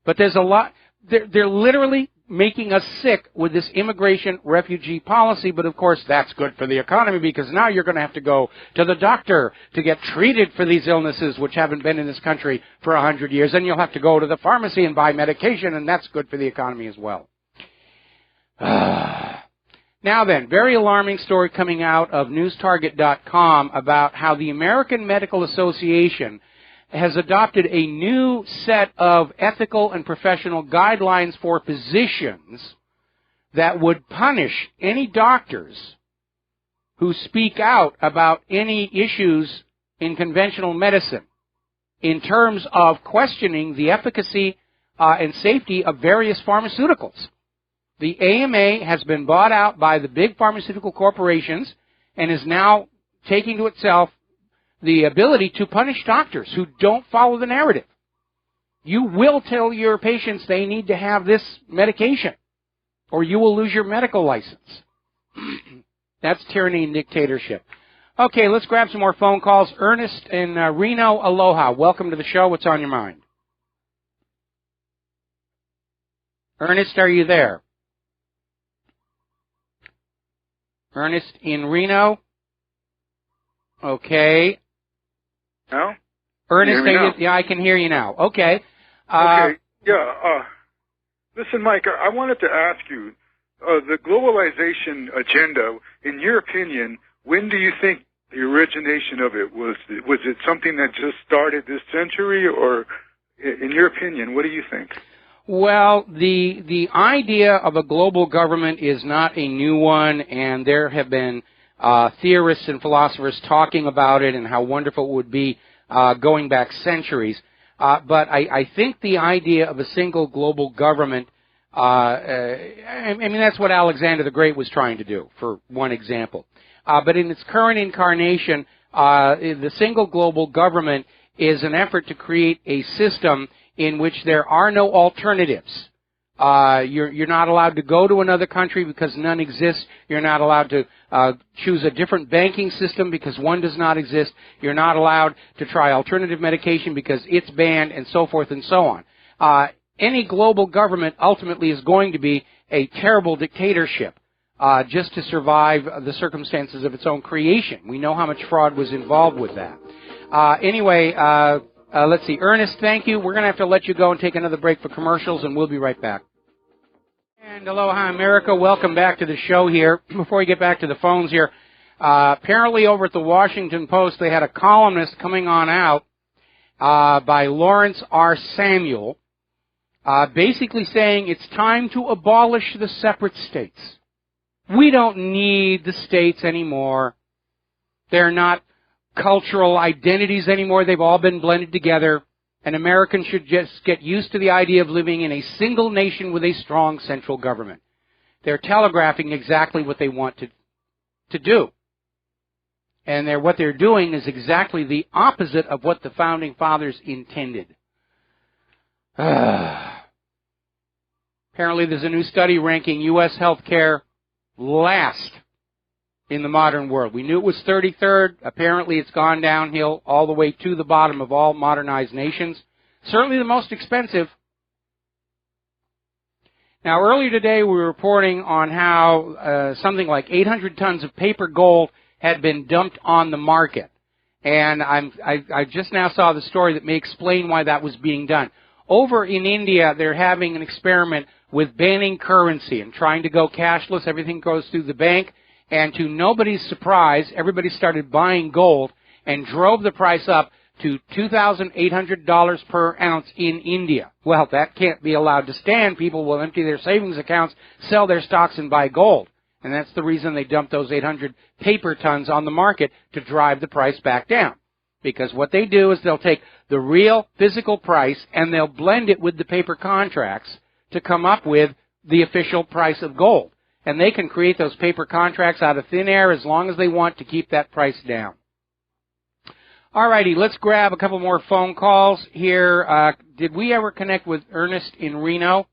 But there's a lot. They're literally making us sick with this immigration refugee policy, but of course that's good for the economy because now you're going to have to go to the doctor to get treated for these illnesses which haven't been in this country for 100 years, and you'll have to go to the pharmacy and buy medication, and that's good for the economy as well. Now then, very alarming story coming out of newstarget.com about how the American Medical Association has adopted a new set of ethical and professional guidelines for physicians that would punish any doctors who speak out about any issues in conventional medicine in terms of questioning the efficacy and safety of various pharmaceuticals. The AMA has been bought out by the big pharmaceutical corporations and is now taking to itself the ability to punish doctors who don't follow the narrative. You will tell your patients they need to have this medication, or you will lose your medical license. That's tyranny and dictatorship. Okay, let's grab some more phone calls. Ernest in Reno, aloha. Welcome to the show. What's on your mind? Ernest, are you there? Ernest in Reno? Okay. No? Ernest, yeah, I can hear you now. Okay. Okay. Yeah. Listen, Mike, I wanted to ask you, the globalization agenda, in your opinion, when do you think the origination of it was? Was it something that just started this century, or in your opinion, what do you think? Well, the idea of a global government is not a new one, and there have been theorists and philosophers talking about it and how wonderful it would be going back centuries. But I think the idea of a single global government, I mean, that's what Alexander the Great was trying to do, for one example. But in its current incarnation, the single global government is an effort to create a system in which there are no alternatives. You're not allowed to go to another country because none exists. You're not allowed to choose a different banking system because one does not exist. You're not allowed to try alternative medication because it's banned, and so forth and so on. Any global government ultimately is going to be a terrible dictatorship just to survive the circumstances of its own creation. We know how much fraud was involved with that. Anyway, let's see. Ernest, thank you. We're going to have to let you go and take another break for commercials, and we'll be right back. And aloha, America. Welcome back to the show here. Before we get back to the phones here, apparently over at the Washington Post, they had a columnist coming on out by Lawrence R. Samuel, basically saying it's time to abolish the separate states. We don't need the states anymore. They're not cultural identities anymore. They've all been blended together. And Americans should just get used to the idea of living in a single nation with a strong central government. They're telegraphing exactly what they want to do. And what they're doing is exactly the opposite of what the Founding Fathers intended. Apparently there's a new study ranking U.S. healthcare last in the modern world. We knew it was 33rd. Apparently it's gone downhill all the way to the bottom of all modernized nations. Certainly the most expensive. Now, earlier today we were reporting on how something like 800 tons of paper gold had been dumped on the market. And I just now saw the story that may explain why that was being done. Over in India, they're having an experiment with banning currency and trying to go cashless. Everything goes through the bank. And to nobody's surprise, everybody started buying gold and drove the price up to $2,800 per ounce in India. Well, that can't be allowed to stand. People will empty their savings accounts, sell their stocks, and buy gold. And that's the reason they dumped those 800 paper tons on the market to drive the price back down. Because what they do is they'll take the real physical price and they'll blend it with the paper contracts to come up with the official price of gold. And they can create those paper contracts out of thin air as long as they want to keep that price down. All righty, let's grab a couple more phone calls here. Did we ever connect with Ernest in Reno?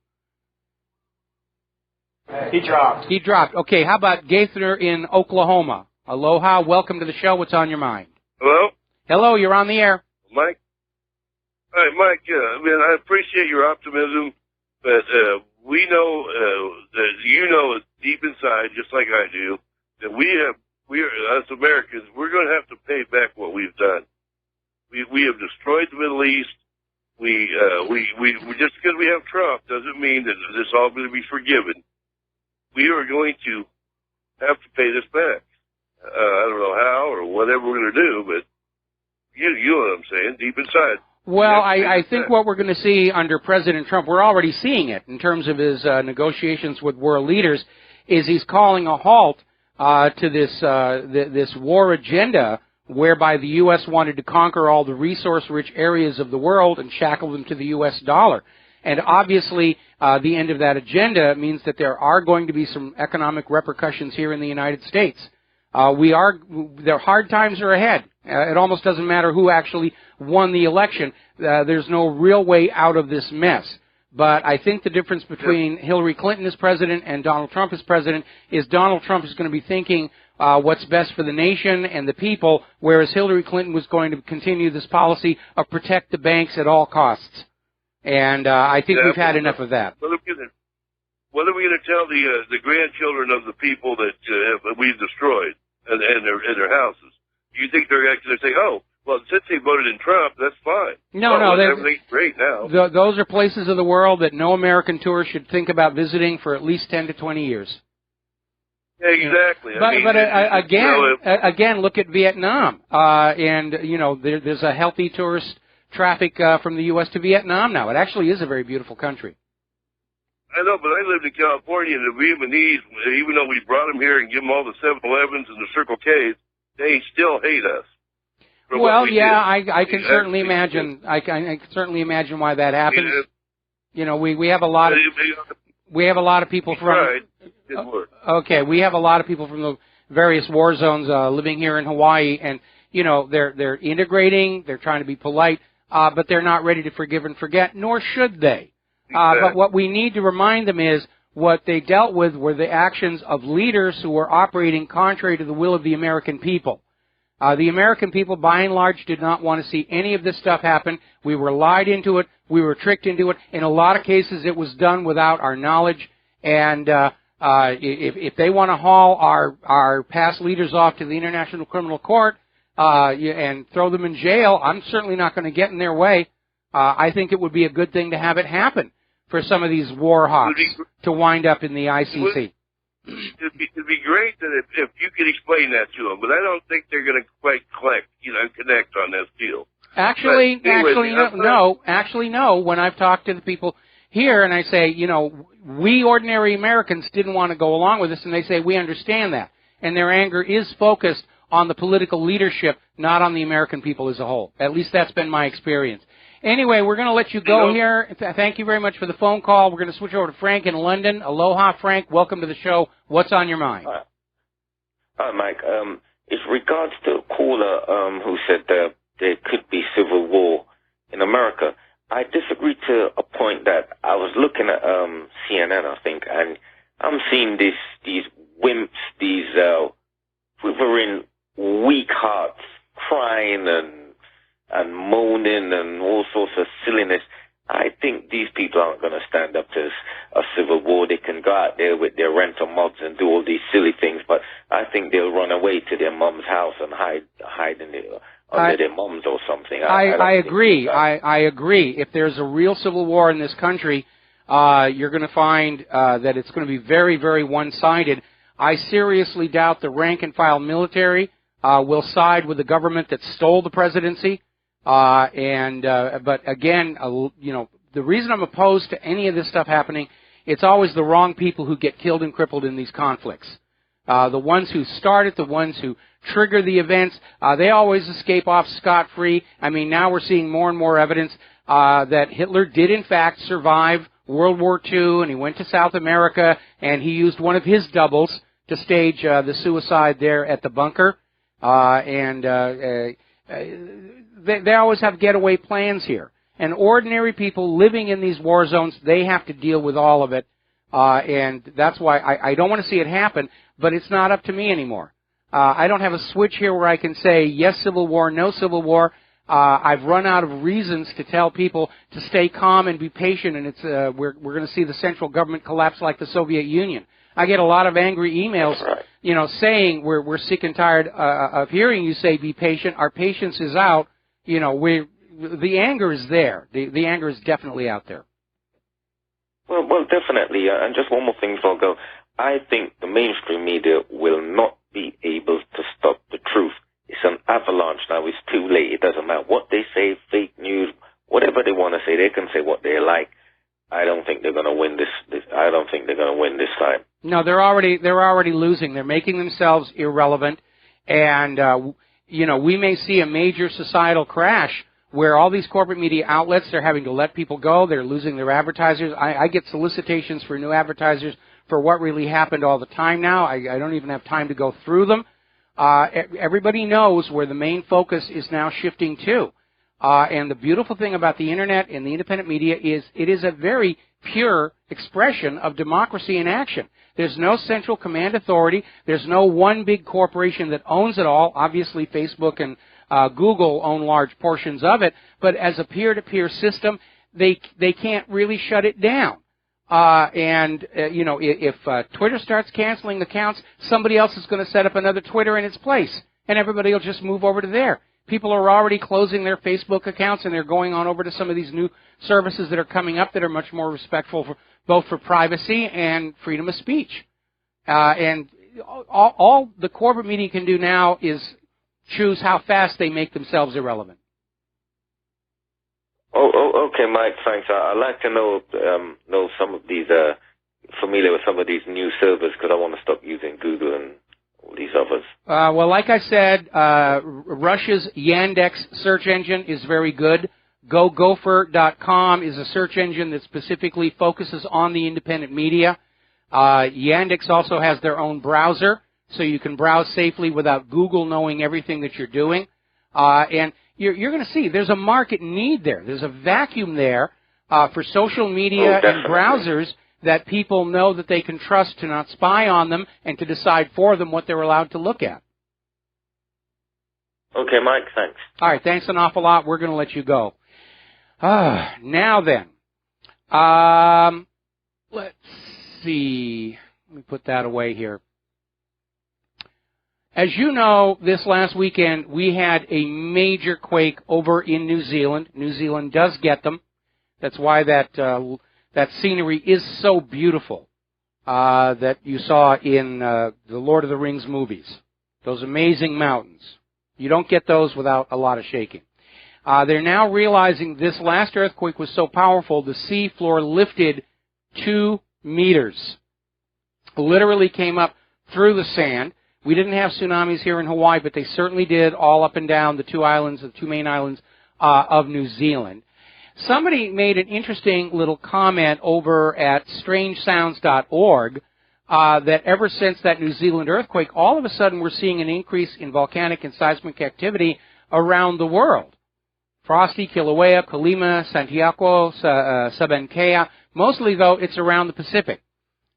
He dropped. He dropped. Okay, how about Gaither in Oklahoma? Aloha, welcome to the show. What's on your mind? Hello? Hello, you're on the air. Mike? Hi, Mike. I appreciate your optimism, but we know that you know deep inside, just like I do, that we are as Americans, we're going to have to pay back what we've done. We have destroyed the Middle East. We just because we have Trump doesn't mean that it's all going to be forgiven. We are going to have to pay this back. I don't know how or whatever we're going to do, but you know what I'm saying, deep inside. Well, I think what we're going to see under President Trump, we're already seeing it in terms of his negotiations with world leaders, is he's calling a halt to this war agenda whereby the U.S. wanted to conquer all the resource-rich areas of the world and shackle them to the U.S. dollar. And obviously, the end of that agenda means that there are going to be some economic repercussions here in the United States. Their hard times are ahead. It almost doesn't matter who actually won the election. There's no real way out of this mess. But I think the difference between Hillary Clinton as president and Donald Trump as president is Donald Trump is going to be thinking what's best for the nation and the people, whereas Hillary Clinton was going to continue this policy of protect the banks at all costs. And I think we've had enough of that. What are we going to tell the grandchildren of the people that we've destroyed and their houses? Do you think they're actually going to say, oh, well, since they voted in Trump, that's fine. No, everything's great now. Those are places of the world that no American tourist should think about visiting for at least 10 to 20 years. Yeah, exactly. Again, look at Vietnam. There's a healthy tourist traffic from the U.S. to Vietnam now. It actually is a very beautiful country. I know, but I lived in California, and the Vietnamese, even though we brought them here and give them all the 7-Elevens and the Circle K's, they still hate us. Well, yeah, I can certainly imagine. I can certainly imagine why that happens. We have a lot of people from. Okay, we have a lot of people from the various war zones living here in Hawaii, and they're integrating, they're trying to be polite, but they're not ready to forgive and forget, nor should they. But what we need to remind them is what they dealt with were the actions of leaders who were operating contrary to the will of the American people. The American people, by and large, did not want to see any of this stuff happen. We were lied into it. We were tricked into it. In a lot of cases, it was done without our knowledge. And if they want to haul our past leaders off to the International Criminal Court and throw them in jail, I'm certainly not going to get in their way. I think it would be a good thing to have it happen for some of these war hawks to wind up in the ICC. It'd be great that if you could explain that to them, but I don't think they're going to quite connect on this deal. Actually, no. When I've talked to the people here and I say, we ordinary Americans didn't want to go along with this, and they say, we understand that. And their anger is focused on the political leadership, not on the American people as a whole. At least that's been my experience. Anyway, we're going to let you go here. Thank you very much for the phone call. We're going to switch over to Frank in London. Aloha, Frank. Welcome to the show. What's on your mind? Hi, Mike. It's regards to a caller who said that there could be civil war in America. I disagree to a point that I was looking at CNN, I think, and I'm seeing these wimps, these quivering, weak hearts, crying and moaning and all sorts of silliness. I think these people aren't going to stand up to a civil war. They can go out there with their rental mods and do all these silly things, but I think they'll run away to their mom's house and hide in under their moms or something. I agree. I agree. If there's a real civil war in this country, you're going to find that it's going to be very, very one-sided. I seriously doubt the rank-and-file military will side with the government that stole the presidency. But again, the reason I'm opposed to any of this stuff happening, it's always the wrong people who get killed and crippled in these conflicts. The ones who start it, the ones who trigger the events, they always escape off scot-free. I mean, now we're seeing more and more evidence that Hitler did in fact survive World War II, and he went to South America, and he used one of his doubles to stage the suicide there at the bunker. They always have getaway plans here. And ordinary people living in these war zones, they have to deal with all of it. And that's why I don't want to see it happen, but it's not up to me anymore. I don't have a switch here where I can say, yes, civil war, no civil war. I've run out of reasons to tell people to stay calm and be patient, and we're going to see the central government collapse like the Soviet Union. I get a lot of angry emails, saying we're sick and tired of hearing you say be patient. Our patience is out. The anger is there. The anger is definitely out there. Well, definitely. And just one more thing before I go. I think the mainstream media will not be able to stop the truth. It's an avalanche now. It's too late. It doesn't matter what they say, fake news, whatever they want to say. They can say what they like. I don't think they're going to win this. I don't think they're going to win this time. No, they're already losing. They're making themselves irrelevant, and we may see a major societal crash where all these corporate media outlets, they're having to let people go. They're losing their advertisers. I get solicitations for new advertisers for What Really Happened all the time now. I don't even have time to go through them. Everybody knows where the main focus is now shifting to. And the beautiful thing about the Internet and the independent media is it is a very pure expression of democracy in action. There's no central command authority. There's no one big corporation that owns it all. Obviously, Facebook and Google own large portions of it. But as a peer-to-peer system, they can't really shut it down. If Twitter starts canceling accounts, somebody else is going to set up another Twitter in its place, and everybody will just move over to there. People are already closing their Facebook accounts, and they're going on over to some of these new services that are coming up that are much more respectful for both for privacy and freedom of speech. And all the corporate media can do now is choose how fast they make themselves irrelevant. Okay, Mike, thanks. I'd like to know some of these, familiar with some of these new servers, because I want to stop using Google and all these others. Well, like I said, Russia's Yandex search engine is very good. GoGopher.com is a search engine that specifically focuses on the independent media. Yandex also has their own browser, so you can browse safely without Google knowing everything that you're doing. And you're going to see there's a market need there. There's a vacuum there for social media and browsers that people know that they can trust to not spy on them and to decide for them what they're allowed to look at. Okay, Mike, thanks. All right, thanks an awful lot. We're going to let you go. Now then, let's see. Let me put that away here. As you know, this last weekend we had a major quake over in New Zealand. New Zealand does get them. That's why that scenery is so beautiful that you saw in the Lord of the Rings movies. Those amazing mountains. You don't get those without a lot of shaking. They're now realizing this last earthquake was so powerful, the sea floor lifted 2 meters. Literally came up through the sand. We didn't have tsunamis here in Hawaii, but they certainly did all up and down the 2 islands, the 2 main islands of New Zealand. Somebody made an interesting little comment over at strangesounds.org that ever since that New Zealand earthquake, all of a sudden we're seeing an increase in volcanic and seismic activity around the world. Frosty, Kilauea, Colima, Santiago, Sabancaya. Mostly, though, it's around the Pacific.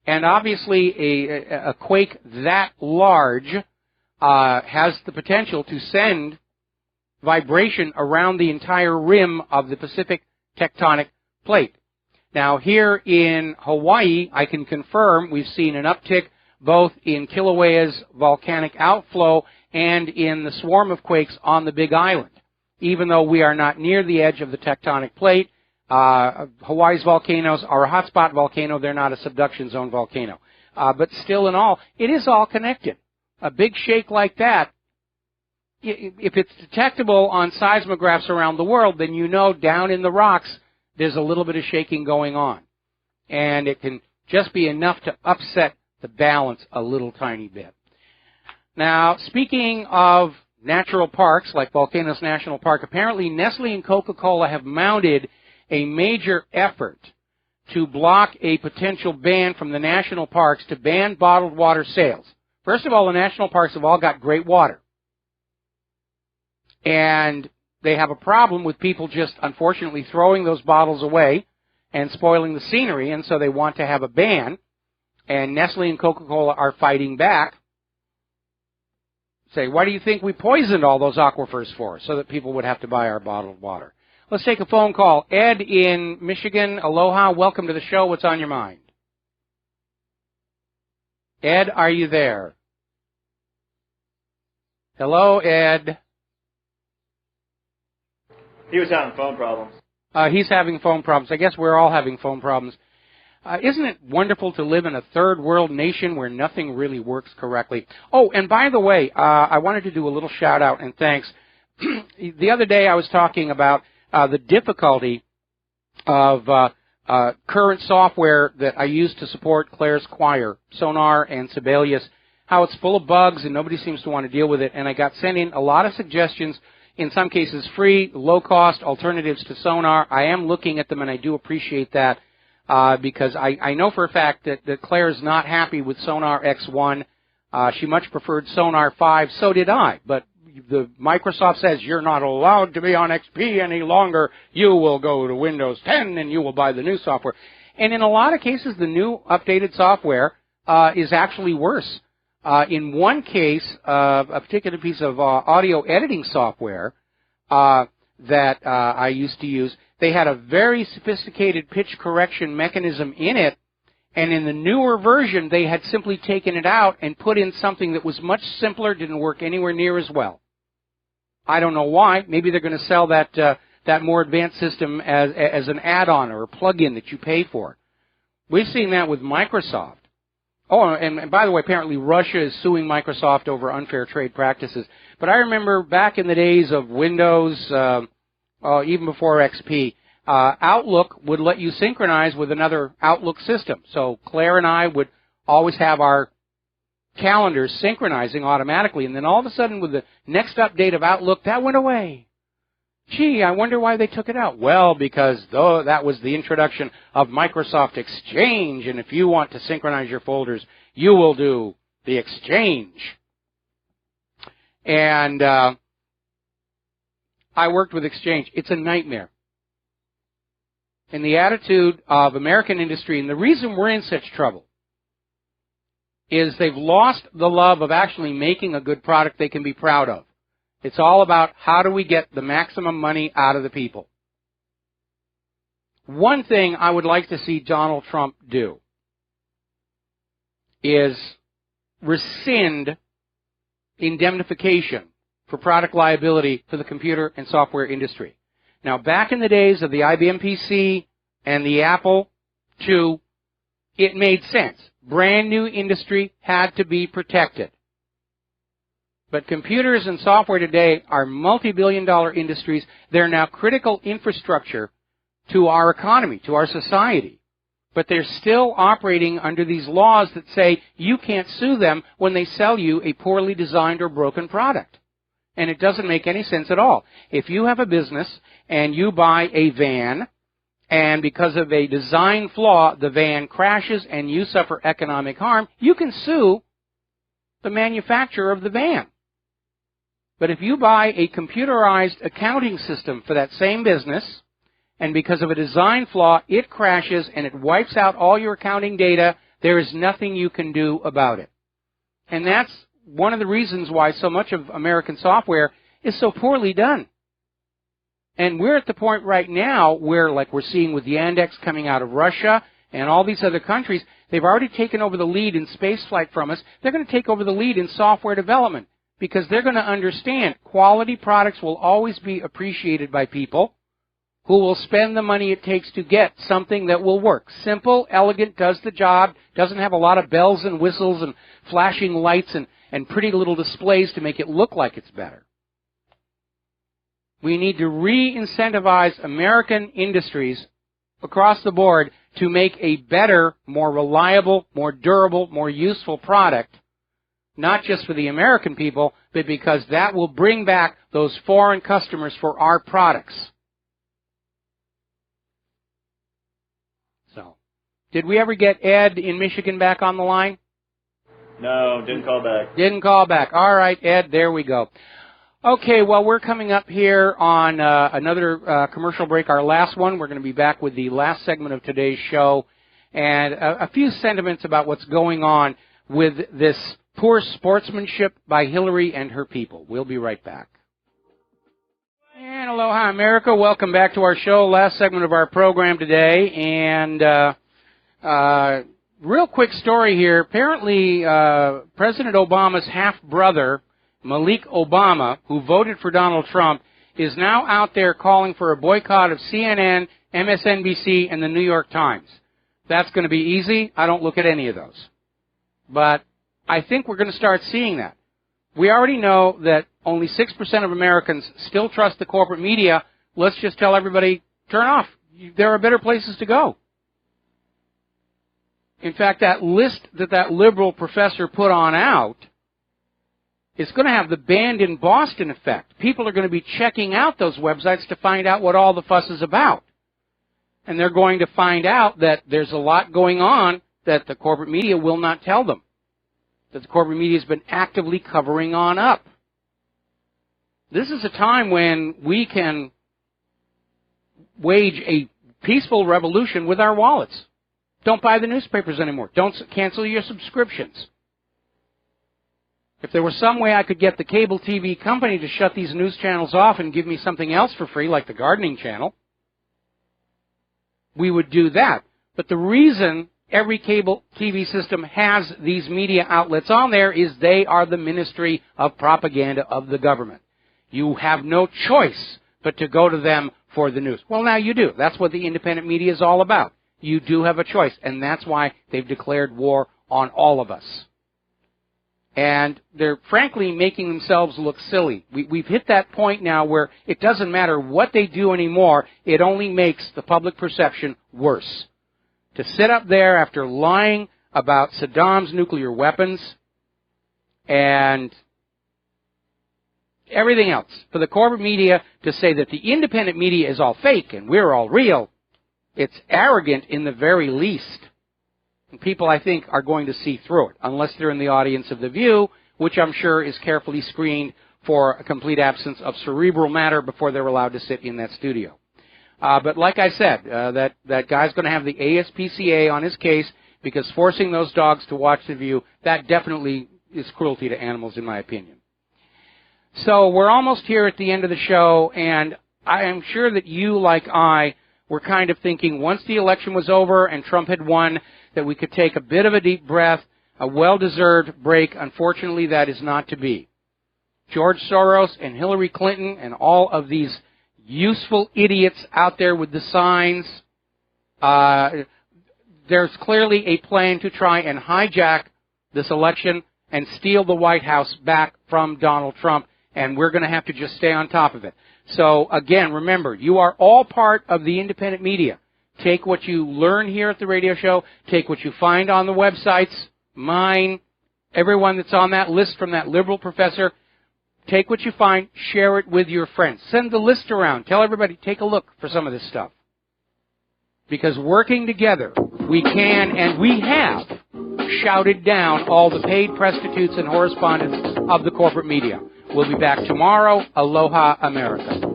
And obviously a quake that large has the potential to send vibration around the entire rim of the Pacific tectonic plate. Now, here in Hawaii, I can confirm we've seen an uptick both in Kilauea's volcanic outflow and in the swarm of quakes on the Big Island. Even though we are not near the edge of the tectonic plate, Hawaii's volcanoes are a hotspot volcano. They're not a subduction zone volcano. But still in all, it is all connected. A big shake like that, if it's detectable on seismographs around the world, then you know down in the rocks there's a little bit of shaking going on. And it can just be enough to upset the balance a little tiny bit. Now, speaking of natural parks like Volcanoes National Park, apparently Nestle and Coca-Cola have mounted a major effort to block a potential ban from the national parks to ban bottled water sales. First of all, the national parks have all got great water. And they have a problem with people just, unfortunately, throwing those bottles away and spoiling the scenery, and so they want to have a ban. And Nestle and Coca-Cola are fighting back. Say, why do you think we poisoned all those aquifers for? So that people would have to buy our bottled water. Let's take a phone call. Ed in Michigan, aloha. Welcome to the show. What's on your mind? Ed, are you there? Hello, Ed. He was having phone problems. He's having phone problems. I guess we're all having phone problems. Isn't it wonderful to live in a third world nation where nothing really works correctly? Oh, and by the way, I wanted to do a little shout out and thanks. The other day I was talking about the difficulty of current software that I use to support Claire's choir, Sonar and Sibelius, how it's full of bugs and nobody seems to want to deal with it. And I got sent in a lot of suggestions, in some cases free, low-cost alternatives to Sonar. I am looking at them, and I do appreciate that because I know for a fact that Claire is not happy with Sonar X1. She much preferred Sonar 5. So did I. But the Microsoft says you're not allowed to be on XP any longer. You will go to Windows 10, and you will buy the new software. And in a lot of cases, the new updated software is actually worse. In one case, a particular piece of audio editing software that I used to use, they had a very sophisticated pitch correction mechanism in it, and in the newer version, they had simply taken it out and put in something that was much simpler, didn't work anywhere near as well. I don't know why. Maybe they're going to sell that more advanced system as an add-on or a plug-in that you pay for. We've seen that with Microsoft. Oh, and by the way, apparently Russia is suing Microsoft over unfair trade practices. But I remember back in the days of Windows, even before XP, Outlook would let you synchronize with another Outlook system. So Claire and I would always have our calendars synchronizing automatically. And then all of a sudden, with the next update of Outlook, that went away. Gee, I wonder why they took it out. Well, because that was the introduction of Microsoft Exchange, and if you want to synchronize your folders, you will do the Exchange. And I worked with Exchange. It's a nightmare. And the attitude of American industry, and the reason we're in such trouble, is they've lost the love of actually making a good product they can be proud of. It's all about how do we get the maximum money out of the people. One thing I would like to see Donald Trump do is rescind indemnification for product liability for the computer and software industry. Now, back in the days of the IBM PC and the Apple II, it made sense. Brand new industry had to be protected. But computers and software today are multi-billion-dollar industries. They're now critical infrastructure to our economy, to our society. But they're still operating under these laws that say you can't sue them when they sell you a poorly designed or broken product. And it doesn't make any sense at all. If you have a business and you buy a van, and because of a design flaw, the van crashes and you suffer economic harm, you can sue the manufacturer of the van. But if you buy a computerized accounting system for that same business, and because of a design flaw, it crashes and it wipes out all your accounting data, there is nothing you can do about it. And that's one of the reasons why so much of American software is so poorly done. And we're at the point right now where, like we're seeing with Yandex coming out of Russia and all these other countries, they've already taken over the lead in spaceflight from us. They're going to take over the lead in software development because they're going to understand quality products will always be appreciated by people who will spend the money it takes to get something that will work. Simple, elegant, does the job, doesn't have a lot of bells and whistles and flashing lights and pretty little displays to make it look like it's better. We need to re-incentivize American industries across the board to make a better, more reliable, more durable, more useful product, not just for the American people, but because that will bring back those foreign customers for our products. So, did we ever get Ed in Michigan back on the line? No, didn't call back. Didn't call back. All right, Ed, there we go. Okay, well, we're coming up here on another commercial break, our last one. We're going to be back with the last segment of today's show and a few sentiments about what's going on with this poor sportsmanship by Hillary and her people. We'll be right back. And aloha, America. Welcome back to our show, last segment of our program today. And real quick story here. Apparently, President Obama's half-brother, Malik Obama, who voted for Donald Trump, is now out there calling for a boycott of CNN, MSNBC, and the New York Times. That's going to be easy. I don't look at any of those. But I think we're going to start seeing that. We already know that only 6% of Americans still trust the corporate media. Let's just tell everybody, turn off. There are better places to go. In fact, that list that liberal professor put on out, it's going to have the banned in Boston effect. People are going to be checking out those websites to find out what all the fuss is about. And they're going to find out that there's a lot going on that the corporate media will not tell them, that the corporate media has been actively covering on up. This is a time when we can wage a peaceful revolution with our wallets. Don't buy the newspapers anymore. Don't cancel your subscriptions. If there was some way I could get the cable TV company to shut these news channels off and give me something else for free, like the gardening channel, we would do that. But the reason every cable TV system has these media outlets on there is they are the ministry of propaganda of the government. You have no choice but to go to them for the news. Well, now you do. That's what the independent media is all about. You do have a choice, and that's why they've declared war on all of us. And they're frankly making themselves look silly. We've hit that point now where it doesn't matter what they do anymore. It only makes the public perception worse. To sit up there after lying about Saddam's nuclear weapons and everything else, for the corporate media to say that the independent media is all fake and we're all real, it's arrogant in the very least. And people, I think, are going to see through it, unless they're in the audience of The View, which I'm sure is carefully screened for a complete absence of cerebral matter before they're allowed to sit in that studio. But like I said, that guy's going to have the ASPCA on his case because forcing those dogs to watch The View, that definitely is cruelty to animals in my opinion. So we're almost here at the end of the show, and I am sure that you, like I, were kind of thinking once the election was over and Trump had won that we could take a bit of a deep breath, a well-deserved break. Unfortunately, that is not to be. George Soros and Hillary Clinton and all of these useful idiots out there with the signs, there's clearly a plan to try and hijack this election and steal the White House back from Donald Trump, and we're going to have to just stay on top of it. So, again, remember, you are all part of the independent media. Take what you learn here at the radio show, take what you find on the websites, mine, everyone that's on that list from that liberal professor. Take what you find, share it with your friends. Send the list around. Tell everybody, take a look for some of this stuff. Because working together, we can and we have shouted down all the paid prostitutes and correspondents of the corporate media. We'll be back tomorrow. Aloha, America.